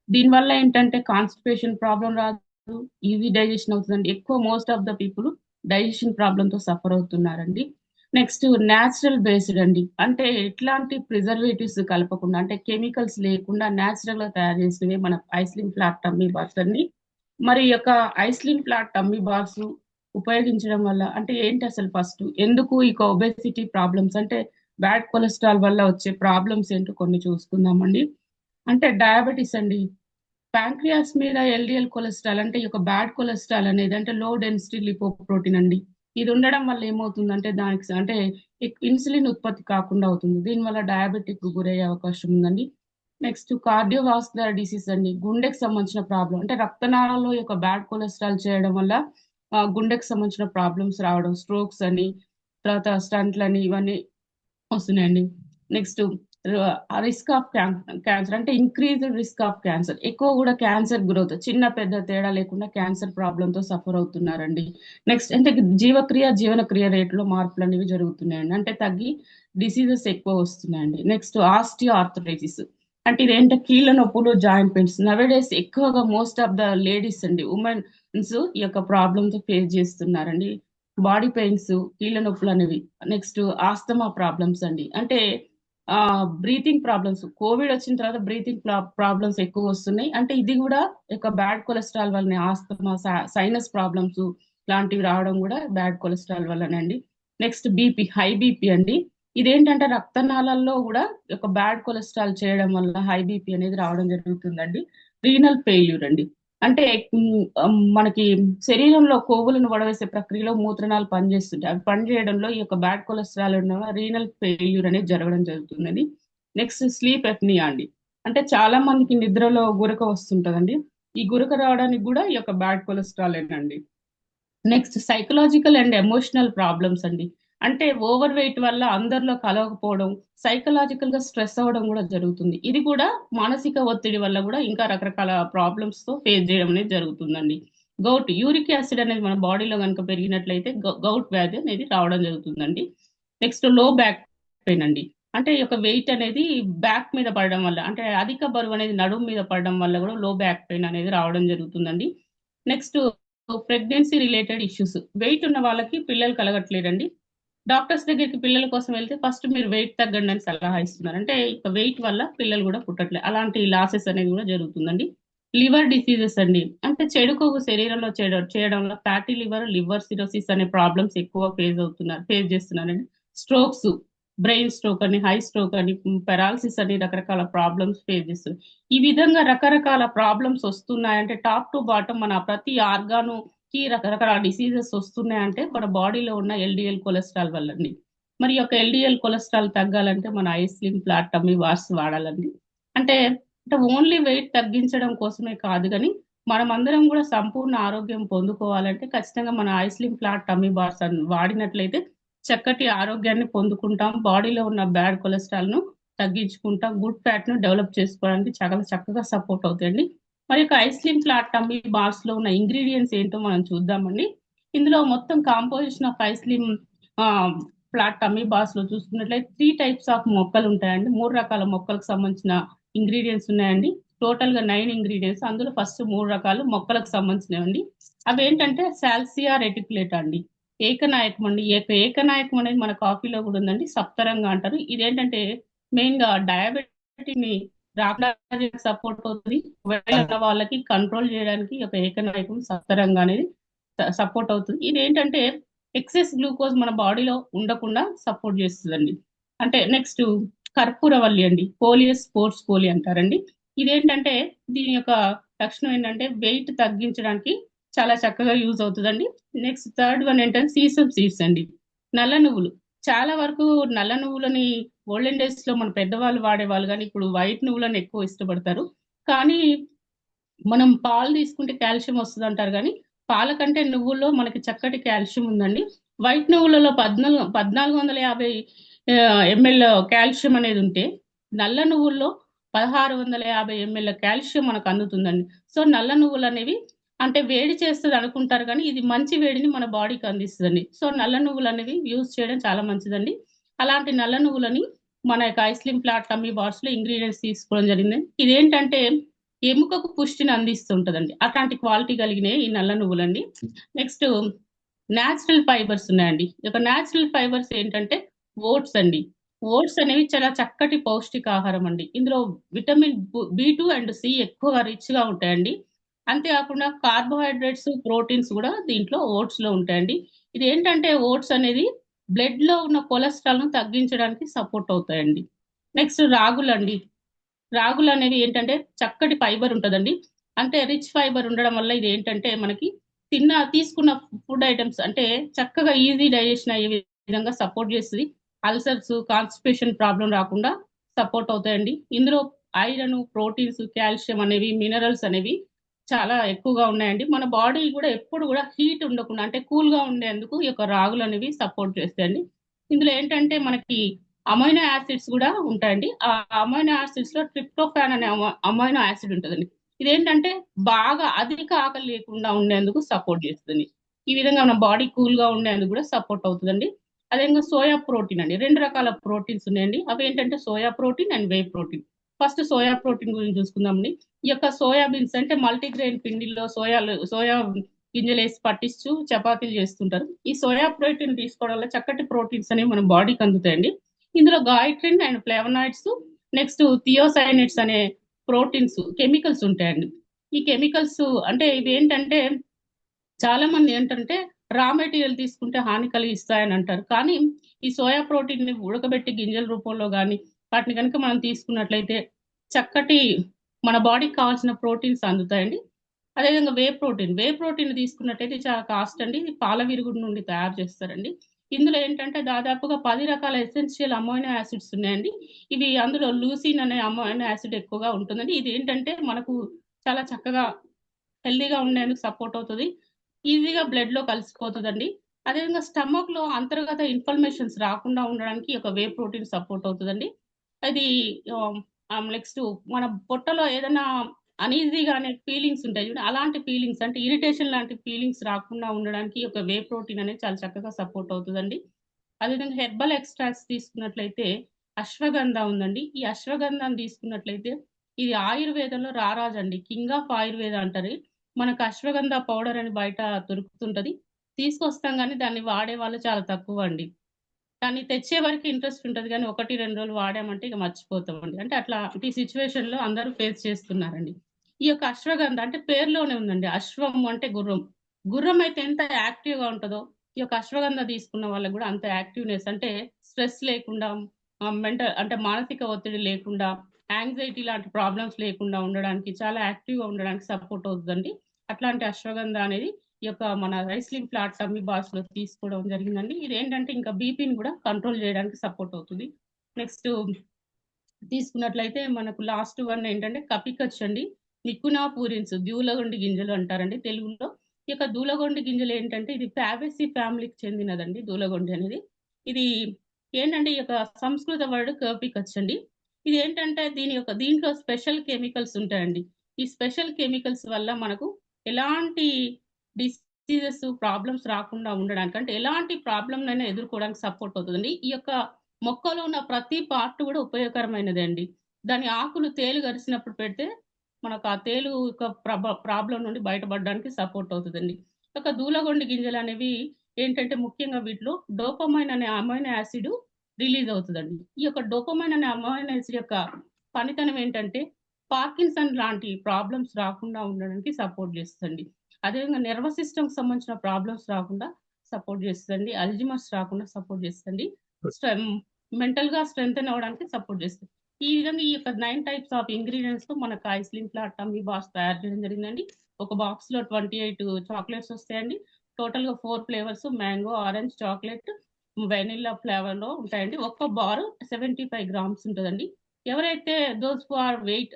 దీనివల్ల ఏంటంటే కాన్స్టిపేషన్ ప్రాబ్లం రాదు, ఈజీ డైజెషన్ అవుతుందండి. ఎక్కువ most of the people digestion problem తో సఫర్ అవుతున్నారండి. నెక్స్ట్ న్యాచురల్ బేస్డ్ అండి. అంటే ఎట్లాంటి ప్రిజర్వేటివ్స్ కలపకుండా, అంటే కెమికల్స్ లేకుండా న్యాచురల్ గా తయారు చేసినవి మన ఐస్లిమ్ ఫ్లాట్ టమ్మీ బార్స్ అండి. మరి ఈ యొక్క ఐస్లిమ్ ఫ్లాట్ టమ్మీ బార్స్ ఉపయోగించడం వల్ల అంటే ఏంటి అసలు ఫస్ట్ ఎందుకు ఈ ఒబెసిటీ ప్రాబ్లమ్స్ అంటే బ్యాడ్ కొలెస్ట్రాల్ వల్ల వచ్చే ప్రాబ్లమ్స్ ఏంటో కొన్ని చూసుకుందామండి. అంటే డయాబెటీస్ అండి, ప్యాంక్రియాస్ మీద ఎల్డిఎల్ కొలెస్ట్రాల్ అంటే ఈ యొక్క బ్యాడ్ కొలెస్ట్రాల్ అనేది అంటే లో డెన్సిటీ లిపోప్రోటీన్ అండి. ఇది ఉండడం వల్ల ఏమవుతుందంటే దానికి అంటే ఇన్సులిన్ ఉత్పత్తి కాకుండా అవుతుంది. దీనివల్ల డయాబెటిక్ గురయ్యే అవకాశం ఉందండి. నెక్స్ట్ కార్డియోవాస్కులర్ డిసీజ్ అండి, గుండెకి సంబంధించిన ప్రాబ్లం అంటే రక్తనాళాల్లో ఈ యొక్క బ్యాడ్ కొలెస్ట్రాల్ చేయడం వల్ల గుండెకి సంబంధించిన ప్రాబ్లమ్స్ రావడం, స్ట్రోక్స్ అని, తర్వాత స్టంట్లు అని ఇవన్నీ వస్తున్నాయండి. నెక్స్ట్ రిస్క్ ఆఫ్ క్యాన్సర్ అంటే ఇంక్రీజ్ రిస్క్ ఆఫ్ క్యాన్సర్, ఎక్కువ కూడా క్యాన్సర్ గ్రోత్ చిన్న పెద్ద తేడా లేకుండా క్యాన్సర్ ప్రాబ్లంతో సఫర్ అవుతున్నారండి. నెక్స్ట్ అంటే జీవనక్రియ రేట్లో మార్పులు అనేవి జరుగుతున్నాయండి, అంటే తగ్గి డిసీజెస్ ఎక్కువ వస్తున్నాయండి. నెక్స్ట్ ఆస్టియో ఆర్థరైటిస్ అంటే ఇదేంటే కీళ్ళ నొప్పులు, జాయింట్ పెయిన్స్. నవేడేస్ ఎక్కువగా మోస్ట్ ఆఫ్ ద లేడీస్ అండి, ఉమెన్స్ ఈ యొక్క ప్రాబ్లమ్తో ఫేస్ చేస్తున్నారండి. బాడీ పెయిన్స్, కీళ్ళ నొప్పులు అనేవి. నెక్స్ట్ ఆస్తమా ప్రాబ్లమ్స్ అండి, అంటే బ్రీతింగ్ ప్రాబ్లమ్స్. కోవిడ్ వచ్చిన తర్వాత బ్రీతింగ్ ప్రాబ్లమ్స్ ఎక్కువ వస్తున్నాయి, అంటే ఇది కూడా ఒక బ్యాడ్ కొలెస్ట్రాల్ వల్లనే. ఆస్తమా, సైనస్ ప్రాబ్లమ్స్ లాంటివి రావడం కూడా బ్యాడ్ కొలెస్ట్రాల్ వల్లనే అండి. నెక్స్ట్ బీపీ, హై బీపీ అండి, ఇదేంటంటే రక్తనాళాల్లో కూడా ఒక బ్యాడ్ కొలెస్ట్రాల్ చేయడం వల్ల హై బీపీ అనేది రావడం జరుగుతుందండి. రీనల్ ఫెయిల్యూర్ అండి, అంటే మనకి శరీరంలో కొవ్వులను వడవేసే ప్రక్రియలో మూత్రనాలు పనిచేస్తుంటాయి. అవి పనిచేయడంలో ఈ యొక్క బ్యాడ్ కొలెస్ట్రాల్ ఉన్న రీనల్ ఫెయిల్యూర్ అనేది జరగడం జరుగుతుందండి. నెక్స్ట్ స్లీప్ ఎప్నియా అండి, అంటే చాలా మందికి నిద్రలో గురక వస్తుంటదండి. ఈ గురక రావడానికి కూడా ఈ యొక్క బ్యాడ్ కొలెస్ట్రాల్ ఏనండి. Next psychological and emotional problems అండి, అంటే ఓవర్ వెయిట్ వల్ల అందరిలో కలవకపోవడం, సైకలాజికల్ గా స్ట్రెస్ అవ్వడం కూడా జరుగుతుంది. ఇది కూడా మానసిక ఒత్తిడి వల్ల కూడా ఇంకా రకరకాల ప్రాబ్లమ్స్ తో ఫేస్ చేయడం అనేది జరుగుతుందండి. గౌట్, యూరిక్ యాసిడ్ అనేది మన బాడీలో కనుక పెరిగినట్లయితే గౌట్ వ్యాధి అనేది రావడం జరుగుతుందండి. నెక్స్ట్ లో బ్యాక్ పెయిన్ అండి, అంటే ఈ యొక్క వెయిట్ అనేది బ్యాక్ మీద పడడం వల్ల, అంటే అధిక బరువు అనేది నడుము మీద పడడం వల్ల కూడా లో బ్యాక్ పెయిన్ అనేది రావడం జరుగుతుందండి. Next pregnancy related issues, weight ఉన్న వాళ్ళకి పిల్లలు కలగట్లేదండి. డాక్టర్స్ దగ్గరికి పిల్లల కోసం వెళ్తే ఫస్ట్ మీరు వెయిట్ తగ్గండి అని సలహా ఇస్తున్నారు, అంటే ఇక వెయిట్ వల్ల పిల్లలు కూడా పుట్టట్లేదు. అలాంటి లాసెస్ అనేది కూడా జరుగుతుందండి. లివర్ డిసీజెస్ అండి, అంటే చెడు కొవ్వు శరీరంలో చేయడం వల్ల ఫ్యాటీ లివర్ సిరోసిస్ అనే ప్రాబ్లమ్స్ ఎక్కువ ఫేస్ చేస్తున్నారండి. స్ట్రోక్స్, బ్రెయిన్ స్ట్రోక్ అని, హై స్ట్రోక్ అని, పెరాలసిస్ అని రకరకాల ప్రాబ్లమ్స్ ఫేస్ చేస్తుంది. ఈ విధంగా రకరకాల ప్రాబ్లమ్స్ వస్తున్నాయంటే టాప్ టు బాటమ్ మన ప్రతి ఆర్గాను కి రకరకాల డిసీజెస్ వస్తున్నాయంటే మన బాడీలో ఉన్న ఎల్డిఎల్ కొలెస్ట్రాల్ వల్లండి. మరి యొక్క ఎల్డిఎల్ కొలెస్ట్రాల్ తగ్గాలంటే మన ఐస్లిమ్ ఫ్లాట్ టమ్మీ బార్స్ వాడాలండి. అంటే ఓన్లీ వెయిట్ తగ్గించడం కోసమే కాదు కానీ మనం అందరం కూడా సంపూర్ణ ఆరోగ్యం పొందుకోవాలంటే ఖచ్చితంగా మన ఐస్లిమ్ ఫ్లాట్ టమ్మీ బార్స్ వాడినట్లయితే చక్కటి ఆరోగ్యాన్ని పొందుకుంటాం, బాడీలో ఉన్న బ్యాడ్ కొలెస్ట్రాల్ ను తగ్గించుకుంటాం, గుడ్ ఫ్యాట్ ను డెవలప్ చేసుకోవడానికి చాలా చక్కగా సపోర్ట్ అవుతాయండి. మరి యొక్క ఐస్లిమ్ ఫ్లాట్ టమ్మీ బార్స్ లో ఉన్న ఇంగ్రీడియంట్స్ ఏంటో మనం చూద్దామండి. ఇందులో మొత్తం composition of iSlim flat tummy bars లో చూసుకున్నట్లయితే 3 types ఆఫ్ మొక్కలు ఉంటాయండి. 3 రకాల మొక్కలకు సంబంధించిన ఇంగ్రీడియంట్స్ ఉన్నాయండి. టోటల్ గా 9 ఇంగ్రీడియంట్స్. అందులో ఫస్ట్ 3 రకాలు మొక్కలకు సంబంధించినవండి. అవి ఏంటంటే సాల్సియా రెటిక్యులేటా అండి, ఏకనాయకం అండి. ఏకనాయకం అనేది మన కాఫీలో కూడా ఉందండి, సప్తరంగా అంటారు. ఇదేంటంటే మెయిన్ గా డయాబెటిక్ ని రాకుండా సపోర్ట్ అవుతుంది. ఒకవేళ వాళ్ళకి కంట్రోల్ చేయడానికి ఒక ఏకనాయకం సప్తరంగా అనేది సపోర్ట్ అవుతుంది. ఇది ఏంటంటే ఎక్సెస్ గ్లూకోజ్ మన బాడీలో ఉండకుండా సపోర్ట్ చేస్తుందండి. అంటే నెక్స్ట్ కర్పూరవల్లి అండి, పోలియస్ స్పోర్ట్స్ పోలి అంటారండి. ఇదేంటంటే దీని యొక్క లక్షణం ఏంటంటే వెయిట్ తగ్గించడానికి చాలా చక్కగా యూజ్ అవుతుందండి. నెక్స్ట్ థర్డ్ వన్ ఏంటంటే సీసమ్ సీడ్స్ అండి, నల్ల నువ్వులు. చాలా వరకు నల్ల నువ్వులని ఓల్డెన్ డేస్ లో మన పెద్దవాళ్ళు వాడేవాళ్ళు, కానీ ఇప్పుడు వైట్ నువ్వులను ఎక్కువ ఇష్టపడతారు. కానీ మనం పాలు తీసుకుంటే కాల్షియం వస్తుంది అంటారు, కానీ పాల కంటే నువ్వుల్లో మనకి చక్కటి కాల్షియం ఉందండి. వైట్ నువ్వులలో 1450 ml కాల్షియం అనేది ఉంటే నల్ల నువ్వుల్లో 1650 ml కాల్షియం మనకు అందుతుందండి. సో నల్ల నువ్వులు అనేవి అంటే వేడి చేస్తుంది అనుకుంటారు, కానీ ఇది మంచి వేడిని మన బాడీకి అందిస్తుందండి. సో నల్ల నువ్వులు అనేవి యూజ్ చేయడం చాలా మంచిదండి. అలాంటి నల్ల నువ్వులని మన యొక్క ఐస్లిమ్ ఫ్లాట్ టమ్మీ బార్స్ లో ఇంగ్రీడియంట్స్ తీసుకోవడం జరిగింది. ఇదేంటంటే ఎముకకు పుష్టిని అందిస్తుంటదండి, అట్లాంటి క్వాలిటీ కలిగిన ఈ నల్ల నువ్వులండి. నెక్స్ట్ న్యాచురల్ ఫైబర్స్ ఉన్నాయండి. ఈ యొక్క న్యాచురల్ ఫైబర్స్ ఏంటంటే ఓట్స్ అండి. ఓట్స్ అనేవి చాలా చక్కటి పౌష్టికాహారం అండి. ఇందులో విటమిన్ B2 అండ్ సి ఎక్కువగా రిచ్‌గా ఉంటాయండి. అంతేకాకుండా కార్బోహైడ్రేట్స్, ప్రోటీన్స్ కూడా దీంట్లో ఓట్స్‌లో ఉంటాయండి. ఇదేంటంటే ఓట్స్ అనేది బ్లడ్‌లో ఉన్న కొలెస్ట్రాల్‌ను తగ్గించడానికి సపోర్ట్ అవుతాయండి. నెక్స్ట్ రాగులండి. రాగులనేవి ఏంటంటే చక్కటి ఫైబర్ ఉంటదండి. అంటే రిచ్ ఫైబర్ ఉండడం వల్ల ఇదేంటంటే మనకి తీసుకున్న ఫుడ్ ఐటెమ్స్ అంటే చక్కగా ఈజీ డైజెషన్ అయ్యే విధంగా సపోర్ట్ చేస్తది. అల్సర్స్, కాన్‌స్టిపేషన్ ప్రాబ్లమ్ రాకుండా సపోర్ట్ అవుతాయండి. ఇందులో ఐరన్, ప్రోటీన్స్, కాల్షియం అనేవి, మినరల్స్ అనేవి చాలా ఎక్కువగా ఉన్నాయండి. మన బాడీ కూడా ఎప్పుడు కూడా హీట్ ఉండకుండా అంటే కూల్‌గా ఉండేందుకు ఈ యొక్క రాగులనేవి సపోర్ట్ చేస్తాయండి. ఇందులో ఏంటంటే మనకి అమైనో యాసిడ్స్ కూడా ఉంటాయండి. ఆ అమైనో యాసిడ్స్‌లో ట్రిప్టోఫాన్ అనే అమైనో యాసిడ్ ఉంటదండి. ఇదేంటంటే బాగా అధిక ఆకలి లేకుండా ఉండేందుకు సపోర్ట్ చేస్తది. ఈ విధంగా మన బాడీ కూల్‌గా ఉండేందుకు కూడా సపోర్ట్ అవుతదండి. అదేవిధంగా సోయా ప్రోటీన్ అండి. 2 రకాల ప్రోటీన్స్ ఉన్నాయండి. అవేంటంటే soya protein and whey protein. First soya protein గురించి చూసుకుందామండి. ఈ యొక్క సోయా బీన్స్ అంటే మల్టీగ్రెయిన్ పిండిల్లో సోయా గింజలేసి పట్టించు చపాతీలు చేస్తుంటారు. ఈ సోయా ప్రోటీన్ తీసుకోవడం వల్ల చక్కటి ప్రోటీన్స్ అనేవి మన బాడీకి అందుతాయండి. ఇందులో గాయిట్రిన్ అండ్ ఫ్లేవనాయిడ్స్, నెక్స్ట్ థియోసైనేట్స్ అనే ప్రోటీన్స్, కెమికల్స్ ఉంటాయండి. ఈ కెమికల్స్ అంటే ఇవేంటంటే చాలా మంది ఏంటంటే రా మెటీరియల్ తీసుకుంటే హాని కలిగిస్తాయని అంటారు. కానీ ఈ సోయా ప్రోటీన్‌ని ఉడకబెట్టి గింజల రూపంలో గాని, వాటిని గనుక మనం తీసుకున్నట్లయితే చక్కటి మన బాడీకి కావాల్సిన ప్రోటీన్స్ అందుతాయండి. అదేవిధంగా వే ప్రోటీన్ తీసుకున్నట్టయితే చాలా కాస్ట్ అండి. ఇది పాల విరుగుడు నుండి తయారు చేస్తారండి. ఇందులో ఏంటంటే దాదాపుగా 10 రకాల ఎసెన్షియల్ అమైనో యాసిడ్స్ ఉన్నాయండి. ఇవి అందులో లూసిన్ అనే అమైనో యాసిడ్ ఎక్కువగా ఉంటుందండి. ఇది ఏంటంటే మనకు చాలా చక్కగా హెల్తీగా ఉండేందుకు సపోర్ట్ అవుతది. ఈజీగా బ్లడ్‌లో కలిసిపోతదండి. అదేవిధంగా స్టమక్‌లో అంతర్గత ఇన్ఫ్లమేషన్స్ రాకుండా ఉండడానికి ఈ యొక్క వే ప్రోటీన్ సపోర్ట్ అవుతదండి. అది నెక్స్ట్ మన పొట్టలో ఏదైనా అనీజీగా అనే ఫీలింగ్స్ ఉంటాయి చూడండి. అలాంటి ఫీలింగ్స్ అంటే ఇరిటేషన్ లాంటి ఫీలింగ్స్ రాకుండా ఉండడానికి ఈ యొక్క వే ప్రోటీన్ అనేది చాలా చక్కగా సపోర్ట్ అవుతదండి. అదేవిధంగా హెర్బల్ ఎక్స్ట్రాక్ట్స్ తీసుకున్నట్లయితే అశ్వగంధ ఉందండి. ఈ అశ్వగంధాన్ని తీసుకున్నట్లయితే ఇది ఆయుర్వేదంలో రారాజండి. కింగ్ ఆఫ్ ఆయుర్వేద అంటారు. మనకు అశ్వగంధ పౌడర్ అని బయట దొరుకుతుంటది. తీసుకొస్తాం గానీ దాన్ని వాడేవాళ్ళు చాలా తక్కువండి. కానీ తెచ్చే వరకు ఇంట్రెస్ట్ ఉంటది గానీ 1, 2 రోజులు వాడామంటే ఇక మర్చిపోతామండి. అంటే అట్లాంటి సిట్యుయేషన్‌లో అందరూ ఫేస్ చేస్తున్నారండి. ఈ యొక్క అశ్వగంధ అంటే పేరులోనే ఉందండి. అశ్వం అంటే గుర్రం. గుర్రం అయితే ఎంత యాక్టివ్‌గా ఉంటదో, ఈ యొక్క అశ్వగంధ తీసుకున్న వాళ్ళకి గూడా అంత యాక్టివ్‌నెస్ అంటే స్ట్రెస్ లేకుండా మెంటల్ అంటే మానసిక ఒత్తిడి లేకుండా, యాంగ్జైటీ లాంటి ప్రాబ్లమ్స్ లేకుండా ఉండడానికి చాలా యాక్టివ్‌గా ఉండడానికి సపోర్ట్ అవుతదండి. అట్లాంటి అశ్వగంధ అనేది ఈ యొక్క మన రైస్లింగ్ ఫ్లాట్ టమ్మీ బార్స్‌లో తీసుకోవడం జరిగిందండి. ఇదేంటంటే ఇంకా బీపీని కూడా కంట్రోల్ చేయడానికి సపోర్ట్ అవుతది. నెక్స్ట్ తీసుకున్నట్లయితే మనకు లాస్ట్ వన్ ఏంటంటే కపికచ్ అండి. నికునా పూరిన్స్ దూలగొండి గింజలు అంటారండి తెలుగులో. ఈ యొక్క దూలగొండి గింజలు ఏంటంటే ఇది ఫ్యాబేసి ఫ్యామిలీకి చెందినదండి దూలగొండి అనేది. ఇది ఏంటంటే ఈ యొక్క సంస్కృత వర్డ్ కపికచ్ అండి. ఇదేంటంటే దీంట్లో స్పెషల్ కెమికల్స్ ఉంటాయండి. ఈ స్పెషల్ కెమికల్స్ వల్ల మనకు ఎలాంటి డిసీజెస్, ప్రాబ్లమ్స్ రాకుండా ఉండడానికి అంటే ఎలాంటి ప్రాబ్లమ్‌నైనా ఎదుర్కోవడానికి సపోర్ట్ అవుతదండి. ఈ యొక్క మొక్కలో ఉన్న ప్రతి పార్ట్ కూడా ఉపయోగకరమైనదే అండి. దాని ఆకులు తేలు గరిసినప్పుడు పెడితే మనకు ఆ తేలు యొక్క ప్రాబ్లమ్ నుండి బయటపడడానికి సపోర్ట్ అవుతదండి. ఒక దూలగొండి గింజలనేవి ఏంటంటే ముఖ్యంగా వీటిలో డోపమైన్ అనే అమైనో యాసిడ్ రిలీజ్ అవుతదండి. ఈ యొక్క డోపమైన్ అనే అమైనో యాసిడ్ యొక్క పనితనం ఏంటంటే పార్కిన్సన్ లాంటి ప్రాబ్లమ్స్ రాకుండా ఉండడానికి సపోర్ట్ చేస్తదండి. అదేవిధంగా నర్వస్ సిస్టమ్‌కి సంబంధించిన ప్రాబ్లమ్స్ రాకుండా సపోర్ట్ చేస్తదండి. అల్జీమర్స్ రాకుండా సపోర్ట్ చేస్తదండి. స్ట్రెమ్ మెంటల్‌గా స్ట్రెంథెన్ అవ్వడానికి సపోర్ట్ చేస్తది. ఈ విధంగా ఈ యొక్క 9 టైప్స్ ఆఫ్ ఇంగ్రీడియెంట్స్‌తో మనకు ఐస్‌లిమ్ ఫ్లాట్ టమ్మీ బార్స్ తయారు చేయడం జరిగిందండి. ఒక బాక్స్‌లో 28 చాక్లెట్స్ వస్తాయండి. టోటల్‌గా 4 flavours mango, orange, chocolate, vanilla ఫ్లేవర్‌లో ఉంటాయండి. ఒక్క బార్ 75 గ్రామ్స్ ఉంటదండి. ఎవరైతే దోస్ హూ ఆర్ వెయిట్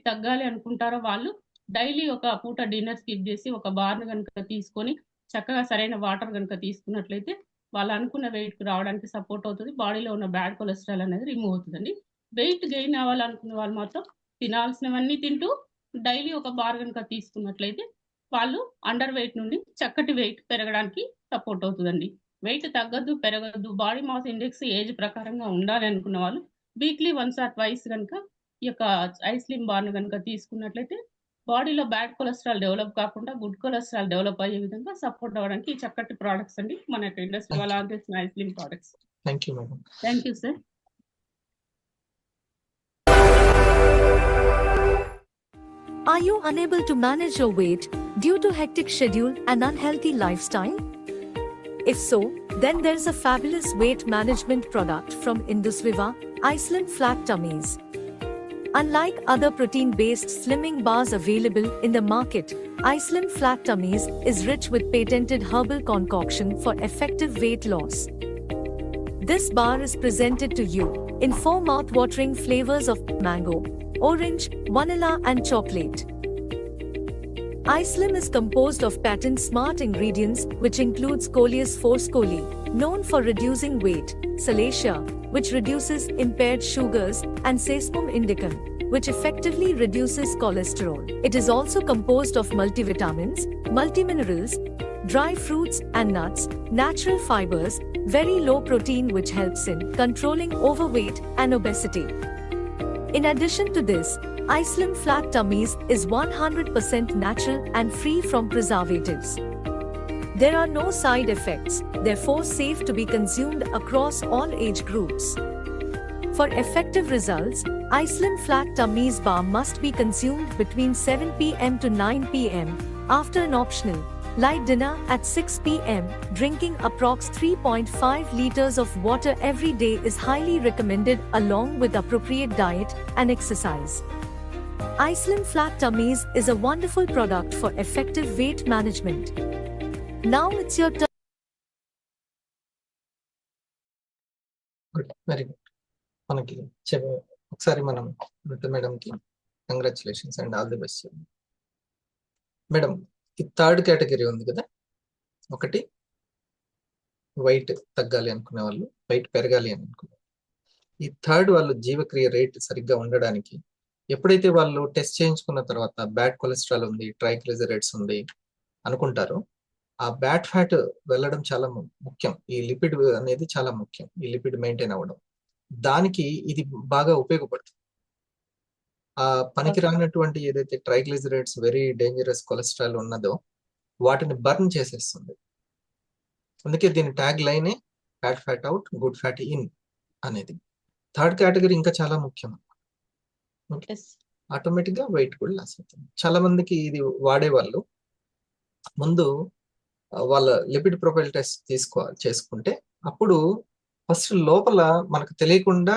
తగ్గాలి అనుకుంటారో వాళ్ళు డైలీ ఒక పూట డిన్నర్ స్కిప్ చేసి ఒక బార్‌ని గనుక తీసుకొని చక్కగా సరైన వాటర్ గనుక తీసుకున్నట్లయితే వాళ్ళు అనుకున్న వెయిట్‌కి రావడానికి సపోర్ట్ అవుతది. బాడీలో ఉన్న బ్యాడ్ కొలెస్ట్రాల్ అనేది రిమూవ్ అవుతదండి. వెయిట్ గెయిన్ అవ్వాలనుకునే వాళ్ళు మాత్రం తినాల్సినవన్నీ తింటూ డైలీ ఒక బార్ గనుక తీసుకున్నట్లయితే వాళ్ళు అండర్ వెయిట్ నుండి చక్కటి వెయిట్ పెరగడానికి సపోర్ట్ అవుతదండి. వెయిట్ తగ్గొద్దు, పెరగొద్దు, బాడీ మాస్ ఇండెక్స్ ఏజ్ ప్రకారంగా ఉండాలి అనుకున్న వాళ్ళు వీక్లీ వన్స్ ఆర్ ట్వైస్ గనుక ఈ యొక్క ఐస్‌లిమ్ బార్‌ని గనుక తీసుకున్నట్లయితే బాడీలో బ్యాడ్ కొలెస్ట్రాల్ డెవలప్ కాకుండా గుడ్ కొలెస్ట్రాల్ డెవలప్ అయ్యే విధంగా సపోర్ట్ అవ్వడానికి ఈ చక్కటి ప్రోడక్ట్స్ అండి మన యొక్క ఇండస్ట్రీ వాళ్ళ అందిస్తున్న iSlim products. Thank you madam. Thank you sir. Are you unable to manage your weight due to hectic schedule and unhealthy lifestyle? If so, then there's a fabulous weight management product from Indus Viva, Iceland Flat Tummies. Unlike other protein-based slimming bars available in the market, Iceland Flat Tummies is rich with patented herbal concoction for effective weight loss. This bar is presented to you in 4 mouth-watering flavors of mango, orange, vanilla and chocolate. iSlim is composed of patent smart ingredients which includes Coleus forscoli, known for reducing weight, Salacia, which reduces impaired sugars, and Sesame indicum, which effectively reduces cholesterol. It is also composed of multivitamins, multiminerals, dry fruits and nuts, natural fibers, very low protein which helps in controlling overweight and obesity. In addition to this, iSlim Flat Tummies is 100% natural and free from preservatives. There are no side effects, therefore safe to be consumed across all age groups. For effective results, iSlim Flat Tummies bar must be consumed between 7 p.m. to 9 p.m. after an optional light dinner at 6 p.m. Drinking approx 3.5 liters of water every day is highly recommended along with appropriate diet and exercise. iSlim Flat Tummies is a wonderful product for effective weight management. Now it's your turn. Good, very good. మనకి ఒకసారి మనం మేడంకి congratulations and all the best. Madam, ఈ third category ఉంది కదా, ఒకటి wait తగ్గాలి అనుకునే వాళ్ళు, వెయిట్ పెరగాలి అని అనుకునే వాళ్ళు. ఈ థర్డ్ వాళ్ళు జీవక్రియ రేట్ సరిగ్గా ఉండడానికి ఎప్పుడైతే వాళ్ళు టెస్ట్ చేయించుకున్న తర్వాత బ్యాడ్ కొలెస్ట్రాల్ ఉంది, ట్రైగ్లిజరైడ్స్ ఉంది అనుకుంటారో, ఆ బ్యాడ్ ఫ్యాట్ వెళ్ళడం చాలా ముఖ్యం. ఈ లిపిడ్ అనేది చాలా ముఖ్యం, ఈ లిపిడ్ మెయింటైన్ అవ్వడం. దానికి ఇది బాగా ఉపయోగపడుతుంది. ఆ పనికి రానటువంటి ఏదైతే ట్రైగ్లిజరైడ్స్, వెరీ డేంజరస్ కొలెస్ట్రాల్ ఉన్నదో వాటిని బర్న్ చేసేస్తుంది. అందుకే దీని ట్యాగ్ లైనే bad fat out, good fat in అనేది. థర్డ్ కేటగిరీ ఇంకా చాలా ముఖ్యం. ఆటోమేటిక్ గా వెయిట్ కూడా లాస్ అవుతుంది. చాలా మందికి ఇది వాడేవాళ్ళు ముందు వాళ్ళ లిపిడ్ ప్రొఫైల్ టెస్ట్ చేసుకుంటే అప్పుడు ఫస్ట్ లోపల మనకు తెలియకుండా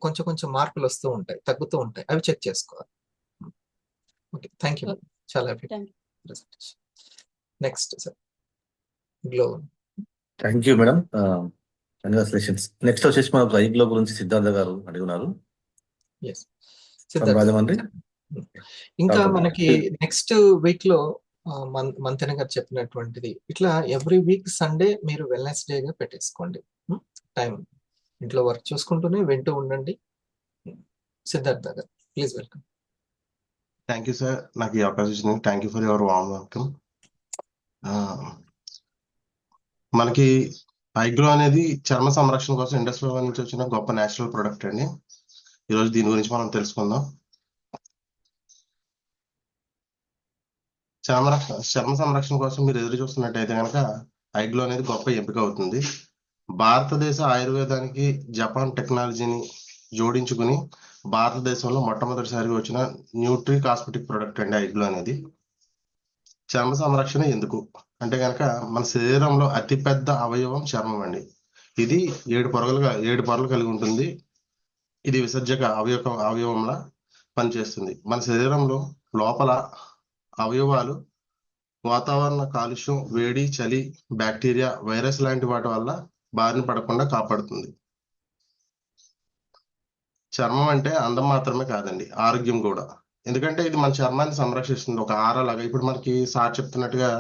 కొంచెం కొంచెం మార్పులు వస్తూ ఉంటాయి, తగ్గుతూ ఉంటాయి, అవి చెక్ చేసుకోవాలి. Okay, thank you. చాలా presentation. Next sir, glow. Thank you madam, congratulations. Next వచ్చేసి మనకు ఐగ్లో గురించి సిద్ధార్థ గారు అడుగున్నారు. ఎస్ సిద్ధార్థ. ఇంకా మనకి నెక్స్ట్ వీక్ లో మంతెన గారు చెప్పినటువంటిది ఇట్లా ఎవ్రీ వీక్ సండే మీరు వెల్నెస్ డే గా పెట్టేసుకోండి. టైం ఇంట్లో వర్క్ చూసుకుంటూనే వింటూ ఉండండి. సిద్ధార్థ గారు, please welcome. Thank you sir, నాకు ఈ అవకాశం ఇచ్చినందుకు thank you for your warm welcome. మనకి ఐగ్లో అనేది చర్మ సంరక్షణ కోసం ఇండస్ట్రీ నుంచి వచ్చిన గొప్ప నేచురల్ ప్రొడక్ట్ అండి. ఈరోజు దీని గురించి మనం తెలుసుకుందాం. చర్మ సంరక్షణ కోసం మీరు ఎదురు చూస్తున్నట్టయితే కనుక ఐగ్లో అనేది గొప్ప ఎంపిక అవుతుంది. భారతదేశ ఆయుర్వేదానికి జపాన్ టెక్నాలజీని జోడించుకుని భారతదేశంలో మొట్టమొదటిసారిగా వచ్చిన న్యూట్రీ కాస్మెటిక్ ప్రొడక్ట్ అండి ఐగ్లో అనేది. చర్మ సంరక్షణ ఎందుకు అంటే కనుక మన శరీరంలో అతిపెద్ద అవయవం చర్మం అండి. ఇది 7 పొరలు కలిగి ఉంటుంది. ఇది విసర్జక అవయవంలా పనిచేస్తుంది. మన శరీరంలో లోపల అవయవాలు వాతావరణ కాలుష్యం, వేడి, చలి, బ్యాక్టీరియా, వైరస్ లాంటి వాటి వల్ల బారిన పడకుండా కాపాడుతుంది. చర్మం అంటే అందం మాత్రమే కాదండి, ఆరోగ్యం కూడా. ఎందుకంటే ఇది మన చర్మాన్ని సంరక్షిస్తుంది, ఒక ఆరా లాగా. ఇప్పుడు మనకి సార్ చెప్తున్నట్టుగా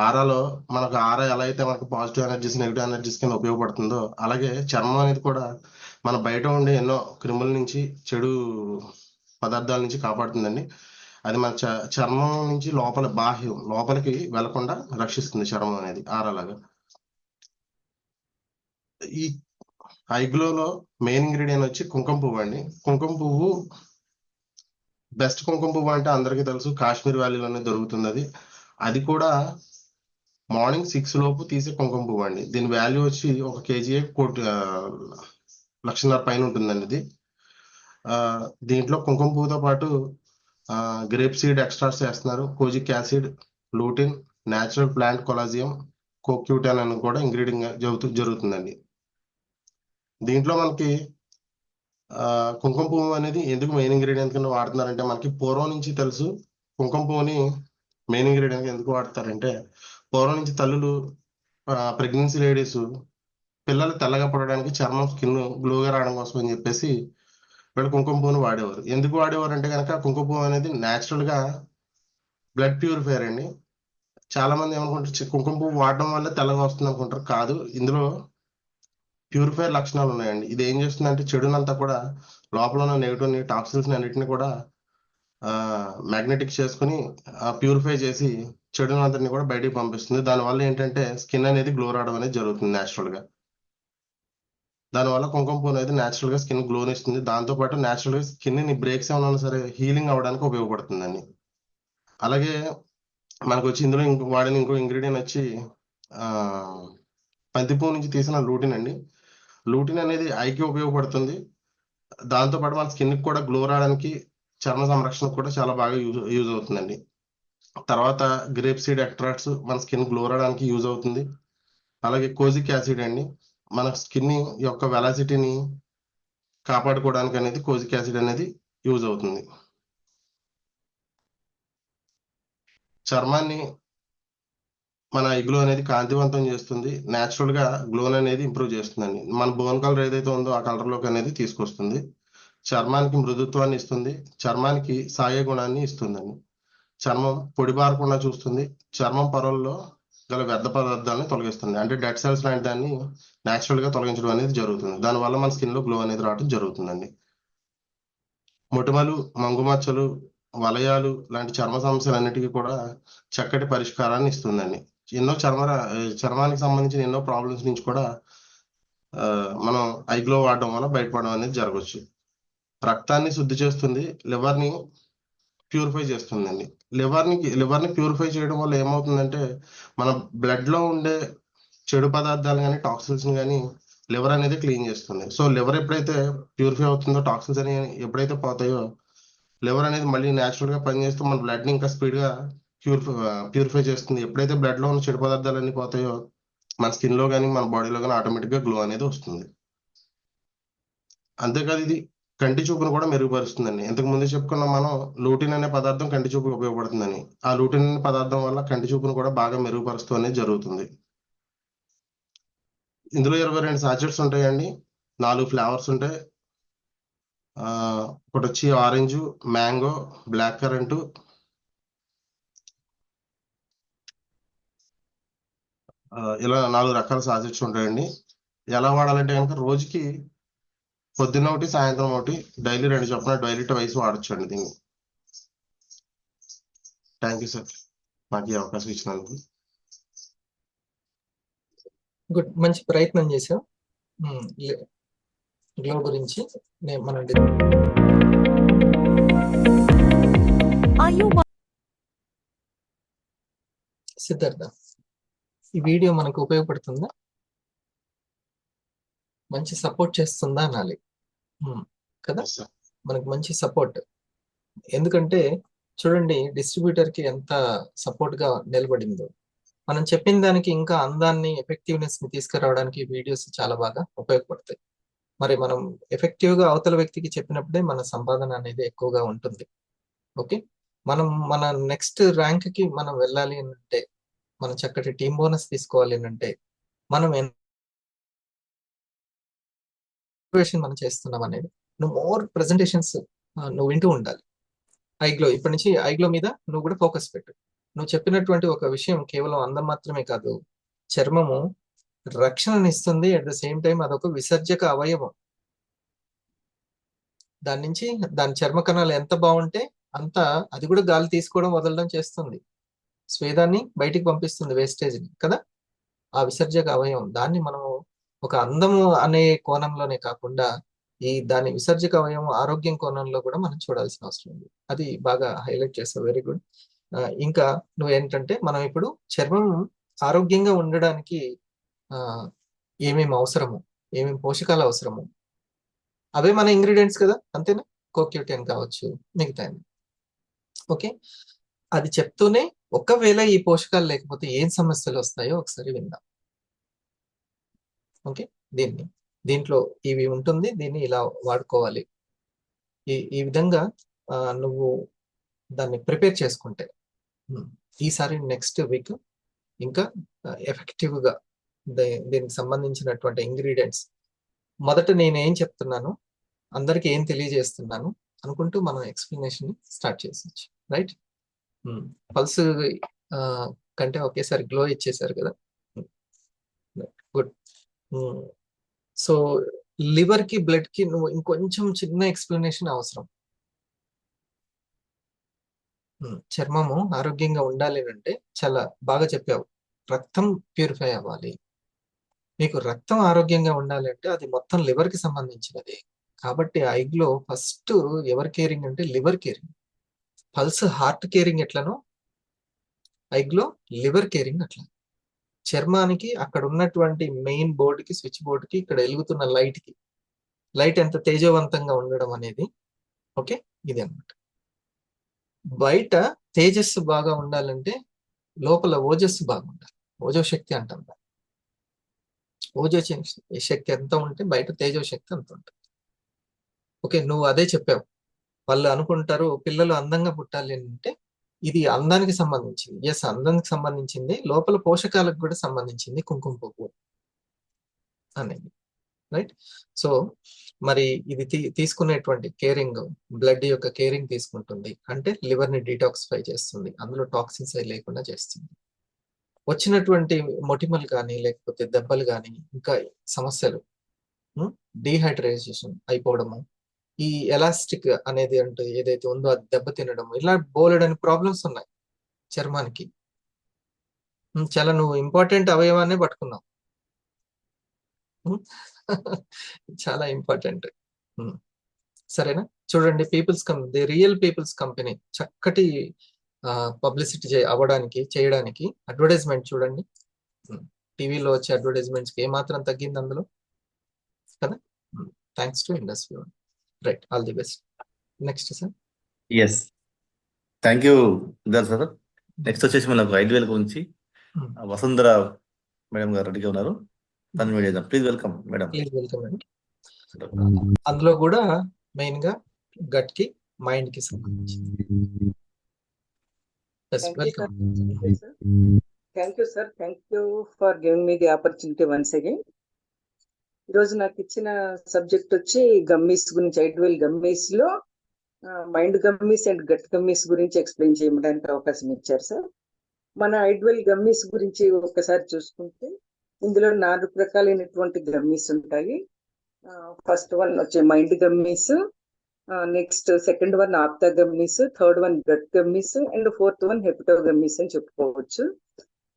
ఆరాలో మనకు ఆరా ఎలా అయితే మనకు పాజిటివ్ ఎనర్జీస్, నెగిటివ్ ఎనర్జీస్ కింద ఉపయోగపడుతుందో, అలాగే చర్మం అనేది కూడా మన బయట ఉండే ఎన్నో క్రిముల నుంచి, చెడు పదార్థాల నుంచి కాపాడుతుందండి. అది మన చర్మం నుంచి లోపలికి వెళ్లకుండా రక్షిస్తుంది చర్మం అనేది ఆరాలాగా. ఈ ఐగ్లోలో మెయిన్ ఇంగ్రీడియంట్ వచ్చి కుంకుమ పువ్వు అండి. కుంకుమ పువ్వు బెస్ట్ కుంకుమ పువ్వు అంటే అందరికీ తెలుసు, కాశ్మీర్ వ్యాలీలోనే దొరుకుతుంది అది. అది కూడా మార్నింగ్ 6 లోపు తీసే కుంకుమ పువ్వు అండి. దీని వాల్యూ వచ్చి 1 కేజీ 1,50,000 పైన ఉంటుందండి ఇది. దీంట్లో కుంకుమ పువ్వుతో పాటు గ్రేప్ సీడ్ ఎక్స్ట్రాక్ట్స్ చేస్తున్నారు. Kojic acid, lutein, natural plant collagen, CoQ ten అని కూడా ఇంగ్రీడియంట్ జరుగుతుందండి. దీంట్లో మనకి కుంకుమ పువ్వు అనేది ఎందుకు మెయిన్ ఇంగ్రీడియంట్ కింద వాడుతున్నారంటే, మనకి పూర్వం నుంచి తెలుసు కుంకుమ పువ్వుని మెయిన్ ఇంగ్రీడియంట్ ఎందుకు వాడతారంటే, పూర్వం నుంచి తల్లులు ప్రెగ్నెన్సీ లేడీస్ పిల్లలు తెల్లగా పడడానికి, చర్మం స్కిన్ గ్లోగా రావడం కోసం అని చెప్పేసి వీళ్ళు కుంకుమ పువ్వుని వాడేవారు. ఎందుకు వాడేవారు అంటే కనుక, కుంకుమ పువ్వు అనేది న్యాచురల్ గా బ్లడ్ ప్యూరిఫైయర్ అండి. చాలా మంది ఏమనుకుంటారు కుంకుమ పువ్వు వాడడం వల్ల తెల్లగా వస్తుంది అనుకుంటారు. కాదు, ఇందులో ప్యూరిఫైర్ లక్షణాలు ఉన్నాయండి. ఇది ఏం చేస్తుందంటే చెడునంతా కూడా, లోపల ఉన్న నెగిటివ్ టాక్సిన్స్ అన్నిటిని కూడా మ్యాగ్నెటిక్ చేసుకుని ప్యూరిఫై చేసి చెడునంతని కూడా బయటికి పంపిస్తుంది. దానివల్ల ఏంటంటే స్కిన్ అనేది గ్లో రావడం అనేది జరుగుతుంది న్యాచురల్ గా. దానివల్ల కుంకుమ పువ్వు అనేది న్యాచురల్ గా స్కిన్ గ్లోని ఇస్తుంది. దాంతో పాటు న్యాచురల్ గా స్కిన్ ని బ్రేక్స్ ఏమైనా సరే హీలింగ్ అవ్వడానికి ఉపయోగపడుతుందండి. అలాగే మనకు వచ్చి ఇందులో వాడిన ఇంకో ఇంగ్రీడియంట్ వచ్చి బంతి పువ్వు నుంచి తీసిన లూటిన్ అండి. లూటిన్ అనేది ఐకి ఉపయోగపడుతుంది. దాంతో పాటు మన స్కిన్ కూడా గ్లో రావడానికి, చర్మ సంరక్షణ కూడా చాలా బాగా యూజ్ అవుతుందండి. తర్వాత గ్రేప్ సీడ్ ఎక్స్ట్రాక్ట్స్ మన స్కిన్ గ్లో రావడానికి యూజ్ అవుతుంది. అలాగే కోజిక్ యాసిడ్ అండి, మన స్కిన్ యొక్క వెలాసిటీని కాపాడుకోవడానికి అనేది కోజిక్ యాసిడ్ అనేది యూజ్ అవుతుంది. చర్మాన్ని మన గ్లో అనేది కాంతివంతం చేస్తుంది. న్యాచురల్ గా గ్లోన్ అనేది ఇంప్రూవ్ చేస్తుందండి. మన బోన్ కలర్ ఏదైతే ఉందో ఆ కలర్ లోకి అనేది తీసుకొస్తుంది. చర్మానికి మృదుత్వాన్ని ఇస్తుంది. చర్మానికి సాయ గుణాన్ని ఇస్తుందండి. చర్మం పొడిబారకుండా చూస్తుంది. చర్మం పొరల్లో గల వ్యర్థ పదార్థాలను తొలగిస్తుంది. అంటే డెడ్ సెల్స్ లాంటి దాన్ని న్యాచురల్ గా తొలగించడం అనేది జరుగుతుంది. దానివల్ల మన స్కిన్ లో గ్లో అనేది రావడం జరుగుతుందండి. మొటిమలు, మంగుమచ్చలు, వలయాలు లాంటి చర్మ సమస్యలన్నిటికీ కూడా చక్కటి పరిష్కారాన్ని ఇస్తుందండి. ఎన్నో చర్మానికి సంబంధించిన ఎన్నో ప్రాబ్లమ్స్ నుంచి కూడా మనం ఐగ్లో వాడడం వల్ల బయటపడడం అనేది జరగవచ్చు. రక్తాన్ని శుద్ధి చేస్తుంది. లివర్ ని ప్యూరిఫై చేస్తుందండి. లివర్ ని ప్యూరిఫై చేయడం వల్ల ఏమవుతుందంటే, మన బ్లడ్ లో ఉండే చెడు పదార్థాలు కానీ టాక్సిన్స్ కానీ లివర్ అనేది క్లీన్ చేస్తుంది. సో లివర్ ఎప్పుడైతే ప్యూరిఫై అవుతుందో, టాక్సిన్స్ అని ఎప్పుడైతే పోతాయో, లివర్ అనేది మళ్ళీ న్యాచురల్ గా పనిచేస్తూ మన బ్లడ్ ని ఇంకా స్పీడ్ గా ప్యూరిఫై చేస్తుంది. ఎప్పుడైతే బ్లడ్ లో ఉన్న చెడు పదార్థాలు అన్ని పోతాయో, మన స్కిన్ లో కానీ మన బాడీలో కానీ ఆటోమేటిక్ గా గ్లో అనేది వస్తుంది. అంతేకాదు, ఇది కంటి చూపును కూడా మెరుగుపరుస్తుందండి. ఇంతకు ముందు చెప్పుకున్నాం మనం, లూటిన్ అనే పదార్థం కంటి చూపుకు ఉపయోగపడుతుందని. ఆ లూటిన్ అనే పదార్థం వల్ల కంటి చూపును కూడా బాగా మెరుగుపరుస్తూ అనేది జరుగుతుంది. ఇందులో 22 సాచెట్స్ ఉంటాయండి. 4 ఫ్లేవర్స్ ఉంటాయి. ఒకటి వచ్చి ఆరెంజ్, మ్యాంగో, బ్లాక్ కరెంట్, ఇలా 4 రకాల సాచెట్స్ ఉంటాయండి. ఎలా వాడాలంటే కనుక, రోజుకి పొద్దున్న ఒకటి, సాయంత్రం ఒకటి, డైలీ 2 చొప్పున డైలీ వయసు వాడచ్చు దీన్ని. థ్యాంక్ యూ సార్, నాకు ఈ అవకాశం ఇచ్చినందుకు. గుడ్, మంచి ప్రయత్నం చేసాం. గ్లో గురించి మనం సిద్ధార్థ, ఈ వీడియో మనకు ఉపయోగపడుతుందా? మంచి సపోర్ట్ చేస్తుందా అనాలి కదా, మనకు మంచి సపోర్ట్. ఎందుకంటే చూడండి, డిస్ట్రిబ్యూటర్ కి ఎంత సపోర్ట్ గా నిలబడిందో. మనం చెప్పిన దానికి ఇంకా అందాన్ని, ఎఫెక్టివ్నెస్ ని తీసుకురావడానికి వీడియోస్ చాలా బాగా ఉపయోగపడతాయి. మరి మనం ఎఫెక్టివ్ గా అవతల వ్యక్తికి చెప్పినప్పుడే మన సంపాదన అనేది ఎక్కువగా ఉంటుంది. ఓకే, మనం మన నెక్స్ట్ ర్యాంక్ కి మనం వెళ్ళాలి అంటే, మనం చక్కటి టీమ్ బోనస్ తీసుకోవాలి అంటే, మనం మనం చేస్తున్నాం అనేది, నువ్వు మోర్ ప్రెజెంటేషన్స్ నువ్వు వింటూ ఉండాలి. ఐగ్లో ఇప్పటి నుంచి ఐగ్లో మీద నువ్వు కూడా ఫోకస్ పెట్టు. నువ్వు చెప్పినటువంటి ఒక విషయం కేవలం అందం మాత్రమే కాదు, చర్మము రక్షణనిస్తుంది. అట్ ద సేమ్ టైం అదొక విసర్జక అవయవం. దాని నుంచి దాని చర్మ కణాలు ఎంత బాగుంటే అంత అది కూడా గాలి తీసుకోవడం వదలడం చేస్తుంది. స్వేదాన్ని బయటికి పంపిస్తుంది, వేస్టేజ్ని కదా. ఆ విసర్జక అవయవం, దాన్ని మనము ఒక అందము అనే కోణంలోనే కాకుండా దాని విసర్జక అవయవం ఆరోగ్యం కోణంలో కూడా మనం చూడాల్సిన అవసరం ఉంది. అది బాగా హైలైట్ చేస్తావు, వెరీ గుడ్. ఇంకా నువ్వేంటంటే మనం ఇప్పుడు చర్మం ఆరోగ్యంగా ఉండడానికి ఏమేమి అవసరము, ఏమేమి పోషకాలు అవసరము, అవే మన ఇంగ్రీడియంట్స్ కదా, అంతేనా? కోక్యూటెన్ కావచ్చు, మిగతా. ఓకే, అది చెప్తూనే ఒకవేళ ఈ పోషకాలు లేకపోతే ఏం సమస్యలు వస్తాయో ఒకసారి విందాం. ఓకే, దీంట్లో ఇవి ఉంటుంది, దీన్ని ఇలా వాడుకోవాలి. ఈ విధంగా నువ్వు దాన్ని ప్రిపేర్ చేసుకుంటే ఈసారి నెక్స్ట్ వీక్ ఇంకా ఎఫెక్టివ్గా దీనికి సంబంధించినటువంటి ఇంగ్రీడియంట్స్ మొదట నేనేం చెప్తున్నాను, అందరికి ఏం తెలియజేస్తున్నాను అనుకుంటూ మనం ఎక్స్ప్లెనేషన్ స్టార్ట్ చేసొచ్చు. రైట్? పల్స్ కంటే ఒకేసారి గ్లో ఇచ్చేసారు కదా, గుడ్. సో లివర్ కి బ్లడ్ కి నువ్వు ఇంకొంచెం చిన్న ఎక్స్ప్లెనేషన్ అవసరం. చర్మము ఆరోగ్యంగా ఉండాలి అంటే చాలా బాగా చెప్పావు, రక్తం ప్యూరిఫై అవ్వాలి. మీకు రక్తం ఆరోగ్యంగా ఉండాలి అంటే అది మొత్తం లివర్ కి సంబంధించినది. కాబట్టి ఐగ్లో ఫస్ట్ ఎవర్ కేరింగ్ అంటే liver caring. Pulse heart caring ఎట్లనో ఐగ్లో లివర్ కేరింగ్ అట్లా. చర్మానికి అక్కడ ఉన్నటువంటి మెయిన్ బోర్డుకి, స్విచ్ బోర్డుకి, ఇక్కడ వెలుగుతున్న లైట్ ఎంత తేజవంతంగా ఉండడం అనేది. ఓకే, ఇది అన్నమాట. బయట తేజస్సు బాగా ఉండాలంటే లోపల ఓజస్సు బాగా ఉండాలి. ఓజో శక్తి అంటాం. ఓజో శక్తి ఎంత ఉంటే బయట తేజో శక్తి అంత ఉంటుంది. ఓకే, నువ్వు అదే చెప్పావు. వాళ్ళు అనుకుంటారు పిల్లలు అందంగా పుట్టాలి అంటే ఇది అందానికి సంబంధించింది. ఎస్, అందానికి సంబంధించింది, లోపల పోషకాలకు కూడా సంబంధించింది కుంకుమ పువ్వు అనేది. రైట్? సో మరి ఇది తీసుకునేటువంటి కేరింగ్, బ్లడ్ యొక్క కేరింగ్ తీసుకుంటుంది అంటే లివర్ ని డీటాక్సిఫై చేస్తుంది, అందులో టాక్సిన్స్ అవి లేకుండా చేస్తుంది. వచ్చినటువంటి మొటిమలు కానీ లేకపోతే దెబ్బలు కానీ ఇంకా సమస్యలు, డీహైడ్రేషన్ అయిపోవడము, ఈ ఎలాస్టిక్ అనేది అంటే ఏదైతే ఉందో అది దెబ్బతినడం, ఇలా బోలెడని ప్రాబ్లమ్స్ ఉన్నాయి చర్మానికి. చాలా నువ్వు ఇంపార్టెంట్ అవయవాన్ని పట్టుకున్నావు. చాలా ఇంపార్టెంట్. సరేనా? చూడండి, ది రియల్ పీపుల్స్ కంపెనీ చక్కటి పబ్లిసిటీ చేయడానికి అడ్వర్టైజ్మెంట్ చూడండి. టీవీలో వచ్చే అడ్వర్టైజ్మెంట్స్కి ఏమాత్రం తగ్గింది అందులో కదా. Thanks to industry. Right, all the best. Next sir. Yes, thank you sir. Next వచ్చేసి మనకు ఐడియల్ గురించి వసుంధర మేడం గారు రెడీగా ఉన్నారు. Please welcome madam. Please welcome madam. అందులో కూడా మెయిన్ గా గట్ కి, మైండ్ కి సంబంధించి. Welcome. Thank you sir. Thank you for giving me the opportunity once again. ఈరోజు నాకు ఇచ్చిన సబ్జెక్ట్ వచ్చి గమ్మీస్ గురించి, ఐడ్వెల్ గమ్మీస్ లో mind gummies and gut gummies గురించి ఎక్స్ప్లెయిన్ చేయడానికి అవకాశం ఇచ్చారు సార్. మన ఐడ్వెల్ గమ్మీస్ గురించి ఒకసారి చూసుకుంటే ఇందులో 4 రకాలైనటువంటి గమ్మీస్ ఉంటాయి. ఫస్ట్ వన్ వచ్చే mind gummies, next second one ఆప్తా gummies, third one gut gummies and fourth one hepato gummies అని చెప్పుకోవచ్చు.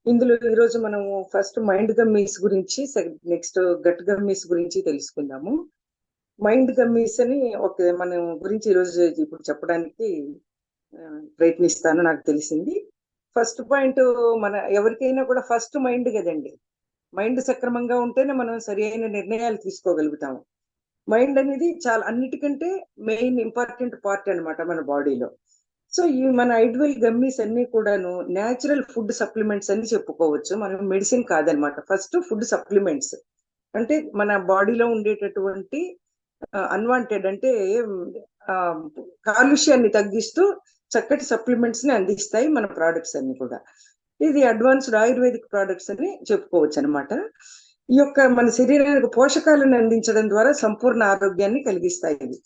ఇందులో ఈరోజు మనము ఫస్ట్ మైండ్ గమ్మీస్ గురించి, నెక్స్ట్ గట్ గమ్మీస్ గురించి తెలుసుకుందాము. మైండ్ గమ్మీస్ అని మన గురించి ఈరోజు ఇప్పుడు చెప్పడానికి ప్రయత్నిస్తాను. నాకు తెలిసింది ఫస్ట్ పాయింట్, మన ఎవరికైనా కూడా ఫస్ట్ మైండ్ కదండి. మైండ్ సక్రమంగా ఉంటేనే మనం సరి అయిన నిర్ణయాలు తీసుకోగలుగుతాము. మైండ్ అనేది చాలా అన్నిటికంటే మెయిన్ ఇంపార్టెంట్ పార్ట్ అనమాట మన బాడీలో. సో ఈ మన ఐడ్వెల్ గమ్మీస్ అన్ని కూడాను న్యాచురల్ ఫుడ్ సప్లిమెంట్స్ అని చెప్పుకోవచ్చు. మనం మెడిసిన్ కాదనమాట. ఫస్ట్ ఫుడ్ సప్లిమెంట్స్ అంటే మన బాడీలో ఉండేటటువంటి అన్వాంటెడ్ అంటే కాలుష్యాన్ని తగ్గిస్తూ చక్కటి సప్లిమెంట్స్ ని అందిస్తాయి మన ప్రోడక్ట్స్ అన్ని కూడా. ఇది అడ్వాన్స్డ్ ఆయుర్వేదిక్ ప్రోడక్ట్స్ అని చెప్పుకోవచ్చు అనమాట. ఈ యొక్క మన శరీరానికి పోషకాలను అందించడం ద్వారా సంపూర్ణ ఆరోగ్యాన్ని కలిగిస్తాయి ఇది.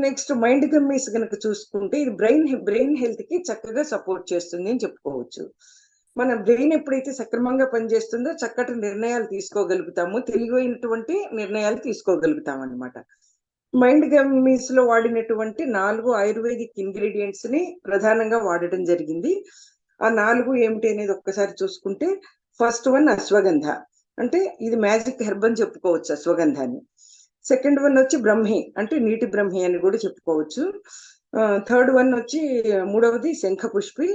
నెక్స్ట్ మైండ్ గమ్మీస్ కనుక చూసుకుంటే ఇది బ్రెయిన్ హెల్త్ కి చక్కగా సపోర్ట్ చేస్తుంది అని చెప్పుకోవచ్చు. మన బ్రెయిన్ ఎప్పుడైతే సక్రమంగా పనిచేస్తుందో చక్కటి నిర్ణయాలు తీసుకోగలుగుతాము, తెలివైనటువంటి నిర్ణయాలు తీసుకోగలుగుతాం అనమాట. మైండ్ గమ్మీస్ లో వాడినటువంటి 4 ఆయుర్వేదిక్ ఇంగ్రీడియంట్స్ ని ప్రధానంగా వాడటం జరిగింది. ఆ 4 ఏమిటి అనేది ఒక్కసారి చూసుకుంటే, ఫస్ట్ వన్ అశ్వగంధ, అంటే ఇది మ్యాజిక్ హెర్బ్ అని చెప్పుకోవచ్చు అశ్వగంధాన్ని. సెకండ్ వన్ వచ్చి బ్రహ్మి అంటే నీటి బ్రహ్మి అని కూడా చెప్పుకోవచ్చు. థర్డ్ వన్ వచ్చి మూడవది శంఖపుష్పి,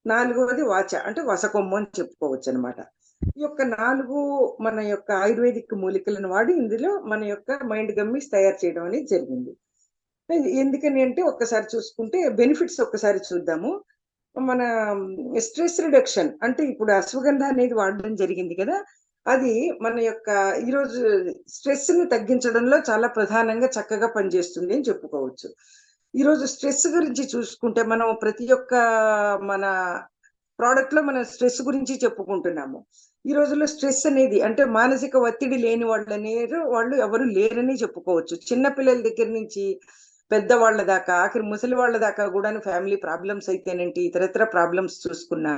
నాలుగవది వాచ అంటే వసకొమ్ము అని చెప్పుకోవచ్చు అనమాట. ఈ యొక్క 4 మన యొక్క ఆయుర్వేదిక్ మూలికలను వాడి ఇందులో మన యొక్క మైండ్ గమ్మీస్ తయారు చేయడం అనేది జరిగింది. ఎందుకని అంటే ఒక్కసారి చూసుకుంటే బెనిఫిట్స్ ఒక్కసారి చూద్దాము. మన స్ట్రెస్ రిడక్షన్ అంటే ఇప్పుడు అశ్వగంధ అనేది వాడడం జరిగింది కదా, అది మన యొక్క ఈరోజు స్ట్రెస్ ని తగ్గించడంలో చాలా ప్రధానంగా చక్కగా పనిచేస్తుంది అని చెప్పుకోవచ్చు. ఈరోజు స్ట్రెస్ గురించి చూసుకుంటే మనం ప్రతి ఒక్క మన ప్రోడక్ట్ లో మనం స్ట్రెస్ గురించి చెప్పుకుంటున్నాము. ఈ రోజుల్లో స్ట్రెస్ అనేది అంటే మానసిక ఒత్తిడి లేని వాళ్ళు ఎవరు లేరని చెప్పుకోవచ్చు. చిన్నపిల్లల దగ్గర నుంచి పెద్దవాళ్ళ దాకా ఆఖరి ముసలి వాళ్ళ దాకా కూడా ఫ్యామిలీ ప్రాబ్లమ్స్ అయితేనేంటి ఇతరత్ర ప్రాబ్లమ్స్ చూసుకున్నా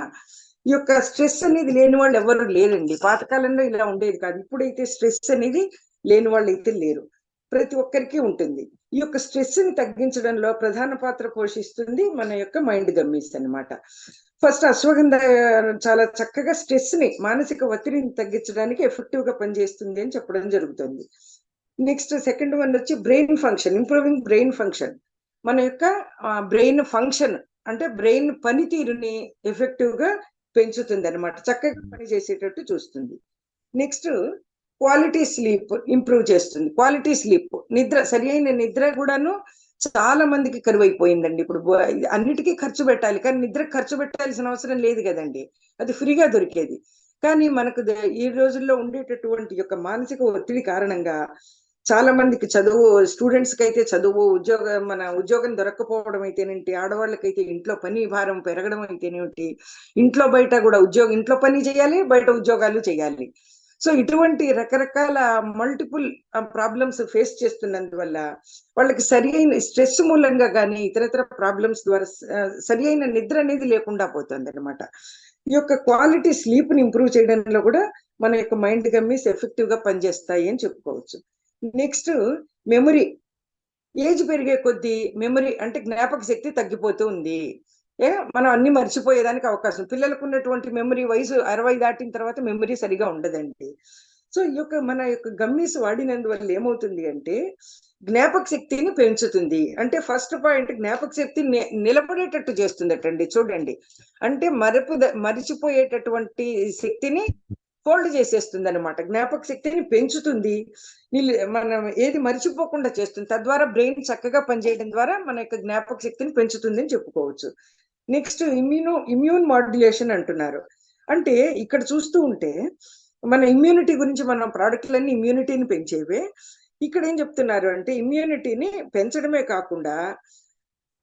ఈ యొక్క స్ట్రెస్ అనేది లేని వాళ్ళు ఎవరు లేరండి. పాతకాలంలో ఇలా ఉండేది కాదు. ఇప్పుడైతే స్ట్రెస్ అనేది లేని వాళ్ళు అయితే లేరు, ప్రతి ఒక్కరికి ఉంటుంది. ఈ యొక్క స్ట్రెస్ ని తగ్గించడంలో ప్రధాన పాత్ర పోషిస్తుంది మన యొక్క మైండ్ గమ్మీస్ అన్నమాట. ఫస్ట్ అశ్వగంధ చాలా చక్కగా స్ట్రెస్ ని మానసిక ఒత్తిడిని తగ్గించడానికి ఎఫెక్టివ్ గా పనిచేస్తుంది అని చెప్పడం జరుగుతుంది. నెక్స్ట్ సెకండ్ వన్ వచ్చి brain function, improving brain function. మన యొక్క బ్రెయిన్ ఫంక్షన్ అంటే బ్రెయిన్ పనితీరుని ఎఫెక్టివ్ గా పెంచుతుంది అనమాట, చక్కగా పనిచేసేటట్టు చూస్తుంది. నెక్స్ట్ క్వాలిటీ స్లీప్ ఇంప్రూవ్ చేస్తుంది. క్వాలిటీ స్లీప్ నిద్ర, సరి అయిన నిద్ర కూడాను చాలా మందికి కరువైపోయిందండి. ఇప్పుడు అన్నిటికీ ఖర్చు పెట్టాలి, కానీ నిద్ర ఖర్చు పెట్టాల్సిన అవసరం లేదు కదండి, అది ఫ్రీగా దొరికేది. కానీ మనకు ఈ రోజుల్లో ఉండేటటువంటి యొక్క మానసిక ఒత్తిడి కారణంగా చాలా మందికి చదువు, స్టూడెంట్స్ కి అయితే చదువు, ఉద్యోగం దొరక్కపోవడం అయితేనేంటి, ఆడవాళ్ళకైతే ఇంట్లో పని భారం పెరగడం అయితేనేంటి, ఇంట్లో బయట కూడా ఇంట్లో పని చేయాలి, బయట ఉద్యోగాలు చేయాలి. సో ఇటువంటి రకరకాల మల్టిపుల్ ప్రాబ్లమ్స్ ఫేస్ చేస్తున్నందువల్ల వాళ్ళకి సరి అయిన స్ట్రెస్ మూలంగా కానీ ఇతరత్ర ప్రాబ్లమ్స్ ద్వారా సరి అయిన నిద్ర అనేది లేకుండా పోతుంది అనమాట. ఈ యొక్క క్వాలిటీ స్లీప్ ని ఇంప్రూవ్ చేయడంలో కూడా మన యొక్క మైండ్ గమ్మీస్ ఎఫెక్టివ్ గా పనిచేస్తాయి అని చెప్పుకోవచ్చు. Next memory. ఏజ్ పెరిగే కొద్దీ మెమరీ అంటే జ్ఞాపక శక్తి తగ్గిపోతూ ఉంది. మనం అన్ని మర్చిపోయేదానికి అవకాశం, పిల్లలకు ఉన్నటువంటి మెమరీ వయసు 60 దాటిన తర్వాత మెమరీ సరిగా ఉండదండి. సో ఈ యొక్క మన యొక్క గమ్మీస్ వాడినందువల్ల ఏమవుతుంది అంటే జ్ఞాపక శక్తిని పెంచుతుంది. అంటే ఫస్ట్ పాయింట్ జ్ఞాపక శక్తి నిలబడేటట్టు చేస్తుందటండి. చూడండి, అంటే మరిచిపోయేటటువంటి శక్తిని హోల్డ్ చేసేస్తుంది అనమాట. జ్ఞాపక శక్తిని పెంచుతుంది, మనం ఏది మర్చిపోకుండా చేస్తుంది. తద్వారా బ్రెయిన్ చక్కగా పనిచేయడం ద్వారా మన యొక్క జ్ఞాపక శక్తిని పెంచుతుంది అని చెప్పుకోవచ్చు. నెక్స్ట్ ఇమ్యూన్ మాడ్యులేషన్ అంటున్నారు. అంటే ఇక్కడ చూస్తూ ఉంటే మన ఇమ్యూనిటీ గురించి, మన ప్రోడక్ట్లన్నీ ఇమ్యూనిటీని పెంచేవే. ఇక్కడ ఏం చెప్తున్నారు అంటే ఇమ్యూనిటీని పెంచడమే కాకుండా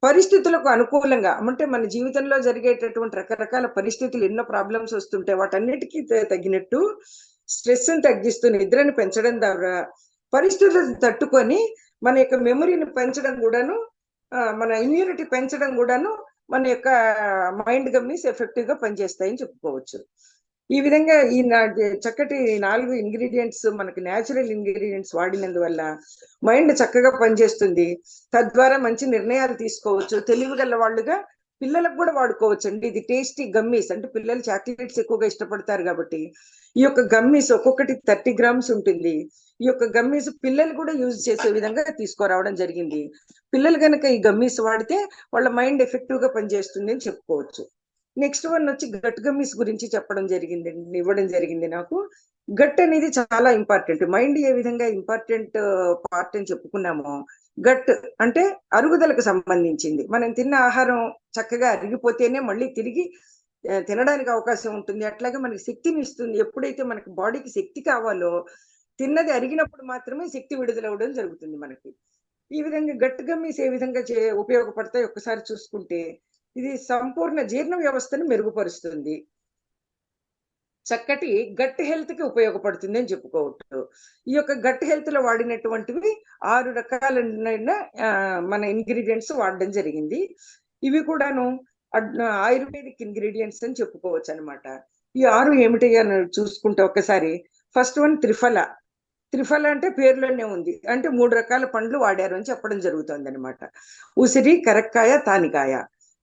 పరిస్థితులకు అనుకూలంగా, అంటే మన జీవితంలో జరిగేటటువంటి రకరకాల పరిస్థితులు, ఎన్నో ప్రాబ్లమ్స్ వస్తుంటే వాటన్నిటికీ తగినట్టు స్ట్రెస్ ని తగ్గిస్తూ నిద్రని పెంచడం ద్వారా పరిస్థితులను తట్టుకొని మన యొక్క మెమరీని పెంచడం కూడాను, మన ఇమ్యూనిటీ పెంచడం కూడాను మన యొక్క మైండ్ గమ్మీస్ ఎఫెక్టివ్ గా పనిచేస్తాయని చెప్పుకోవచ్చు. ఈ విధంగా ఈ చక్కటి 4 ఇంగ్రీడియంట్స్, మనకి న్యాచురల్ ఇంగ్రీడియంట్స్ వాడినందువల్ల మైండ్ చక్కగా పనిచేస్తుంది. తద్వారా మంచి నిర్ణయాలు తీసుకోవచ్చు. తెలివిగల వాళ్ళుగా పిల్లలకు కూడా వాడుకోవచ్చు అండి. ఇది టేస్టీ గమ్మీస్, అంటే పిల్లలు చాక్లెట్స్ ఎక్కువగా ఇష్టపడతారు కాబట్టి ఈ యొక్క గమ్మీస్ ఒక్కొక్కటి 30 గ్రామ్స్ ఉంటుంది. ఈ యొక్క గమ్మీస్ పిల్లలు కూడా యూజ్ చేసే విధంగా తీసుకురావడం జరిగింది. పిల్లలు కనుక ఈ గమ్మీస్ వాడితే వాళ్ళ మైండ్ ఎఫెక్టివ్ గా పనిచేస్తుంది అని చెప్పుకోవచ్చు. నెక్స్ట్ వన్ వచ్చి గట్ గమ్మీస్ గురించి ఇవ్వడం జరిగింది నాకు. గట్ అనేది చాలా ఇంపార్టెంట్. మైండ్ ఏ విధంగా ఇంపార్టెంట్ పార్ట్ అని చెప్పుకున్నామో, గట్ అంటే అరుగుదలకు సంబంధించింది. మనం తిన్న ఆహారం చక్కగా అరిగిపోతేనే మళ్ళీ తిరిగి తినడానికి అవకాశం ఉంటుంది. అట్లాగే మనకి శక్తిని ఇస్తుంది. ఎప్పుడైతే మనకి బాడీకి శక్తి కావాలో తిన్నది అరిగినప్పుడు మాత్రమే శక్తి విడుదలవ్వడం జరుగుతుంది మనకి. ఈ విధంగా గట్ గమ్మీస్ ఏ విధంగా ఉపయోగపడతాయి ఒక్కసారి చూసుకుంటే, ఇది సంపూర్ణ జీర్ణ వ్యవస్థను మెరుగుపరుస్తుంది, చక్కటి గట్ హెల్త్ కి ఉపయోగపడుతుంది అని చెప్పుకోవచ్చు. ఈ యొక్క గట్ హెల్త్ లో వాడినటువంటివి 6 రకాలైన మన ఇంగ్రీడియంట్స్ వాడడం జరిగింది. ఇవి కూడాను ఆయుర్వేదిక్ ఇంగ్రీడియంట్స్ అని చెప్పుకోవచ్చు అనమాట. ఈ 6 ఏమిటి అని చూసుకుంటే ఒక్కసారి ఫస్ట్ వన్ త్రిఫల. త్రిఫల అంటే పేర్లోనే ఉంది, అంటే 3 రకాల పండ్లు వాడారు అని చెప్పడం జరుగుతుంది అనమాట. ఉసిరి, కరక్కాయ, తానికాయ,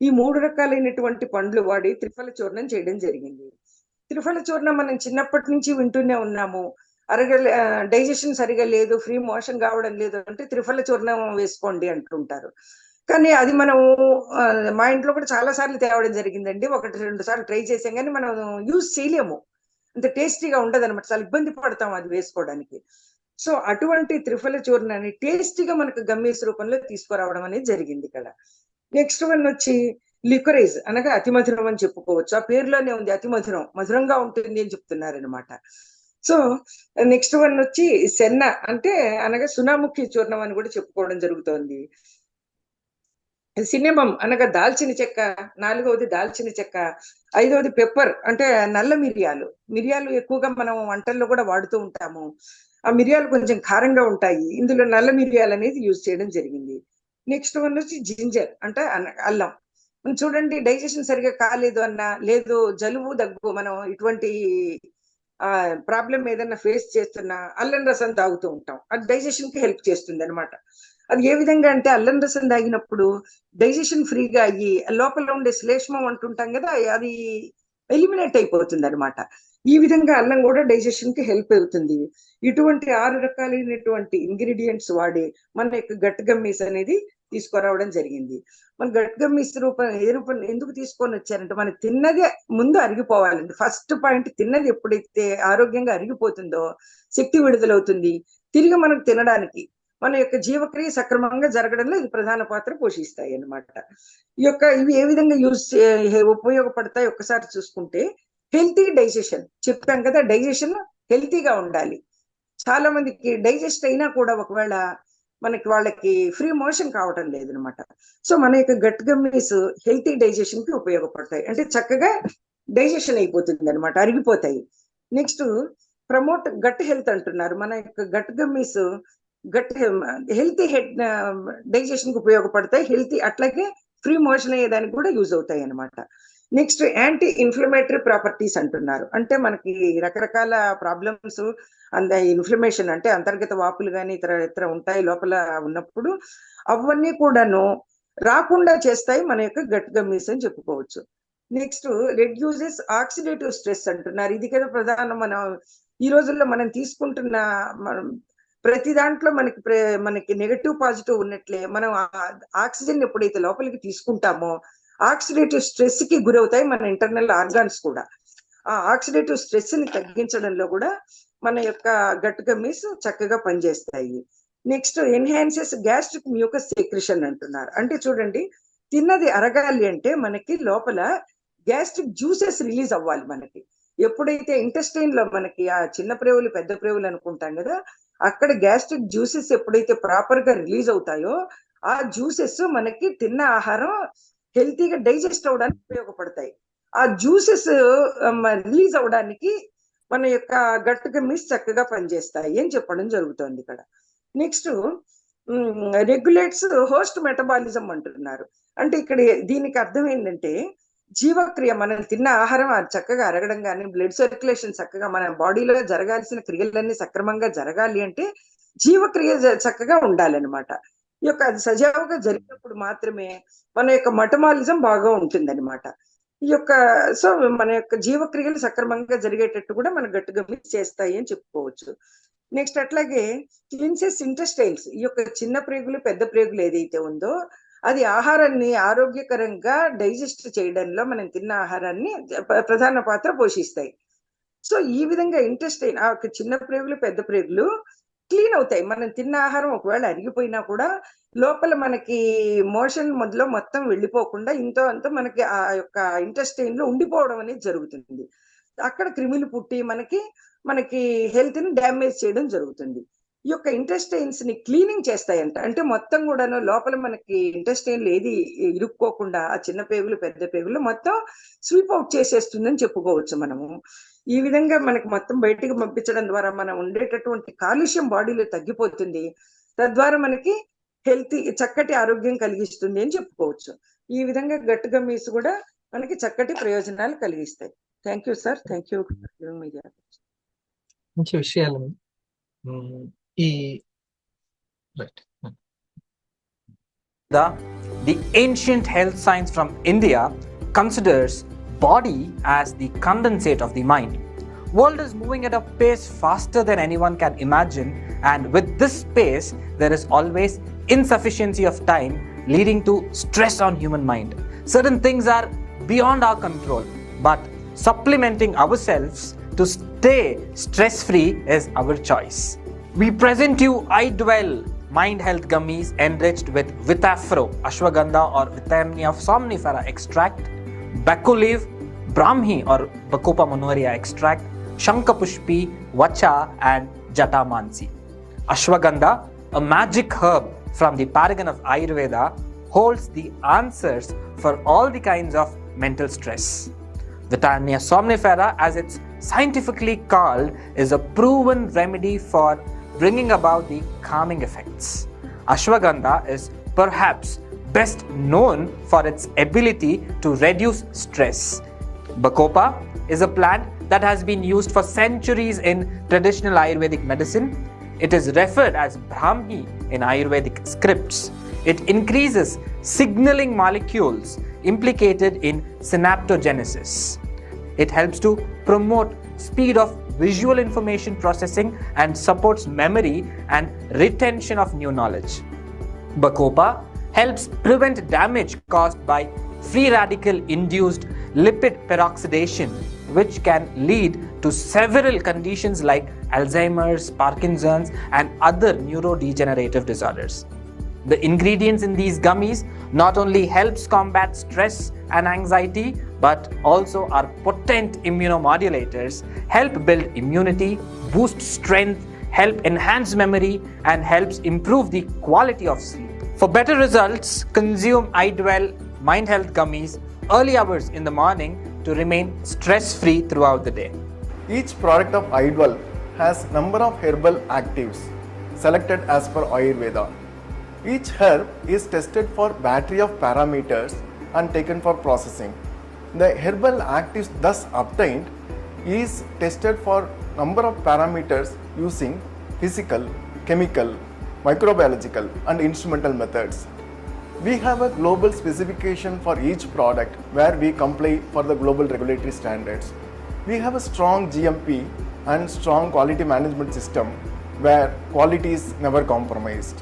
ఈ 3 రకాలైనటువంటి పండ్లు వాడి త్రిఫల చూర్ణం చేయడం జరిగింది. త్రిఫల చూర్ణం మనం చిన్నప్పటి నుంచి వింటూనే ఉన్నాము. డైజెషన్ సరిగా లేదు, ఫ్రీ మోషన్ కావడం లేదు అంటే త్రిఫల చూర్ణం వేసుకోండి అంటుంటారు. కానీ అది మనం మా ఇంట్లో కూడా చాలా సార్లు తేవడం జరిగిందండి. 1-2 సార్లు ట్రై చేసాం కానీ మనం యూజ్ చేయలేము, అంత టేస్టీగా ఉండదు అనమాట, చాలా ఇబ్బంది పడతాం అది వేసుకోవడానికి. సో అటువంటి త్రిఫల చూర్ణాన్ని టేస్టీగా మనకు గమ్మీస్ రూపంలో తీసుకురావడం అనేది జరిగింది ఇక్కడ. నెక్స్ట్ వన్ వచ్చి లిక్వరైజ్ అనగా అతి మధురం అని చెప్పుకోవచ్చు. ఆ పేరులోనే ఉంది, అతి మధురం, మధురంగా ఉంటుంది అని చెప్తున్నారు అనమాట. సో నెక్స్ట్ వన్ వచ్చి సెన్న అంటే అనగా సునాముఖి చూర్ణం అని కూడా చెప్పుకోవడం జరుగుతోంది. సిన్నెమం అనగా దాల్చిన చెక్క, 4వది దాల్చిన చెక్క, 5వది పెప్పర్ అంటే నల్ల మిరియాలు. మిరియాలు ఎక్కువగా మనం వంటల్లో కూడా వాడుతూ ఉంటాము. ఆ మిరియాలు కొంచెం కారంగా ఉంటాయి, ఇందులో నల్ల మిరియాలు అనేది యూజ్ చేయడం జరిగింది. నెక్స్ట్ వన్ వచ్చి జింజర్ అంటే అల్లం. మనం చూడండి, డైజెషన్ సరిగా కాలేదు అన్నా, లేదు జలుబు దగ్గు, మనం ఇటువంటి ప్రాబ్లం ఏదన్నా ఫేస్ చేస్తున్నా అల్లం రసం తాగుతూ ఉంటాం, అది డైజెషన్ కి హెల్ప్ చేస్తుంది అనమాట. అది ఏ విధంగా అంటే అల్లం రసం తాగినప్పుడు డైజెషన్ ఫ్రీగా అయ్యి లోపల ఉండే శ్లేష్మం అంటుంటాం కదా, అది ఎలిమినేట్ అయిపోతుంది అనమాట. ఈ విధంగా అల్లం కూడా డైజెషన్ కి హెల్ప్ అవుతుంది. ఇటువంటి 6 రకాలైనటువంటి ఇంగ్రీడియంట్స్ వాడి మన యొక్క గట్ గమ్మీస్ అనేది తీసుకురావడం జరిగింది. మన గట్ గమ్మీస్ రూపం ఎందుకు తీసుకొని వచ్చారంటే, మనం తిన్నదే ముందు అరిగిపోవాలండి. ఫస్ట్ పాయింట్, తిన్నది ఎప్పుడైతే ఆరోగ్యంగా అరిగిపోతుందో శక్తి విడుదలవుతుంది, తిరిగి మనకు తినడానికి మన యొక్క జీవక్రియ సక్రమంగా జరగడంలో ఇది ప్రధాన పాత్ర పోషిస్తాయి అన్నమాట. ఇవి ఏ విధంగా ఉపయోగపడతాయి ఒక్కసారి చూసుకుంటే, హెల్తీ డైజెషన్ చెప్పాం కదా, డైజెషన్ హెల్తీగా ఉండాలి. చాలా మందికి డైజెస్ట్ అయినా కూడా ఒకవేళ వాళ్ళకి ఫ్రీ మోషన్ కావటం లేదనమాట. సో మన యొక్క గట్ గమ్మీస్ హెల్తీ డైజెషన్ కి ఉపయోగపడతాయి, అంటే చక్కగా డైజెషన్ అయిపోతుంది అనమాట, అరిగిపోతాయి. నెక్స్ట్ ప్రమోట్ గట్ హెల్త్ అంటున్నారు. మన యొక్క గట్ గమ్మీస్ హెల్తీ డైజెషన్ కి ఉపయోగపడతాయి, హెల్తీ అట్లాగే ఫ్రీ మోషన్ అయ్యేదానికి కూడా యూజ్ అవుతాయి అనమాట. నెక్స్ట్ యాంటీ ఇన్ఫ్లమేటరీ ప్రాపర్టీస్ అంటున్నారు. అంటే మనకి రకరకాల ప్రాబ్లమ్స్ ఇన్ఫ్లమేషన్ అంటే అంతర్గత వాపులు కానీ ఇతర ఉంటాయి లోపల ఉన్నప్పుడు, అవన్నీ కూడాను రాకుండా చేస్తాయి మన యొక్క గట్ గమ్మీస్ అని చెప్పుకోవచ్చు. నెక్స్ట్ రెడ్యూసెస్ ఆక్సిడేటివ్ స్ట్రెస్ అంటున్నారు. ఇది కదా ప్రధానం. మనం ఈ రోజుల్లో మనం తీసుకుంటున్న ప్రతి దాంట్లో మనకి నెగటివ్ పాజిటివ్ ఉన్నట్లే, మనం ఆక్సిజన్ ఎప్పుడైతే లోపలికి తీసుకుంటామో ఆక్సిడేటివ్ స్ట్రెస్ కి గురవుతాయి మన ఇంటర్నల్ ఆర్గాన్స్ కూడా. ఆ ఆక్సిడేటివ్ స్ట్రెస్ ని తగ్గించడంలో కూడా మన యొక్క గట్ గమ్మీస్ చక్కగా పనిచేస్తాయి. Next enhances gastric mucus secretion అంటున్నారు. అంటే చూడండి, తిన్నది అరగాలి అంటే మనకి లోపల గ్యాస్ట్రిక్ జ్యూసెస్ రిలీజ్ అవ్వాలి. మనకి ఎప్పుడైతే ఇంటెస్టైన్ లో మనకి ఆ చిన్న ప్రేవులు పెద్ద ప్రేవులు అనుకుంటాం కదా, అక్కడ గ్యాస్ట్రిక్ జ్యూసెస్ ఎప్పుడైతే ప్రాపర్ గా రిలీజ్ అవుతాయో ఆ జ్యూసెస్ మనకి తిన్న ఆహారం హెల్తీగా డైజెస్ట్ అవడానికి ఉపయోగపడతాయి. ఆ జ్యూసెస్ రిలీజ్ అవడానికి మన యొక్క గట్ గమ్మీస్ చక్కగా పనిచేస్తాయి అని చెప్పడం జరుగుతుంది ఇక్కడ. నెక్స్ట్ రెగ్యులేట్స్ హోస్ట్ మెటబాలిజం అంటున్నారు. అంటే ఇక్కడ దీనికి అర్థం ఏంటంటే, జీవక్రియ, మనం తిన్న ఆహారం చక్కగా అరగడం కానీ, బ్లడ్ సర్క్యులేషన్ చక్కగా మన బాడీలో జరగాల్సిన క్రియలన్నీ సక్రమంగా జరగాలి అంటే జీవక్రియ చక్కగా ఉండాలన్నమాట. ఈ యొక్క అది సజావుగా జరిగినప్పుడు మాత్రమే మన యొక్క మెటబాలిజం బాగా ఉంటుందన్నమాట. ఈ యొక్క సో మన యొక్క జీవక్రియలు సక్రమంగా జరిగేటట్టు కూడా మన గట్ గమ్మీస్ చేస్తాయి అని చెప్పుకోవచ్చు. నెక్స్ట్ అట్లాగే క్లిన్సెస్ ఇంటెస్టైన్స్, ఈ యొక్క చిన్న ప్రేగులు పెద్ద ప్రేగులు ఏదైతే ఉందో అది ఆహారాన్ని ఆరోగ్యకరంగా డైజెస్ట్ చేయడంలో మనం తిన్న ఆహారాన్ని ప్రధాన పాత్ర పోషిస్తాయి. సో ఈ విధంగా ఇంటెస్టైన్, ఆ చిన్న ప్రేగులు పెద్ద ప్రేగులు క్లీన్ అవుతాయి. మనం తిన్న ఆహారం ఒకవేళ అరిగిపోయినా కూడా లోపల మనకి మోషన్ మొదలు మొత్తం వెళ్ళిపోకుండా ఇంతో అంతా మనకి ఆ యొక్క ఇంటెస్టైన్ లో ఉండిపోవడం అనేది జరుగుతుంది. అక్కడ క్రిములు పుట్టి మనకి హెల్త్ ని డ్యామేజ్ చేయడం జరుగుతుంది. ఈ యొక్క ఇంటెస్టైన్స్ ని క్లీనింగ్ చేస్తాయంట. అంటే మొత్తం కూడాను లోపల మనకి ఇంటెస్టైన్లు ఏది ఇరుక్కోకుండా ఆ చిన్న పేగులు పెద్ద పేగులు మొత్తం స్వీప్ అవుట్ చేసేస్తుందని చెప్పుకోవచ్చు మనము. ఈ విధంగా మనకి మొత్తం బయటికి పంపించడం ద్వారా మనం ఉండేటటువంటి కాలుష్యం బాడీలో తగ్గిపోతుంది. తద్వారా మనకి చక్కటి ఆరోగ్యం కలిగిస్తుంది అని చెప్పుకోవచ్చు. ఈ విధంగా గట్ గమ్మీస్ కూడా మనకి చక్కటి ప్రయోజనాలు కలిగిస్తాయి. Thank you sir, thank you. మంచి విషయాలు. The ancient health science from India considers body as the condensate of the mind. world is moving at a pace faster than anyone can imagine, and with this pace there is always insufficiency of time, leading to stress on human mind. Certain things are beyond our control, but supplementing ourselves to stay stress-free is our choice. We present you iDwell Mind Health Gummies enriched with Vitafro, Ashwagandha or Vitamnia somnifera extract, Bakuliv, Brahmi or Bacopa monoria extract, Shankapushpi, Vacha and Jatamansi. Ashwagandha, a magic herb from the paragon of Ayurveda, holds the answers for all the kinds of mental stress. Vitamnia somnifera, as it's scientifically called, is a proven remedy for bringing about the calming effects. Ashwagandha is perhaps best known for its ability to reduce stress. Bacopa is a plant that has been used for centuries in traditional Ayurvedic medicine. It is referred as Brahmi in Ayurvedic scripts. It increases signaling molecules implicated in synaptogenesis. It helps to promote speed of visual information processing and supports memory and retention of new knowledge. Bacopa helps prevent damage caused by free radical induced lipid peroxidation, which can lead to several conditions like Alzheimer's, Parkinson's and other neurodegenerative disorders. The ingredients in these gummies not only helps combat stress and anxiety, but also are potent immunomodulators, help build immunity, boost strength, help enhance memory, and helps improve the quality of sleep. For better results, consume iDwell Mind Health Gummies early hours in the morning to remain stress-free throughout the day. Each product of iDwell has number of herbal actives selected as per Ayurveda. Each herb is tested for battery of parameters and taken for processing. The herbal actives thus obtained is tested for number of parameters using physical, chemical, microbiological and instrumental methods. We have a global specification for each product where we comply for the global regulatory standards. We have a strong GMP and strong quality management system where quality is never compromised.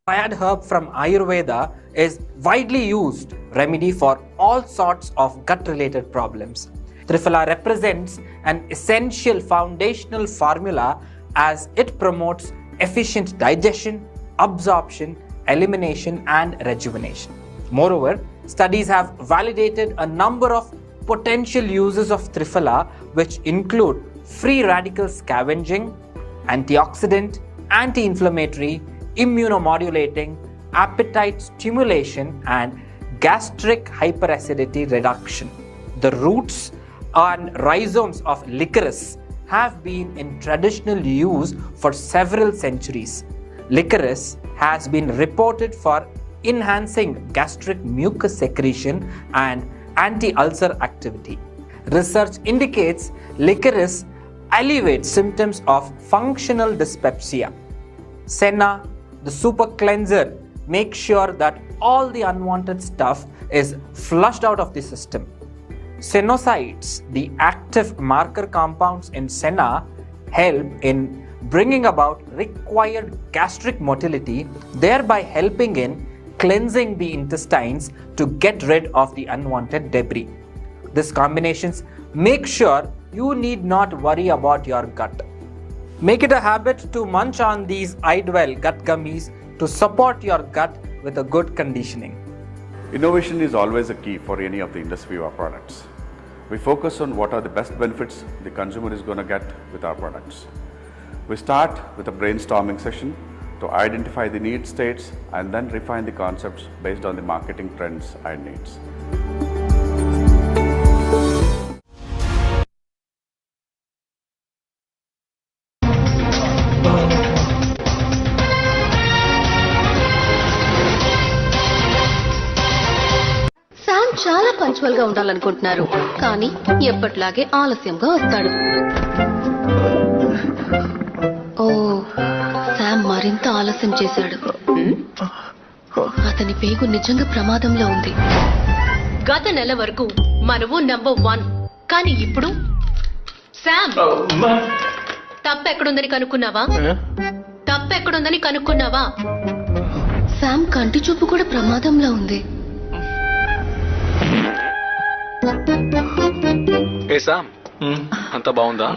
Triad herb from Ayurveda is widely used remedy for all sorts of gut-related problems. Triphala represents an essential foundational formula as it promotes efficient digestion, absorption, elimination and rejuvenation. Moreover, studies have validated a number of potential uses of Triphala, which include free radical scavenging, antioxidant, anti-inflammatory, immunomodulating, appetite stimulation and gastric hyperacidity reduction. The roots and rhizomes of licorice have been in traditional use for several centuries. Licorice has been reported for enhancing gastric mucus secretion and anti-ulcer activity. Research indicates licorice alleviates symptoms of functional dyspepsia. Senna, the super cleanser, makes sure that all the unwanted stuff is flushed out of the system. Senosides, the active marker compounds in senna, help in bringing about required gastric motility, thereby helping in cleansing the intestines to get rid of the unwanted debris. These combinations make sure you need not worry about your gut. Make it a habit to munch on these iDwell gut gummies to support your gut with a good conditioning. Innovation is always a key for any of the industry or products. We focus on what are the best benefits the consumer is going to get with our products. We start with a brainstorming session to identify the need states and then refine the concepts based on the marketing trends and needs. చాలా punctual గా ఉండాలనుకుంటున్నారు, కానీ ఎప్పటిలాగే ఆలస్యంగా వస్తాడు. ఓ, Sam మరింత ఆలస్యం చేశాడు. అతని పేగు నిజంగా ప్రమాదంలో ఉంది. గత నెల వరకు మనము నంబర్ 1, కానీ ఇప్పుడు శామ్, తప్పెక్కడుందని కనుక్కున్నావా? తప్పెక్కడుందని కనుక్కున్నావా? శామ్ కంటి చూపు కూడా ప్రమాదంలో ఉంది. ఏ శామ్, అంతా బాగుందా?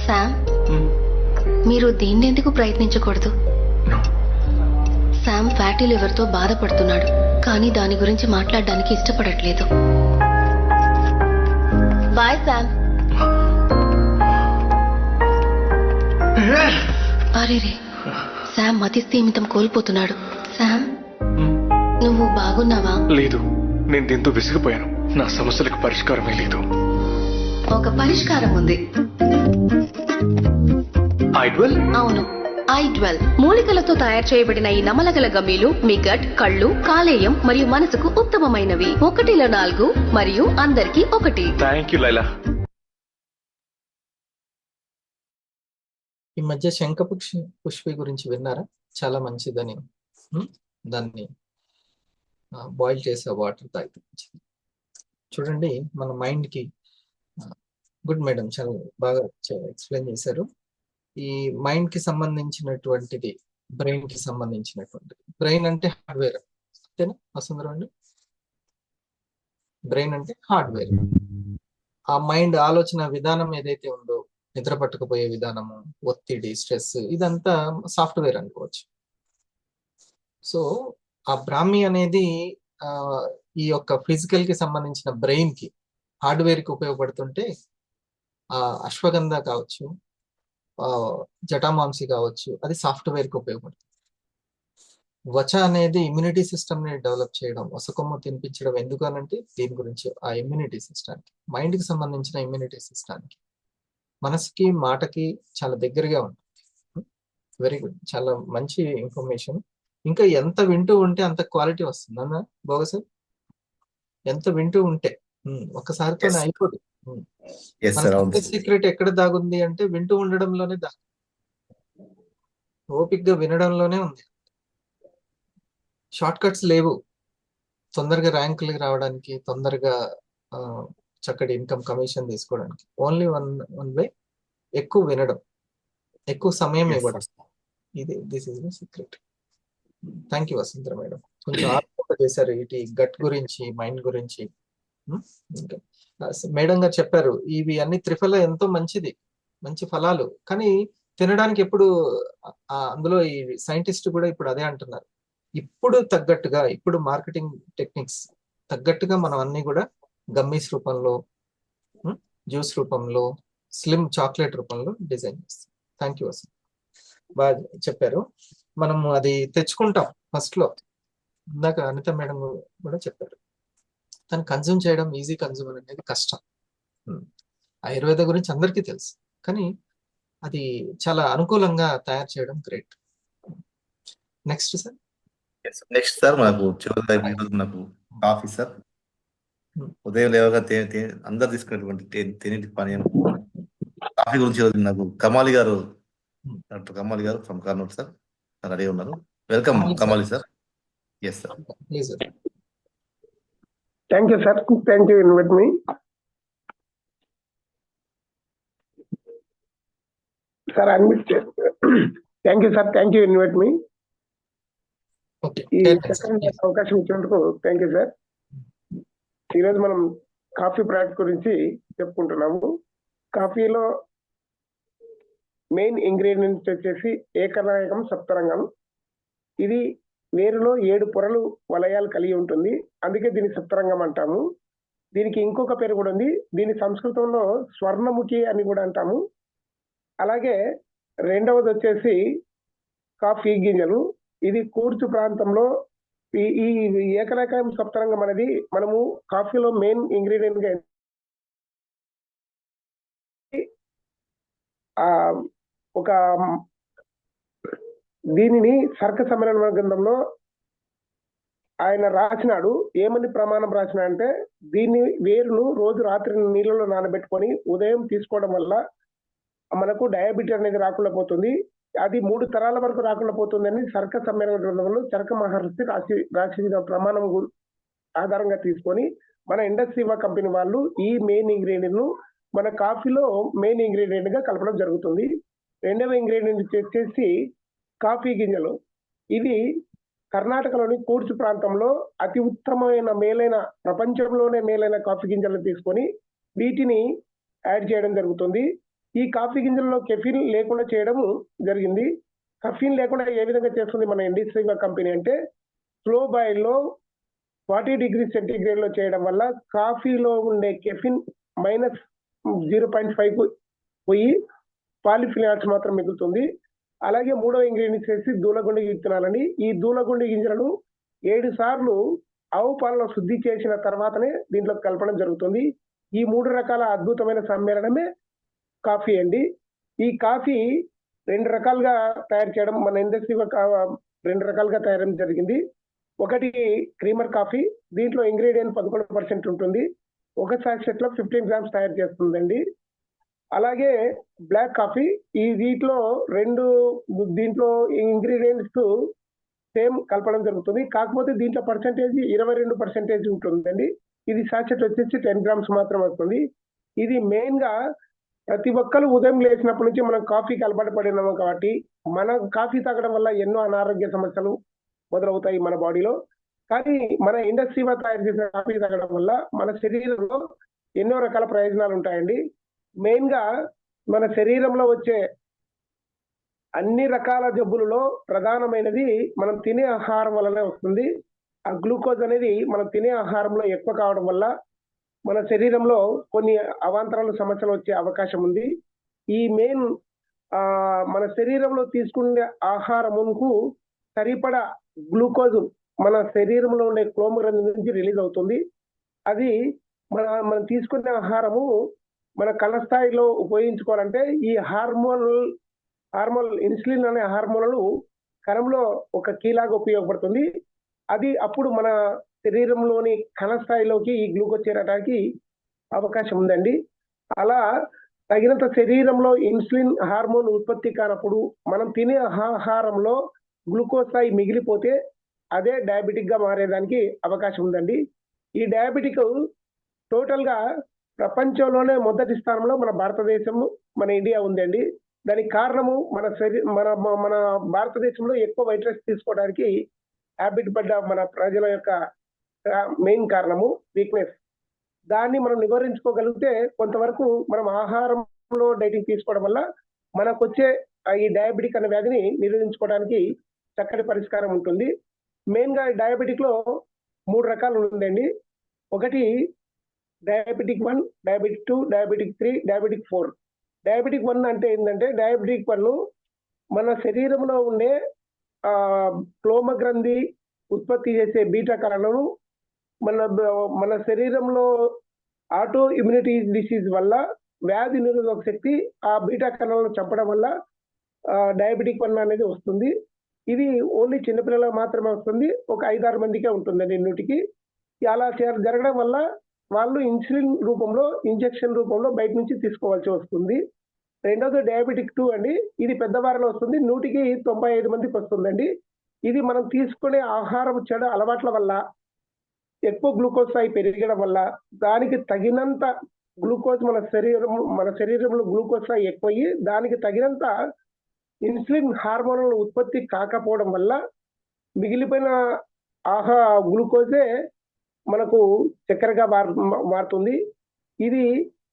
శామ్, మీరు దీన్ని ఎందుకు ప్రయత్నించకూడదు? శామ్ ఫ్యాటీ లివర్ తో బాధపడుతున్నాడు, కానీ దాని గురించి మాట్లాడడానికి ఇష్టపడట్లేదు. Bye Sam. అరేరే, శామ్ మతి స్థిమితం కోల్పోతున్నాడు. శామ్, నువ్వు బాగున్నావా? లేదు, నేను దీంతో విసిగిపోయాను. నా సమస్యలకు పరిష్కారమే లేదు. ఒక పరిష్కారం ఉంది. ఐడ్వెల్? అవును, ఐడ్వెల్ మూలికలతో తయారు చేయబడిన ఈ నమలగల గమ్మీలు మీ గట్, కళ్ళు, కాలేయం మరియు మనసుకు ఉత్తమమైనవి. 1లో 4 మరియు అందరికీ 1. Thank you Laila. ఈ మధ్య పుష్పి గురించి విన్నారా? చాలా మంచిదని. దాన్ని బాయిల్ చేసే వాటర్ తాగితే మంచిది. చూడండి, మన మైండ్కి గుడ్ మేడం, చాలా బాగా ఎక్స్ప్లెయిన్ చేశారు. ఈ మైండ్ కి సంబంధించినటువంటిది, బ్రెయిన్ కి సంబంధించినటువంటిది. బ్రెయిన్ అంటే హార్డ్వేర్, అంతేనా వసుంధరా అండి? బ్రెయిన్ అంటే హార్డ్వేర్. ఆ మైండ్ ఆలోచన విధానం ఏదైతే ఉందో, నిద్ర పట్టుకుపోయే విధానము, ఒత్తిడి, స్ట్రెస్, ఇదంతా సాఫ్ట్వేర్ అనుకోవచ్చు. సో ఆ బ్రాహ్మి అనేది ఈ యొక్క ఫిజికల్ కి సంబంధించిన బ్రెయిన్ కి, హార్డ్వేర్ కి ఉపయోగపడుతుంటే, ఆ అశ్వగంధ కావచ్చు, జటామాంసి కావచ్చు, అది సాఫ్ట్వేర్ కి ఉపయోగపడుతుంది. వచ అనేది ఇమ్యూనిటీ సిస్టమ్ ని డెవలప్ చేయడం, వసకొమ్ము తినిపించడం. ఎందుకనంటే దీని గురించి, ఆ ఇమ్యూనిటీ సిస్టానికి, మైండ్ కి సంబంధించిన ఇమ్యూనిటీ సిస్టానికి, మనసుకి, మాటకి చాలా దగ్గరగా ఉంటుంది. వెరీ గుడ్, చాలా మంచి ఇన్ఫర్మేషన్. ఇంకా ఎంత వింటూ ఉంటే అంత క్వాలిటీ వస్తుంది అన్న బోగస్. ఎంత వింటూ ఉంటే, ఒక్కసారితోనే అయిపోదు. మన సీక్రెట్ ఎక్కడ దాగుంది అంటే వింటూ ఉండడంలోనే దాగుంది, ఓపిక్గా వినడంలోనే ఉంది. షార్ట్ కట్స్ లేవు. తొందరగా ర్యాంకులకి రావడానికి, తొందరగా చక్కటి ఇన్కమ్, కమిషన్ తీసుకోవడానికి ఓన్లీ వన్ వే, ఎక్కువ వినడం, ఎక్కువ సమయం ఇవ్వడం. This is the secret. Thank you Vasundhara madam, కొంచెం ఆలోచన చేశారు ఇటు గట్ గురించి, మైండ్ గురించి. మేడం గారు చెప్పారు, ఇవి అన్ని త్రిఫల ఎంతో మంచిది, మంచి ఫలాలు. కానీ తినడానికి ఎప్పుడు, అందులో ఈ సైంటిస్ట్ కూడా ఇప్పుడు అదే అంటున్నారు, ఇప్పుడు తగ్గట్టుగా, ఇప్పుడు మార్కెటింగ్ టెక్నిక్స్ తగ్గట్టుగా మనం అన్ని కూడా గమ్మీస్ రూపంలో, జ్యూస్ రూపంలో, స్లిమ్ చాక్లెట్ రూపంలో డిజైన్ చేస్తాం. థ్యాంక్ యూ వసుంధర, బాగా చెప్పారు. మనము అది తెచ్చుకుంటాం ఫస్ట్ లో, ఇందాక అనిత మేడం కూడా చెప్పారు, దాన్ని కన్జ్యూమ్ చేయడం, ఈజీ కన్జ్యూమ్ అనేది కష్టం. ఆయుర్వేద గురించి అందరికీ తెలుసు, కానీ అది చాలా అనుకూలంగా తయారు చేయడం great. Next sir. Next sir, మనకు మనకు కాఫీ సార్. ఉదయం లేవగా అందరు తీసుకునేటువంటి తేనెటి పానీయం కాఫీ గురించి నాకు కమాలి గారు, డాక్టర్ కమాలి గారు ఫ్రమ్ కర్నూలు సార్ రెడీ ఉన్నారు. Welcome Kamali sir. Yes sir, please. Thank you, sir. Thank you, invite me. Sir, thank you, sir. Thank you, invite me. Okay. ఈ సెకండ్ అవకాశం ఇచ్చినందుకు థ్యాంక్ యూ సార్. ఈరోజు మనం కాఫీ ప్రోడక్ట్ గురించి చెప్పుకుంటున్నాము. కాఫీలో main ingredients వచ్చేసి ఏకనాయకం సప్తరంగం. ఇది వేరులో 7 పొరలు, వలయాలు కలిగి ఉంటుంది, అందుకే దీన్ని సప్తరంగం అంటాము. దీనికి ఇంకొక పేరు కూడా ఉంది, దీని సంస్కృతంలో స్వర్ణముఖి అని కూడా అంటాము. అలాగే రెండవది వచ్చేసి కాఫీ గింజలు. ఇది కూర్చు ప్రాంతంలో ఈ ఏకనాయకం సప్తరంగం అనేది మనము కాఫీలో మెయిన్ ఇంగ్రీడియంట్ గా ఒక దీనిని సర్క సమ్మేళన గ్రంథంలో ఆయన రాసినాడు. ఏమని ప్రమాణం రాసిన అంటే, దీన్ని వేరును రోజు రాత్రి నీళ్ళలో నానబెట్టుకొని ఉదయం తీసుకోవడం వల్ల మనకు డయాబెటీస్ అనేది రాకుండా పోతుంది, అది 3 తరాల వరకు రాకుండా పోతుందని సర్క సమ్మేళన గ్రంథంలో చరక మహర్షి రాసిన ప్రమాణం ఆధారంగా తీసుకొని మన ఇండస్ట్రీవా కంపెనీ వాళ్ళు ఈ మెయిన్ ఇంగ్రీడియంట్ ను మన కాఫీలో మెయిన్ ఇంగ్రీడియంట్ గా కలపడం జరుగుతుంది. రెండవ ఇంగ్రీడియంట్ వచ్చేసి కాఫీ గింజలు. ఇది కర్ణాటకలోని కూర్చు ప్రాంతంలో అతి ఉత్తమమైన మేలైన, ప్రపంచంలోనే మేలైన కాఫీ గింజలను తీసుకొని వీటిని యాడ్ చేయడం జరుగుతుంది. ఈ కాఫీ గింజల్లో కెఫిన్ లేకుండా చేయడం జరిగింది. కెఫిన్ లేకుండా ఏ విధంగా చేస్తుంది మన ఇండస్ట్రీవా కంపెనీ అంటే, స్లో బాయిల్ లో 40 డిగ్రీ సెంటీగ్రేడ్ లో చేయడం వల్ల కాఫీలో ఉండే కెఫిన్ -0.5 పోయి పాలిఫినాల్స్ మాత్రం మిగులుతుంది. అలాగే మూడవ ఇంగ్రీడియంట్ చేసి దూలగుండి విత్తనాలని. ఈ దూలగుండి గింజలను 7 సార్లు ఆవు పాలలో శుద్ధి చేసిన తర్వాతనే దీంట్లో కలపడం జరుగుతుంది. ఈ 3 రకాల అద్భుతమైన సమ్మేళనమే కాఫీ అండి. ఈ కాఫీ 2 రకాలుగా తయారు చేయడం మన ఇండస్ట్రీలో 2 రకాలుగా తయారు జరిగింది. ఒకటి క్రీమర్ కాఫీ, దీంట్లో ఇంగ్రీడియంట్ 11% ఉంటుంది. ఒక సాచెట్ లో 15 గ్రామ్స్ తయారు చేస్తుందండి. అలాగే బ్లాక్ కాఫీ, ఈ వీటిలో దీంట్లో ఇంగ్రీడియంట్స్ సేమ్ కలపడం జరుగుతుంది. కాకపోతే దీంట్లో పర్సెంటేజ్ 22% ఉంటుందండి. ఇది సాచెట్ వచ్చేసి 10 గ్రామ్స్ మాత్రం వస్తుంది. ఇది మెయిన్ గా ప్రతి ఒక్కరు ఉదయం లేచినప్పటి నుంచి మనం కాఫీకి అలవాటు పడినాము కాబట్టి మన కాఫీ తాగడం వల్ల ఎన్నో అనారోగ్య సమస్యలు మొదలవుతాయి మన బాడీలో. కానీ మన ఇండస్ట్రీవా తయారు చేసిన కాఫీ తాగడం వల్ల మన శరీరంలో ఎన్నో రకాల ప్రయోజనాలు ఉంటాయండి. మెయిన్ గా మన శరీరంలో వచ్చే అన్ని రకాల జబ్బులలో ప్రధానమైనది మనం తినే ఆహారం వల్లనే వస్తుంది. ఆ గ్లూకోజ్ అనేది మనం తినే ఆహారంలో ఎక్కువ కావడం వల్ల మన శరీరంలో కొన్ని అవాంతరాల సమస్యలు వచ్చే అవకాశం ఉంది. ఈ మెయిన్ మన శరీరంలో తీసుకునే ఆహారముకు సరిపడా గ్లూకోజ్ మన శరీరంలో ఉండే క్లోమగ్రంథి నుంచి రిలీజ్ అవుతుంది. అది మనం తీసుకునే ఆహారము మన కళ్ళ స్థాయిలో ఉపయోగించుకోవాలంటే ఈ హార్మోన్ ఇన్సులిన్ అనే హార్మోన్లు కణంలో ఒక కీలాగా ఉపయోగపడుతుంది. అది అప్పుడు మన శరీరంలోని కణ స్థాయిలోకి ఈ గ్లూకోజ్ చేరడానికి అవకాశం ఉందండి. అలా తగినంత శరీరంలో ఇన్సులిన్ హార్మోన్ ఉత్పత్తి కానప్పుడు మనం తినే ఆహారంలో గ్లూకోజ్ స్థాయి మిగిలిపోతే అదే డయాబెటిక్ గా మారేదానికి అవకాశం ఉందండి. ఈ డయాబెటిక్ టోటల్ గా ప్రపంచంలోనే మొదటి స్థానంలో మన భారతదేశం, మన ఇండియా ఉందండి. దానికి కారణము మన భారతదేశంలో ఎక్కువ వైట్ రైస్ తీసుకోవడానికి హ్యాబిట్ పడ్డ మన ప్రజల యొక్క మెయిన్ కారణము వీక్నెస్. దాన్ని మనం నివారించుకోగలిగితే కొంతవరకు మనం ఆహారంలో డైటింగ్ తీసుకోవడం వల్ల మనకు వచ్చే ఈ డయాబెటిక్ అనే వ్యాధిని నిరోధించుకోవడానికి చక్కటి పరిష్కారం ఉంటుంది. మెయిన్ గా డయాబెటిక్ లో 3 రకాలు ఉందండి. ఒకటి diabetic 1, diabetic 2, diabetic 3, diabetic 4. Diabetic 1 అంటే ఏంటంటే, డయాబెటిక్ 1 మన శరీరంలో ఉండే క్లోమగ్రంథి ఉత్పత్తి చేసే బీటా కణాలను మన శరీరంలో ఆటో ఇమ్యూనిటీ డిసీజ్ వల్ల వ్యాధి నిరోధక శక్తి ఆ బీటా కణాలను చంపడం వల్ల డయాబెటిక్ 1 అనేది వస్తుంది. ఇది ఓన్లీ చిన్నపిల్లలకు మాత్రమే వస్తుంది. ఒక 5-6 మందికే ఉంటుందండి నూటికి. అలా జరగడం వల్ల వాళ్ళు ఇన్సులిన్ రూపంలో, ఇంజెక్షన్ రూపంలో బయట నుంచి తీసుకోవాల్సి వస్తుంది. రెండోది డయాబెటిక్ 2 అండి. ఇది పెద్దవారిలో వస్తుంది. 195 మందికి వస్తుందండి. ఇది మనం తీసుకునే ఆహారం చెడు అలవాట్ల వల్ల, ఎక్కువ గ్లూకోజ్ స్థాయి పెరగడం వల్ల, దానికి తగినంత గ్లూకోజ్ మన శరీరంలో గ్లూకోజ్ స్థాయి ఎక్కువయ్యి దానికి తగినంత ఇన్సులిన్ హార్మోన్లు ఉత్పత్తి కాకపోవడం వల్ల మిగిలిపోయిన గ్లూకోజే మనకు చక్కెరగా మారుతుంది. ఇది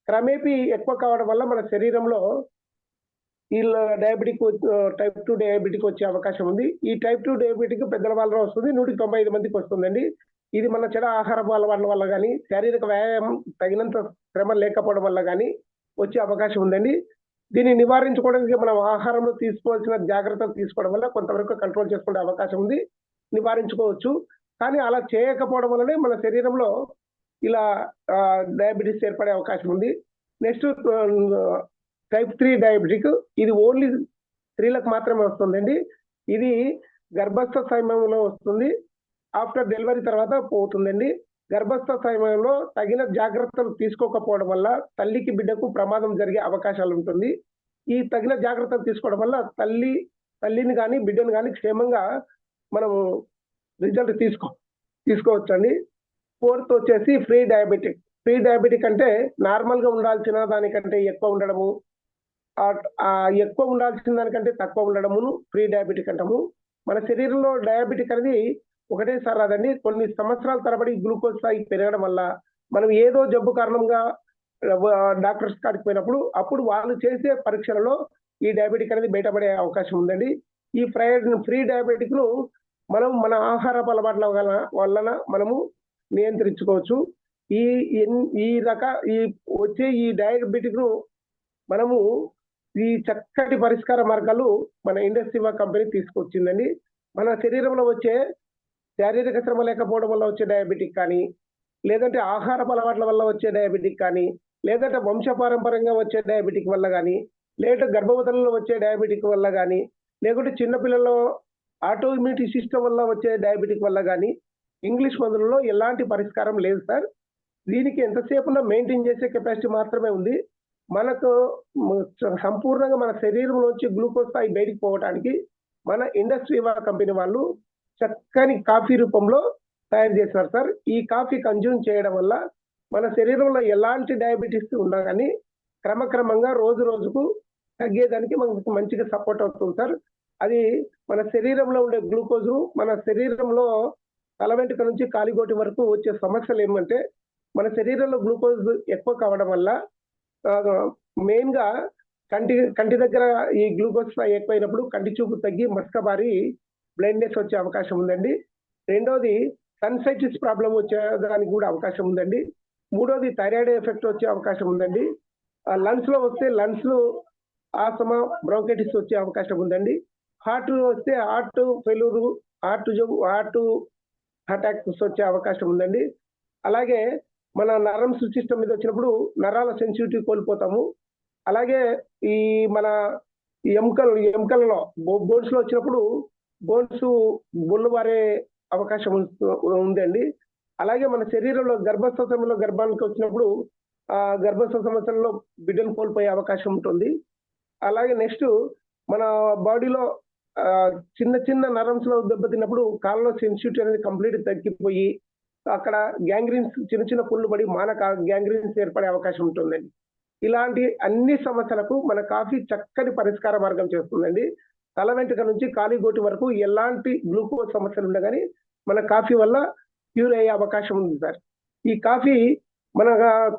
క్రమేపీ ఎక్కువ కావడం వల్ల మన శరీరంలో ఈ టైప్ 2 డయాబెటిక్ వచ్చే అవకాశం ఉంది. ఈ టైప్ 2 డయాబెటిక్ పెద్దల వాళ్ళలో వస్తుంది. 195 మందికి వస్తుందండి. ఇది మన చెడు ఆహారపు అలవాట్ల వల్ల కానీ, శారీరక వ్యాయామం తగినంత శ్రమ లేకపోవడం వల్ల కానీ వచ్చే అవకాశం ఉందండి. దీన్ని నివారించుకోవడానికి మనం ఆహారంలో తీసుకోవాల్సిన జాగ్రత్తలు తీసుకోవడం వల్ల కొంతవరకు కంట్రోల్ చేసుకునే అవకాశం ఉంది, నివారించుకోవచ్చు. కానీ అలా చేయకపోవడం వల్లనే మన శరీరంలో ఇలా డయాబెటీస్ ఏర్పడే అవకాశం ఉంది. Next type 3 diabetic. ఇది ఓన్లీ స్త్రీలకు మాత్రమే వస్తుందండి. ఇది గర్భస్థ సమయంలో వస్తుంది. ఆఫ్టర్ డెలివరీ తర్వాత పోతుందండి. గర్భస్థ సమయంలో తగిన జాగ్రత్తలు తీసుకోకపోవడం వల్ల తల్లికి బిడ్డకు ప్రమాదం జరిగే అవకాశాలు ఉంటుంది. ఈ తగిన జాగ్రత్తలు తీసుకోవడం వల్ల తల్లిని కానీ బిడ్డను కానీ క్షేమంగా మనము రిజల్ట్ తీసుకోవచ్చండి. ఫోర్త్ వచ్చేసి ఫ్రీ డయాబెటిక్. ఫ్రీ డయాబెటిక్ అంటే నార్మల్గా ఉండాల్సిన దానికంటే ఎక్కువ ఉండడము, ఎక్కువ ఉండాల్సిన దానికంటే తక్కువ ఉండడమును ఫ్రీ డయాబెటిక్ అంటాము. మన శరీరంలో డయాబెటిక్ అనేది ఒకటేసారి రాదండి. కొన్ని సంవత్సరాల తరబడి గ్లూకోజ్ స్థాయి పెరగడం వల్ల మనం ఏదో జబ్బు కారణంగా డాక్టర్స్ కాడికి పోయినప్పుడు అప్పుడు వాళ్ళు చేసే పరీక్షలలో ఈ డయాబెటిక్ అనేది బయటపడే అవకాశం ఉందండి. ఈ ఫ్రీ డయాబెటిక్ ను మనం మన ఆహారపు అలవాట్ల వలన మనము నియంత్రించుకోవచ్చు. ఈ వచ్చే ఈ డయాబెటిక్ ను మనము ఈ చక్కటి పరిష్కార మార్గాలు మన ఇండస్ట్రీవా కంపెనీ తీసుకొచ్చిందండి. మన శరీరంలో వచ్చే శారీరక శ్రమ లేకపోవడం వల్ల వచ్చే డయాబెటిక్ కానీ, లేదంటే ఆహారపు అలవాట్ల వల్ల వచ్చే డయాబెటిక్ కానీ, లేదంటే వంశపారంపర్యంగా వచ్చే డయాబెటిక్ వల్ల కానీ, లేదంటే గర్భవతులలో వచ్చే డయాబెటిక్ వల్ల కానీ, లేకుంటే చిన్నపిల్లల్లో ఆటో ఇమ్యూనిటీ సిస్టమ్ వల్ల వచ్చే డయాబెటిక్ వల్ల కానీ ఇంగ్లీష్ మందులలో ఎలాంటి పరిష్కారం లేదు సార్. దీనికి ఎంతసేపు మెయింటైన్ చేసే కెపాసిటీ మాత్రమే ఉంది. మనకు సంపూర్ణంగా మన శరీరంలోంచి గ్లూకోజ్ స్థాయి బయటికి పోవడానికి మన ఇండస్ట్రీవా కంపెనీ వాళ్ళు చక్కని కాఫీ రూపంలో తయారు చేస్తున్నారు సార్. ఈ కాఫీ కన్జ్యూమ్ చేయడం వల్ల మన శరీరంలో ఎలాంటి డయాబెటీస్ ఉన్నా కానీ క్రమక్రమంగా రోజు రోజుకు తగ్గేదానికి మనకు మంచిగా సపోర్ట్ అవుతుంది సార్. అది మన శరీరంలో ఉండే గ్లూకోజు మన శరీరంలో తల వెంట్రుక నుంచి కాలిగోటి వరకు వచ్చే సమస్యలు ఏమంటే మన శరీరంలో గ్లూకోజ్ ఎక్కువ కావడం వల్ల మెయిన్ గా కంటి దగ్గర ఈ గ్లూకోజ్ ఎక్కువైనప్పుడు కంటి చూపు తగ్గి మసకబారి బ్లైండ్నెస్ వచ్చే అవకాశం ఉందండి. రెండోది సన్సైటిస్ ప్రాబ్లం వచ్చేదానికి కూడా అవకాశం ఉందండి. మూడోది థైరాయిడ్ ఎఫెక్ట్ వచ్చే అవకాశం ఉందండి. లంగ్స్ లో వస్తే లంగ్స్ ఆస్తమా బ్రోంకైటిస్ వచ్చే అవకాశం ఉందండి. హార్ట్ వస్తే హార్ట్ ఫెయిల్యూర్ హార్ట్ అటాక్స్ వచ్చే అవకాశం ఉందండి. అలాగే మన నర్వ్స్ సిస్టమ్ మీద వచ్చినప్పుడు నరాల సెన్సిటివిటీ కోల్పోతాము. అలాగే ఈ మన ఎముకలలో బోన్స్ లో వచ్చినప్పుడు బోన్స్ బొల్లు వారే అవకాశం ఉందండి. అలాగే మన శరీరంలో గర్భస్థ సమయంలో గర్భానికి వచ్చినప్పుడు గర్భస్థ సమస్యల్లో బిడ్డను కోల్పోయే అవకాశం ఉంటుంది. అలాగే నెక్స్ట్ మన బాడీలో చిన్న చిన్న నర్వ్స్ లో దెబ్బతిన్నప్పుడు కాళ్ళలో సెన్సిటివిటీ అనేది కంప్లీట్ తగ్గిపోయి అక్కడ గ్యాంగ్రీన్స్ చిన్న చిన్న పుళ్ళు పడి మానక గ్యాంగ్రీన్స్ ఏర్పడే అవకాశం ఉంటుందండి. ఇలాంటి అన్ని సమస్యలకు మన కాఫీ చక్కటి పరిష్కార మార్గం చేస్తుందండి. తల వెంట్రుక నుంచి కాలిగోటి వరకు ఎలాంటి గ్లూకోజ్ సమస్యలు ఉన్నా కానీ మన కాఫీ వల్ల క్యూర్ అయ్యే అవకాశం ఉంది సార్. ఈ కాఫీ మన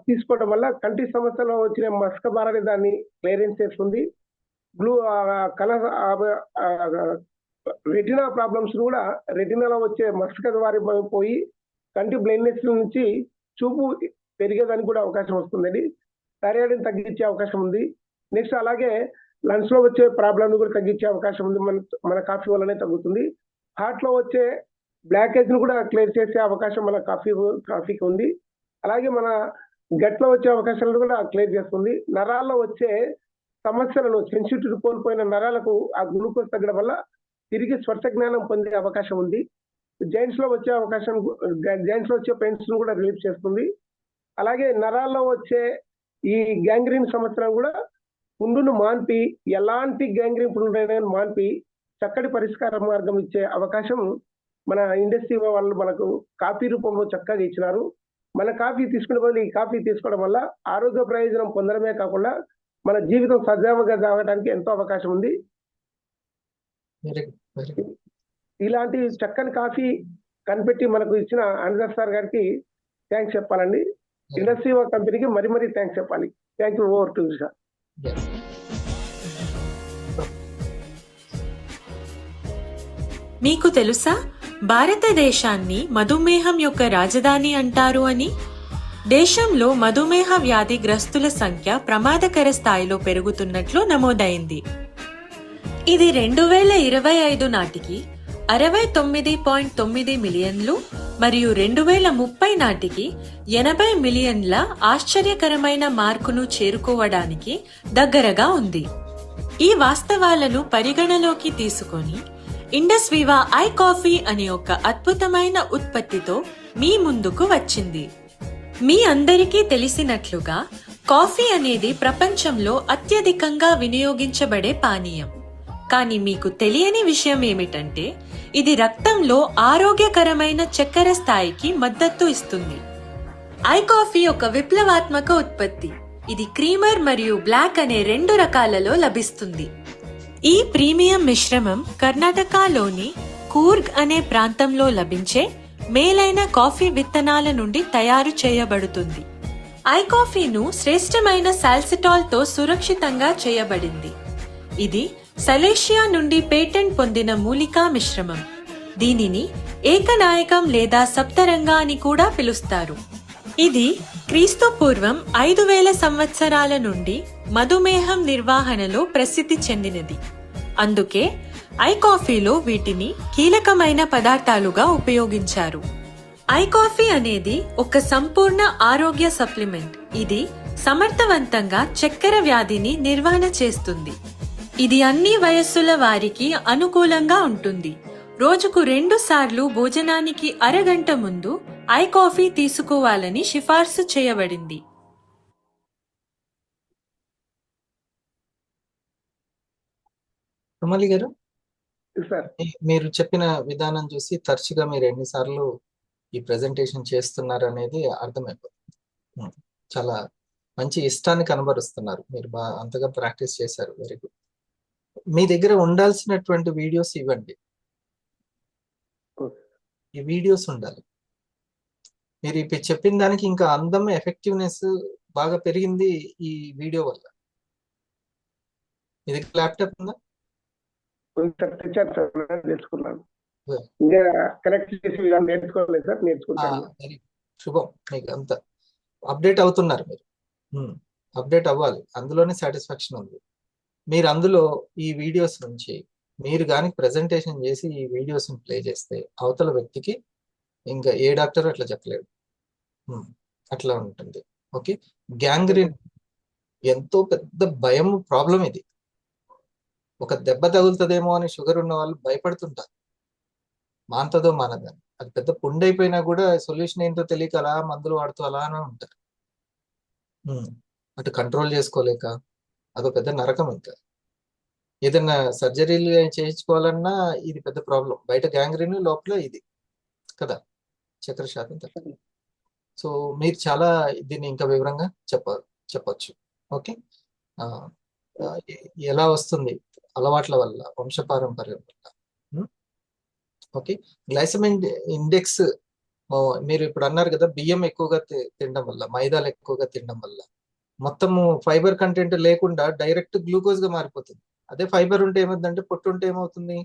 తీసుకోవడం వల్ల కంటి సమస్యలో వచ్చిన మసకబారని దాన్ని క్లియరెన్స్ చేస్తుంది. రెటినా ప్రాబ్లమ్స్ కూడా రెటినాలో వచ్చే మసక వారి పోయి కంటి బ్లైండ్నెస్ నుంచి చూపు పెరిగేదానికి కూడా అవకాశం వస్తుందండి. థైరాయిడ్ని తగ్గించే అవకాశం ఉంది. నెక్స్ట్ అలాగే లంగ్స్ లో వచ్చే ప్రాబ్లమ్ కూడా తగ్గించే అవకాశం ఉంది. మన కాఫీ వల్లనే తగ్గుతుంది. హార్ట్ లో వచ్చే బ్లాకేజ్ ను కూడా క్లియర్ చేసే అవకాశం మన కాఫీకి ఉంది. అలాగే మన గట్ లో వచ్చే అవకాశాలను కూడా క్లియర్ చేస్తుంది. నరాల్లో వచ్చే సమస్యలను సెన్సిటివిటీ కోల్పోయిన నరాలకు ఆ గ్లూకోజ్ తగ్గడం వల్ల తిరిగి స్పర్శ జ్ఞానం పొందే అవకాశం ఉంది. జాయింట్స్ లో వచ్చే పెయిన్స్ ను కూడా రిలీఫ్ చేస్తుంది. అలాగే నరాల్లో వచ్చే ఈ గ్యాంగ్రీన్ సమస్యలను కూడా పుండును మాన్పి ఎలాంటి గ్యాంగ్రీన్ పుండు మాన్పి చక్కటి పరిష్కార మార్గం ఇచ్చే అవకాశం మన ఇండస్ట్రీ వాళ్ళు మనకు కాఫీ రూపంలో చక్కగా ఇచ్చినారు. మన కాఫీ తీసుకునే బదులు ఈ కాఫీ తీసుకోవడం వల్ల ఆరోగ్య ప్రయోజనం పొందడమే కాకుండా మన జీవితం సజావుగా సాగడానికి ఎంతో అవకాశం ఉంది. ఇలాంటి చక్కని కాఫీ కనిపెట్టి మనకు ఇచ్చిన అనిరుద్ సార్ గారికి థ్యాంక్స్ చెప్పాలండి. ఇండస్ట్రీ కంపెనీకి మరీ థ్యాంక్స్ చెప్పాలి. Thank you. Over to sir. మీకు తెలుసా భారతదేశాన్ని మధుమేహం యొక్క రాజధాని అంటారు అని? దేశంలో మధుమేహ వ్యాధి గ్రస్తుల సంఖ్య ప్రమాదకర స్థాయిలో పెరుగుతున్నట్లు నమోదైంది. ఇది 2025 నాటికి 69.9 మిలియన్లు మరియు 2030 నాటికి 80 మిలియన్ల ఆశ్చర్యకరమైన మార్కును చేరుకోవడానికి దగ్గరగా ఉంది. ఈ వాస్తవాలను పరిగణలోకి తీసుకొని ఇండస్వివా ఐ కాఫీ అనే ఒక అద్భుతమైన ఉత్పత్తితో మీ ముందుకు వచ్చింది. మీ అందరికీ తెలిసినట్లుగా కాఫీ అనేది ప్రపంచంలో అత్యధికంగా వినియోగించబడే పానీయం. కానీ మీకు తెలియని విషయం ఏమిటంటే ఇది రక్తంలో ఆరోగ్యకరమైన చక్కెర స్థాయికి మద్దతు ఇస్తుంది. ఐ కాఫీ ఒక విప్లవాత్మక ఉత్పత్తి. ఇది క్రీమర్ మరియు బ్లాక్ అనే 2 రకాలలో లభిస్తుంది. ఈ ప్రీమియం మిశ్రమం కర్ణాటకలోని కూర్గ్ అనే ప్రాంతంలో లభించే మేలైన కాఫీ విత్తనాల నుండి తయారు చేయబడుతుంది. ఐ కాఫీను శ్రేష్టమైన సాల్సిటాల్ తో సురక్షితంగా చేయబడింది. ఇది సలేషియా నుండి పేటెంట్ పొందిన మూలికా మిశ్రమం. దీనిని ఏకనాయకం లేదా సప్తరంగ అని కూడా పిలుస్తారు. ఇది క్రీస్తు పూర్వం 5000 సంవత్సరాల నుండి మధుమేహం నిర్వహణలో ప్రసిద్ధి చెందినది. అందుకే ఐ కాఫీలో వీటిని కీలకమైన పదార్థాలుగా ఉపయోగించారు. ఐ కాఫీ అనేది ఒక సంపూర్ణ ఆరోగ్య సప్లిమెంట్. ఇది సమర్థవంతంగా చక్కెర వ్యాధిని నిర్వహణ చేస్తుంది. ఇది అన్ని వయస్సుల వారికి అనుకూలంగా ఉంటుంది. రోజుకు 2 సార్లు భోజనానికి అరగంట ముందు ఐ కాఫీ తీసుకోవాలని సిఫార్సు చేయబడింది. కమలి గారు, సార్ మీరు చెప్పిన విధానం చూసి తరచుగా మీరు ఎన్నిసార్లు ఈ ప్రెజెంటేషన్ చేస్తున్నారు అనేది అర్థమైపోతుంది. చాలా మంచి ఇష్టాన్ని కనబరుస్తున్నారు. మీరు అంతగా ప్రాక్టీస్ చేశారు. Very good. మీ దగ్గర ఉండాల్సినటువంటి వీడియోస్ ఇవ్వండి. ఈ వీడియోస్ ఉండాలి. మీరు ఇప్పుడు చెప్పిన దానికి ఇంకా అందం, ఎఫెక్టివ్నెస్ బాగా పెరిగింది ఈ వీడియో వల్ల. మీ దగ్గర ల్యాప్టాప్ ఉందా? తెచ్చాను సార్, నేర్చుకున్నాను. ఇంకా కనెక్ట్ చేసి నేర్చుకోలేదు సార్, నేర్చుకుంటాను. వెరీ శుభం. మీకు అంత అప్డేట్ అవుతున్నారు మీరు. అప్డేట్ అవ్వాలి, అందులోనే సాటిస్ఫాక్షన్ ఉంది. మీరు అందులో ఈ వీడియోస్ నుంచి మీరు కానీ ప్రెజెంటేషన్ చేసి ఈ వీడియోస్ ప్లే చేస్తే అవతల వ్యక్తికి ఇంకా ఏ డాక్టర్ అట్లా చెప్పలేడు. అట్లా ఉంటుంది. ఓకే. గ్యాంగ్రీన్ ఎంతో పెద్ద భయం, ప్రాబ్లం ఇది. ఒక దెబ్బ తగులుతుందేమో అని షుగర్ ఉన్న వాళ్ళు భయపడుతుంటారు. మానతదో మానదని. అది పెద్ద పుండు అయిపోయినా కూడా సొల్యూషన్ ఏంటో తెలియక అలా మందులు వాడుతూ అలానే ఉంటారు. అటు కంట్రోల్ చేసుకోలేక అదో పెద్ద నరకం. ఇంకా ఏదైనా సర్జరీలు చేయించుకోవాలన్నా ఇది పెద్ద ప్రాబ్లం. బయట గ్యాంగ్రీన్, లోపల ఇది కదా చక్కెర శాతం తక్కువ. సో మీరు చాలా దీన్ని ఇంకా వివరంగా చెప్పచ్చు. ఓకే. ఎలా వస్తుంది? అలవాట్ల వల్ల, వంశపారంపర్యం వల్ల. ఓకే. గ్లైసెమిక్ ఇండెక్స్ మీరు ఇప్పుడు అన్నారు కదా, బియ్యం ఎక్కువగా తినడం వల్ల, మైదాలు ఎక్కువగా తినడం వల్ల మొత్తము ఫైబర్ కంటెంట్ లేకుండా డైరెక్ట్ గ్లూకోజ్ గా మారిపోతుంది. అదే ఫైబర్ ఉంటే ఏమవుతుందంటే, పొట్టు ఉంటే ఏమవుతుంది,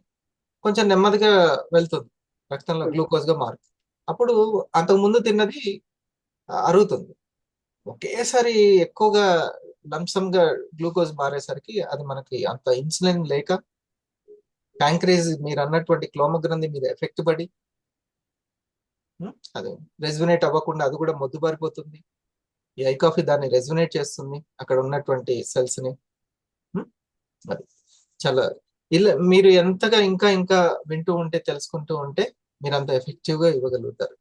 కొంచెం నెమ్మదిగా వెళ్తుంది, రక్తంలో గ్లూకోజ్ గా మారుతుంది. అప్పుడు అంతకుముందు తిన్నది అరుగుతుంది. ఒకేసారి ఎక్కువగా లంసంగా గ్లూకోజ్ మారేసరికి అది మనకి అంత ఇన్సులిన్ లేక ప్యాంక్రేజ్ మీరు అన్నటువంటి క్లోమగ్రంథి మీద ఎఫెక్ట్ పడి అది రెజ్యునేట్ అవ్వకుండా అది కూడా మొద్దుబారిపోతుంది. ఈ ఐ కాఫీ దాన్ని రెజ్యునేట్ చేస్తుంది, అక్కడ ఉన్నటువంటి సెల్స్ ని. అది చాలా ఇలా మీరు ఎంతగా ఇంకా ఇంకా వింటూ ఉంటే, తెలుసుకుంటూ ఉంటే మీరు అంత ఎఫెక్టివ్ గా ఇవ్వగలుగుతారు.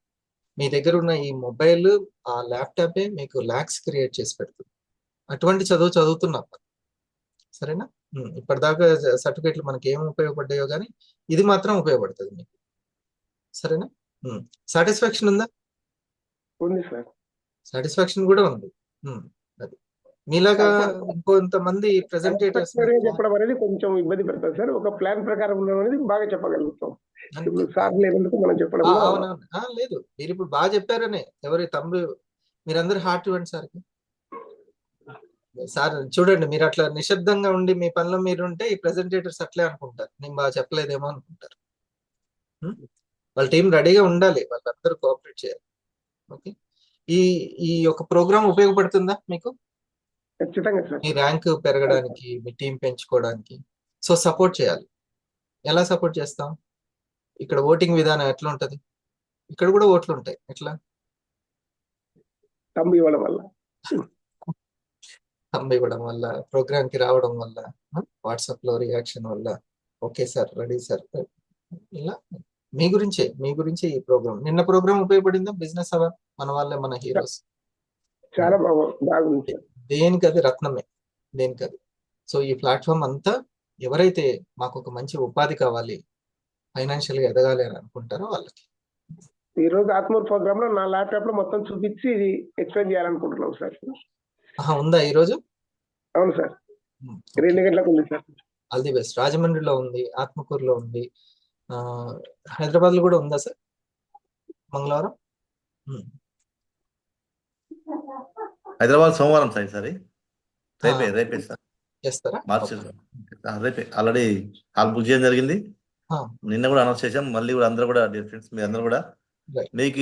మీ దగ్గర ఉన్న ఈ మొబైల్, ఆ ల్యాప్టాపే మీకు ల్యాక్స్ క్రియేట్ చేసి పెడుతుంది. అటువంటి చదువుతున్నాం. సరేనా? ఇప్పటిదాకా సర్టిఫికేట్లు మనకి ఏమి ఉపయోగపడ్డాయో కానీ ఇది మాత్రం ఉపయోగపడుతుంది మీకు. సరేనా? సాటిస్ఫాక్షన్ ఉందా? ఉంది సార్. సాటిస్ఫాక్షన్ కూడా ఉంది. అది మీలాగా ఇంకొంతమంది ప్రెజెంటేటర్స్ చెప్పడం అనేది కొంచెం ఇబ్బంది పెడతారు సార్. ఒక ప్లాన్ ప్రకారం ఉండడం అనేది బాగా చెప్పగలుగుతాం. ఇప్పుడు సార్ లేనందుకు మనం చెప్పడం. అవునవును. లేదు, మీరు ఇప్పుడు బాగా చెప్పారనే. ఎవరి తమ్ముడు, మీరందరూ హార్ట్ ఇవ్వండి సార్కి. సార్ చూడండి, మీరు అట్లా నిశ్శబ్దంగా ఉండి మీ పనిలో మీరు ఉంటే ఈ ప్రెజెంటేటర్స్ అట్లే అనుకుంటారు, నేను బాగా చెప్పలేదేమో అనుకుంటారు. వాళ్ళ టీం రెడీగా ఉండాలి, వాళ్ళందరూ కోఆపరేట్ చేయాలి. ఓకే. ఈ యొక్క ప్రోగ్రామ్ ఉపయోగపడుతుందా మీకు? ఖచ్చితంగా సార్. మీ ర్యాంక్ పెరగడానికి, మీ టీం పెంచుకోవడానికి. సో సపోర్ట్ చేయాలి. ఎలా సపోర్ట్ చేస్తాం? ఇక్కడ ఓటింగ్ విధానం ఎట్లా ఉంటది? ఇక్కడ కూడా ఓట్లు ఉంటాయి. ఎట్లా? తమ్ము ఇవ్వడం వల్ల, తమ్ము ఇవ్వడం వల్ల, ప్రోగ్రామ్ కి రావడం వల్ల, వాట్సాప్ లో రియాక్షన్ వల్ల. Okay sir, ready sir. ఇలా మీ గురించే ఈ ప్రోగ్రామ్. నిన్న ప్రోగ్రామ్ ఉపయోగపడిందా? బిజినెస్ అవర్ మన వాళ్ళే, మన హీరోస్. చాలా బాగుంది. దేనికి అది రత్నమే, దేనికి అది. సో ఈ ప్లాట్ఫామ్ అంతా ఎవరైతే మాకు ఒక మంచి ఉపాధి కావాలి, ఫైనాన్షియల్గా ఎదగాలి అని అనుకుంటారో వాళ్ళకి. ఈ రోజు ఆత్మూర్ ప్రోగ్రామ్ లో నా ల్యాప్టాప్ లో మొత్తం చూపించి ఇది ఎక్స్ప్లెయిన్ చేయాలనుకుంటున్నాం సార్. ఉందా ఈరోజు? అవును సార్, 2 గంటలకు ఉంది సార్. All the best. రాజమండ్రిలో ఉంది, ఆత్మకూరులో ఉంది, హైదరాబాద్ లో కూడా ఉందా సార్ మంగళవారం? హైదరాబాద్ సోమవారం సార్, ఈసారి రేపే సార్ చేస్తారా? మార్చి రేపే ఆల్రెడీ హాల్ బుక్ చేయడం జరిగింది. నిన్న కూడా అనౌన్స్ చేసాం. మళ్ళీ కూడా అందరూ కూడా డియర్ ఫ్రెండ్స్, మీ అందరూ కూడా మీకు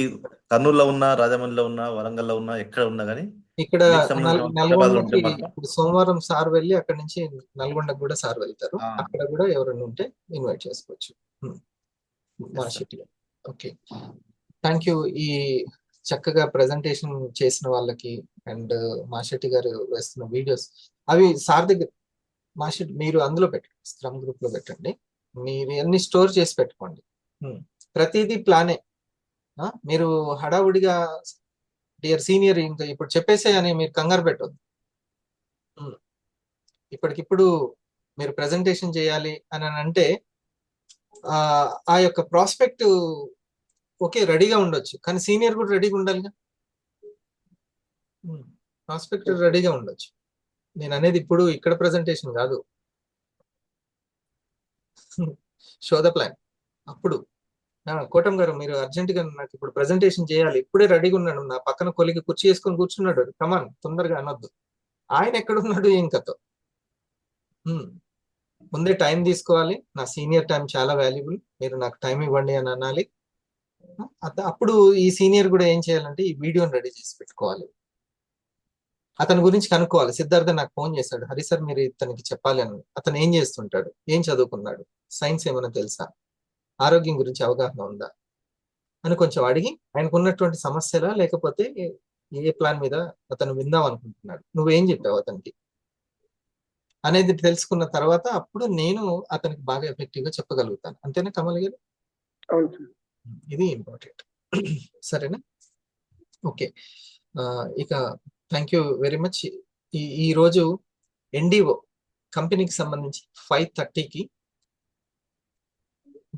కర్నూలులో ఉన్నా, రాజమండ్రిలో ఉన్నా, వరంగల్లో ఉన్నా, ఎక్కడ ఉన్నా కానీ ఇక్కడ హైదరాబాద్ లో ఉంటే నల్గొండకి మాత్రం ఇప్పుడు సోమవారం సార్ వెళ్ళి అక్కడ నుంచి నల్గొండకు కూడా సార్ వెళ్తారు. అక్కడ కూడా ఎవరైనా ఉంటే ఇన్వైట్ చేసుకోవచ్చు మా సిటీలో. Okay, thank you. ఈ చక్కగా ప్రజెంటేషన్ చేసిన వాళ్ళకి అండ్ మా శెట్టి గారు వేస్తున్న వీడియోస్ అవి సార్ దగ్గర మా శెట్టి మీరు అందులో పెట్టండి, స్క్రమ్ గ్రూప్ లో పెట్టండి. మీరు అన్ని స్టోర్ చేసి పెట్టుకోండి. ప్రతిదీ ప్లానే. మీరు హడావుడిగా డియర్ సీనియర్ ఇంకా ఇప్పుడు చెప్పేసే అని మీరు కంగారు పెట్టొద్దు. ఇప్పటికిప్పుడు మీరు ప్రజెంటేషన్ చేయాలి అని అంటే ఆ యొక్క ప్రాస్పెక్ట్ ఓకే రెడీగా ఉండొచ్చు, కానీ సీనియర్ కూడా రెడీగా ఉండాలిగా. ప్రాస్పెక్ట్ రెడీగా ఉండొచ్చు. నేను అనేది ఇప్పుడు ఇక్కడ ప్రజెంటేషన్ కాదు, షో ద ప్లాన్. అప్పుడు కోటం గారు మీరు అర్జెంట్ గా నాకు ఇప్పుడు ప్రజెంటేషన్ చేయాలి, ఇప్పుడే రెడీగా ఉన్నాడు, నా పక్కన కొలికి కుర్చీ వేసుకొని కూర్చున్నాడు, కమాన్ తొందరగా అనొద్దు. ఆయన ఎక్కడున్నాడు ఏం కథ. ముందే టైం తీసుకోవాలి. నా సీనియర్ టైం చాలా వాల్యుబుల్, మీరు నాకు టైం ఇవ్వండి అని అనాలి. అప్పుడు ఈ సీనియర్ కూడా ఏం చేయాలంటే ఈ వీడియోని రెడీ చేసి పెట్టుకోవాలి. అతని గురించి కనుక్కోవాలి. సిద్ధార్థ నాకు ఫోన్ చేశాడు, హరి సార్ మీరు ఇతనికి చెప్పాలి అని. అతను ఏం చేస్తుంటాడు, ఏం చదువుకున్నాడు, సైన్స్ ఏమైనా తెలుసా, ఆరోగ్యం గురించి అవగాహన ఉందా అని కొంచెం అడిగి ఆయనకు ఉన్నటువంటి సమస్యలా లేకపోతే ఏ ప్లాన్ మీద అతను విందాం అనుకుంటున్నాడు, నువ్వేం చెప్పావు అతనికి అనేది తెలుసుకున్న తర్వాత అప్పుడు నేను అతనికి బాగా ఎఫెక్టివ్ గా చెప్పగలుగుతాను. అంతేనా కమల్ గారు? ఇది ఇంపార్టెంట్. సరేనా? ఓకే, ఇక థ్యాంక్ యూ వెరీ మచ్. ఈ రోజు ఎన్డిఓ కంపెనీకి సంబంధించి 5:30కి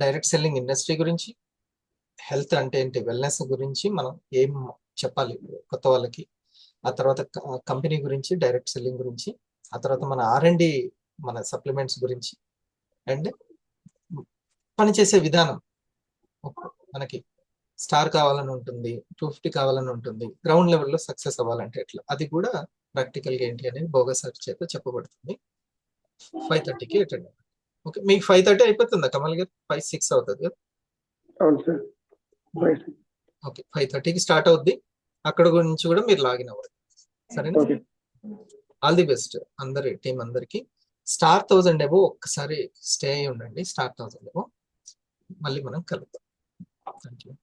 డైరెక్ట్ సెల్లింగ్ ఇండస్ట్రీ గురించి, హెల్త్ అంటే ఏంటి, వెల్నెస్ గురించి మనం ఏం చెప్పాలి కొత్త వాళ్ళకి, ఆ తర్వాత కంపెనీ గురించి, డైరెక్ట్ సెల్లింగ్ గురించి, ఆ తర్వాత మన R&D మన సప్లిమెంట్స్ గురించి, అండ్ పనిచేసే విధానం. మనకి స్టార్ కావాలని ఉంటుంది, 250 కావాలని ఉంటుంది, గ్రౌండ్ లెవెల్లో సక్సెస్ అవ్వాలంటే ఎట్లా, అది కూడా ప్రాక్టికల్గా ఏంటి అనేది బోగస్ సార్ చేత చెప్పబడుతుంది. 5:30కి అటెండ్. ఓకే, మీకు 5:30 అయిపోతుందా కమల్ గారు? 5-6 అవుతుంది కదా? ఓకే, 5:30కి స్టార్ట్ అవుద్ది. అక్కడ గురించి కూడా మీరు లాగిన్ అవ్వదు. సరేనా? ఆల్ ది బెస్ట్ అందరి టీం అందరికి. స్టార్ 1000 అబో ఒక్కసారి స్టే అయి ఉండండి. స్టార్ 1000 అబో మళ్ళీ మనం కలుద్దాం. Thank you.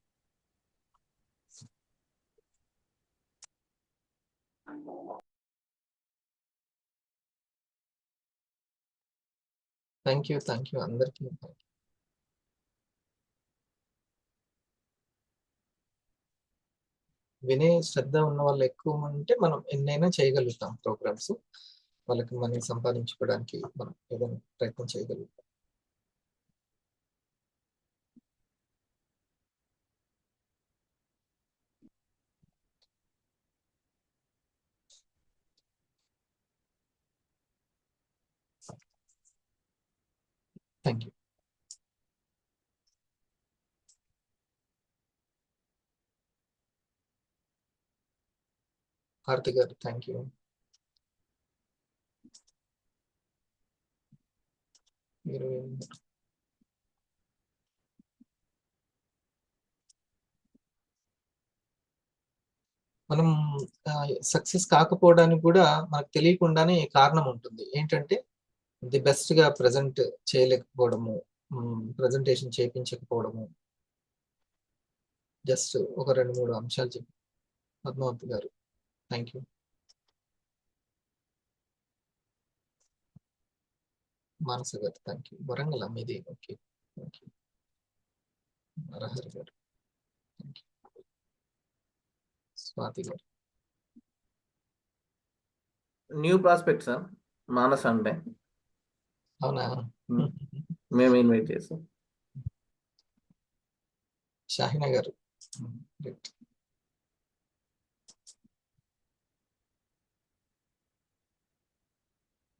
థ్యాంక్ యూ అందరికీ. వినే శ్రద్ధ ఉన్న వాళ్ళు ఎక్కువ ఉంటే మనం ఎన్నైనా చేయగలుగుతాం ప్రోగ్రామ్స్. వాళ్ళకి మనీ సంపాదించుకోవడానికి మనం ఏదైనా ప్రయత్నం చేయగలుగుతాం. Thank you. కార్తిక్ గారు థ్యాంక్ యూ. మీరు మనం సక్సెస్ కాకపోవడానికి కూడా మనకు తెలియకుండానే కారణం ఉంటుంది. ఏంటంటే ది బెస్ట్ గా ప్రజెంట్ చేయలేకపోవడము, ప్రజెంటేషన్ చేయించకపోవడము. జస్ట్ ఒక 2-3 అంశాలు చెప్పి. పద్మావతి గారు థ్యాంక్ యూ. మానస గారు థ్యాంక్ యూ. వరంగల్ మీది? Okay, thank you. నరహరి గారు థ్యాంక్ యూ. స్వాతి గారు. న్యూ ప్రాస్పెక్ట్ సార్ మానస్ అంటే అవునా? మేము ఇన్వైట్ చేస్తాం. షాహినా గారు. Great.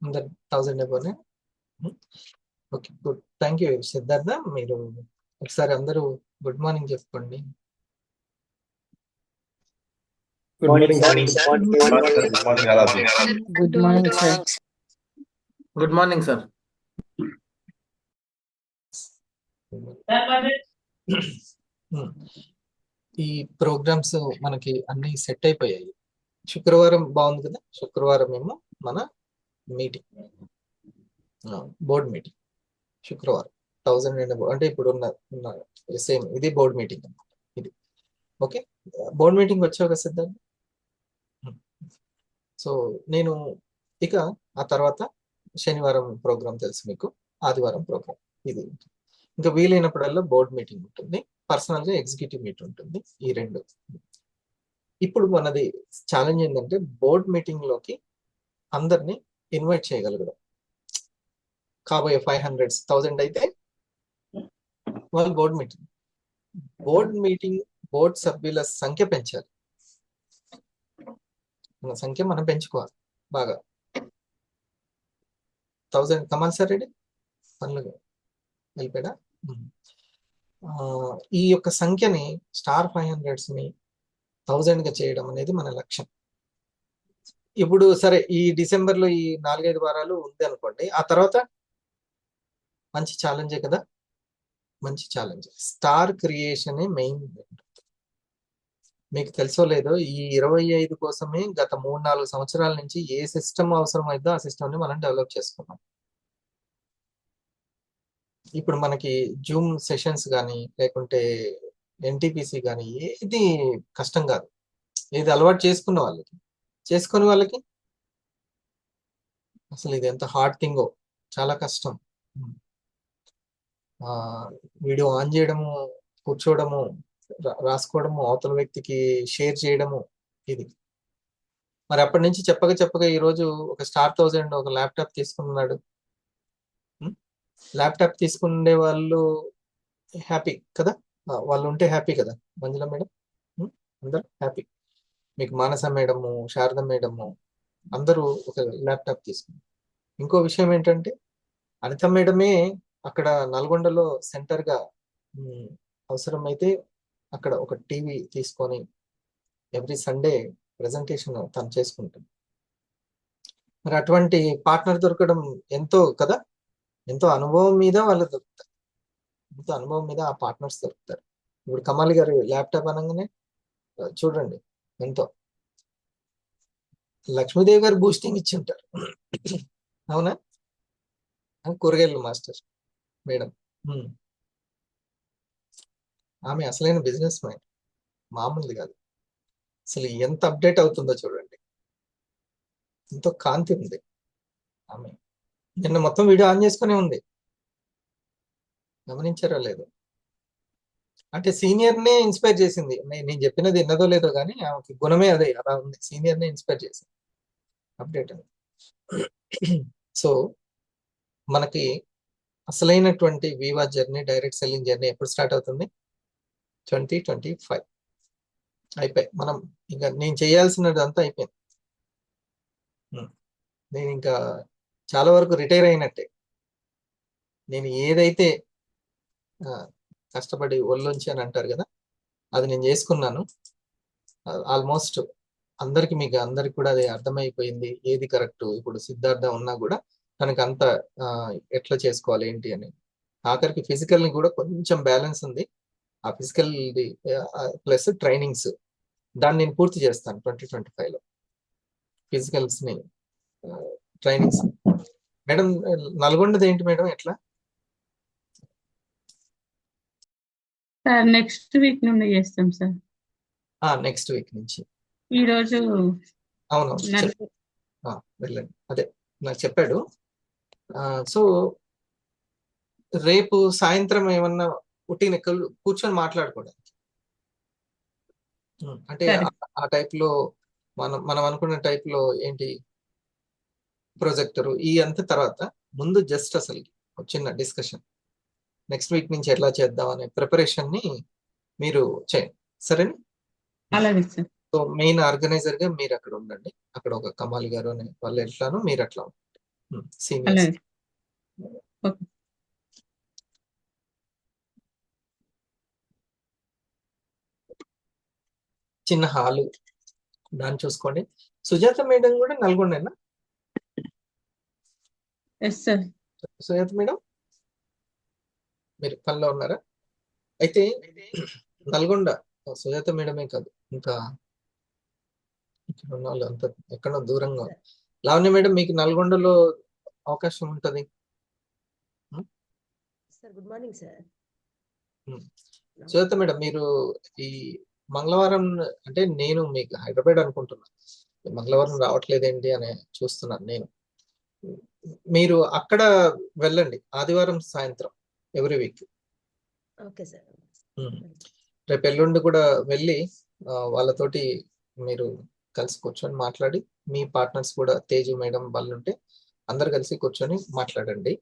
అందరు 1000 అబోనే. Okay, good. Thank you Siddhartha. మీరు ఒకసారి అందరూ గుడ్ మార్నింగ్ చెప్పుకోండి. Good morning sir. Good morning Aradhya. Good morning sir. Good morning sir. ఈ ప్రోగ్రామ్స్ మనకి అన్ని సెట్ అయిపోయాయి. శుక్రవారం బాగుంది కదా. శుక్రవారం ఏమో మన మీటింగ్, బోర్డ్ మీటింగ్. శుక్రవారం 1000 అండ్ అంటే ఇప్పుడు ఉన్న సేమ్ ఇది బోర్డ్ మీటింగ్ అన్నమాట. ఇది ఓకే. బోర్డ్ మీటింగ్ వచ్చావు కదా సిద్ధార్థ్. సో నేను ఇక ఆ తర్వాత శనివారం ప్రోగ్రామ్ తెలుసు మీకు, ఆదివారం ప్రోగ్రామ్ ఇది. ఇంకా వీలైనప్పుడల్లా బోర్డ్ మీటింగ్ ఉంటుంది, పర్సనల్ గా ఎగ్జిక్యూటివ్ మీట్ ఉంటుంది. ఈ రెండు. ఇప్పుడు మనది ఛాలెంజ్ ఏంటంటే బోర్డ్ మీటింగ్ లోకి అందరినీ ఇన్వైట్ చేయగలగడం. కాబోయే 500, 1000 అయితే వాళ్ళు బోర్డ్ మీటింగ్ బోర్డ్ సభ్యుల సంఖ్య పెంచాలి. మన సంఖ్య మనం పెంచుకోవాలి బాగా. 1000 కమాల్ సార్ రెడీ పనులు వెళ్ళిపోయా. ఈ యొక్క సంఖ్యని స్టార్ 500s ని 1000 గా చేయడం అనేది మన లక్ష్యం. ఇప్పుడు సరే ఈ డిసెంబర్ లో ఈ 4-5 వారాలు ఉంది అనుకోండి. ఆ తర్వాత మంచి ఛాలెంజే కదా. మంచి ఛాలెంజ్ స్టార్ క్రియేషన్ మెయిన్. మీకు తెలుసో లేదో ఈ 25 కోసమే గత 3-4 సంవత్సరాల నుంచి ఏ సిస్టమ్ అవసరమైందో ఆ సిస్టమ్ ని మనం డెవలప్ చేసుకున్నాం. ఇప్పుడు మనకి జూమ్ సెషన్స్ కానీ లేకుంటే ఎన్టీపీసీ కానీ ఏది కష్టం కాదు. ఏది అలవాటు చేసుకునే వాళ్ళకి అసలు ఇది ఎంత హార్డ్ థింగో, చాలా కష్టం. వీడియో ఆన్ చేయడము, కూర్చోవడము, రాసుకోవడము, అవతల వ్యక్తికి షేర్ చేయడము ఇది. మరి అప్పటి నుంచి చెప్పగా ఈరోజు ఒక స్టార్ 1000 ఒక ల్యాప్టాప్ తీసుకున్నాడు. ల్యాప్టాప్ తీసుకునే వాళ్ళు హ్యాపీ కదా. వాళ్ళు ఉంటే హ్యాపీ కదా మంజుల మేడం. అందరూ హ్యాపీ. మీకు మానస మేడము, శారద మేడము అందరూ ఒక ల్యాప్టాప్ తీసుకున్నారు. ఇంకో విషయం ఏంటంటే అనిత మేడమే అక్కడ నల్గొండలో సెంటర్గా అవసరమైతే అక్కడ ఒక టీవీ తీసుకొని ఎవ్రీ సండే ప్రెజెంటేషన్ తను చేసుకుంటుంది. మరి అటువంటి పార్ట్నర్ దొరకడం ఎంతో కదా. ఎంతో అనుభవం మీద వాళ్ళు దొరుకుతారు. ఎంతో అనుభవం మీద ఆ పార్ట్నర్స్ దొరుకుతారు. ఇప్పుడు కమాలి గారు ల్యాప్టాప్ అనగానే చూడండి ఎంతో. లక్ష్మీదేవి గారు బూస్టింగ్ ఇచ్చి ఉంటారు. అవునా? కూరగాయలు మాస్టర్ మేడం. ఆమె అసలైన బిజినెస్ మ్యాన్, మామూలుది కాదు. అసలు ఎంత అప్డేట్ అవుతుందో చూడండి. ఎంతో కాంతి ఉంది ఆమె. నిన్న మొత్తం వీడియో ఆన్ చేసుకునే ఉంది. గమనించారో లేదో. అంటే సీనియర్నే ఇన్స్పైర్ చేసింది. నేను చెప్పినది విన్నదో లేదో కానీ ఆమెకి గుణమే అదే, అలా ఉంది. సీనియర్నే ఇన్స్పైర్ చేసింది. అప్డేట్ అని. సో మనకి అసలైనటువంటి వివా జర్నీ, డైరెక్ట్ సెల్లింగ్ జర్నీ ఎప్పుడు స్టార్ట్ అవుతుంది? 2025 అయిపోయి మనం ఇంకా నేను చేయాల్సినదంతా అయిపోయింది. నేను ఇంకా చాలా వరకు రిటైర్ అయినట్టే. నేను ఏదైతే కష్టపడి ఒళ్ళొంచి అని అంటారు కదా, అది నేను చేసుకున్నాను. ఆల్మోస్ట్ మీకు అందరికి కూడా అది అర్థమైపోయింది ఏది కరెక్ట్. ఇప్పుడు సిద్ధార్థ ఉన్నా కూడా తనకు అంత ఎట్లా చేసుకోవాలి ఏంటి అని. ఆఖరికి ఫిజికల్ ని కూడా కొంచెం బ్యాలెన్స్ ఉంది. ఆ ఫిజికల్ ప్లస్ ట్రైనింగ్స్ దాన్ని నేను పూర్తి చేస్తాను 2025లో. ఫిజికల్స్ ని ట్రైనింగ్స్. మేడం నల్గొండది ఏంటి మేడం ఎట్లా? సార్ నెక్స్ట్ వీక్ నుండి చేస్తాం సార్. నెక్స్ట్ వీక్ నుంచి. ఈరోజు అవును వెళ్ళండి. అదే నాకు చెప్పాడు. సో రేపు సాయంత్రం ఏమన్నా పుట్టిన కూర్చొని మాట్లాడుకోవడానికి, అంటే ఆ టైప్ లో మనం అనుకున్న టైప్ లో ఏంటి ప్రొజెక్టర్ ఈ అంత తర్వాత ముందు జస్ట్ అసలు చిన్న డిస్కషన్ నెక్స్ట్ వీక్ నుంచి ఎట్లా చేద్దాం అనే ప్రిపరేషన్ ని మీరు చేయండి, సరేనా? అలాగే సార్. సో మెయిన్ ఆర్గనైజర్ గా మీరు అక్కడ ఉండండి, అక్కడ ఒక కమాలి గారు అనే వాళ్ళు ఎట్లానో మీరు అట్లా సీనియర్స్. అలాగే. ఓకే. చిన్న హాలు దాన్ని చూసుకోండి. సుజాత మేడం కూడా నల్గొండేనా? Yes sir. సుజాత మేడం మీరు పనిలో ఉన్నారా? అయితే నల్గొండ సుజాత మేడమే కాదు, ఇంకా ఇక్కడ ఉన్న వాళ్ళు అంత ఎక్కడో దూరంగా. లావణ్య మేడం మీకు నల్గొండలో అవకాశం ఉంటది. Sir good morning sir. Sujatha madam మీరు ఈ మంగళవారం అంటే నేను మీకు హైదరాబాద్ అనుకుంటున్నా, మంగళవారం రావట్లేదేంటి అని చూస్తున్నాను నేను. మీరు అక్కడ వెళ్ళండి ఆదివారం సాయంత్రం ఎవ్రీ వీక్. Okay sir. రేపు ఎల్లుండి కూడా వెళ్ళి వాళ్ళతోటి మీరు కలిసి కూర్చొని మాట్లాడి, మీ పార్ట్నర్స్ కూడా తేజు మేడం వాళ్ళు ఉంటే అందరు కలిసి కూర్చొని మాట్లాడండి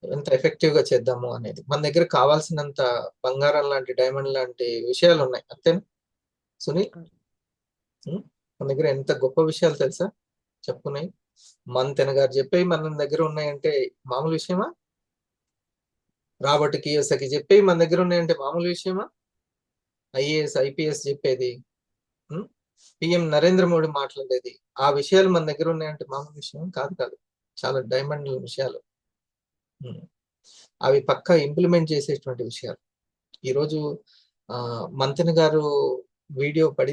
ఎంత ఎఫెక్టివ్ గా చేద్దాము అనేది. మన దగ్గర కావాల్సినంత బంగారం లాంటి డైమండ్ లాంటి విషయాలు ఉన్నాయి, అంతేనా సునీల్? మన దగ్గర ఎంత గొప్ప విషయాలు తెలుసా చెప్పుకున్నాయి. మంతెన గారు చెప్పేవి మన దగ్గర ఉన్నాయంటే మామూలు విషయమా? రాబర్ట్ కియోసకి చెప్పేవి మన దగ్గర ఉన్నాయంటే మామూలు విషయమా? ఐఏఎస్ ఐపీఎస్ చెప్పేది, పిఎం నరేంద్ర మోడీ మాట్లాడేది, ఆ విషయాలు మన దగ్గర ఉన్నాయంటే మామూలు విషయం కాదు కాదు, చాలా డైమండ్ విషయాలు. అవి పక్కా ఇంప్లిమెంట్ చేసేటువంటి విషయాలు. ఈరోజు మంతెన గారు వీడియో పడి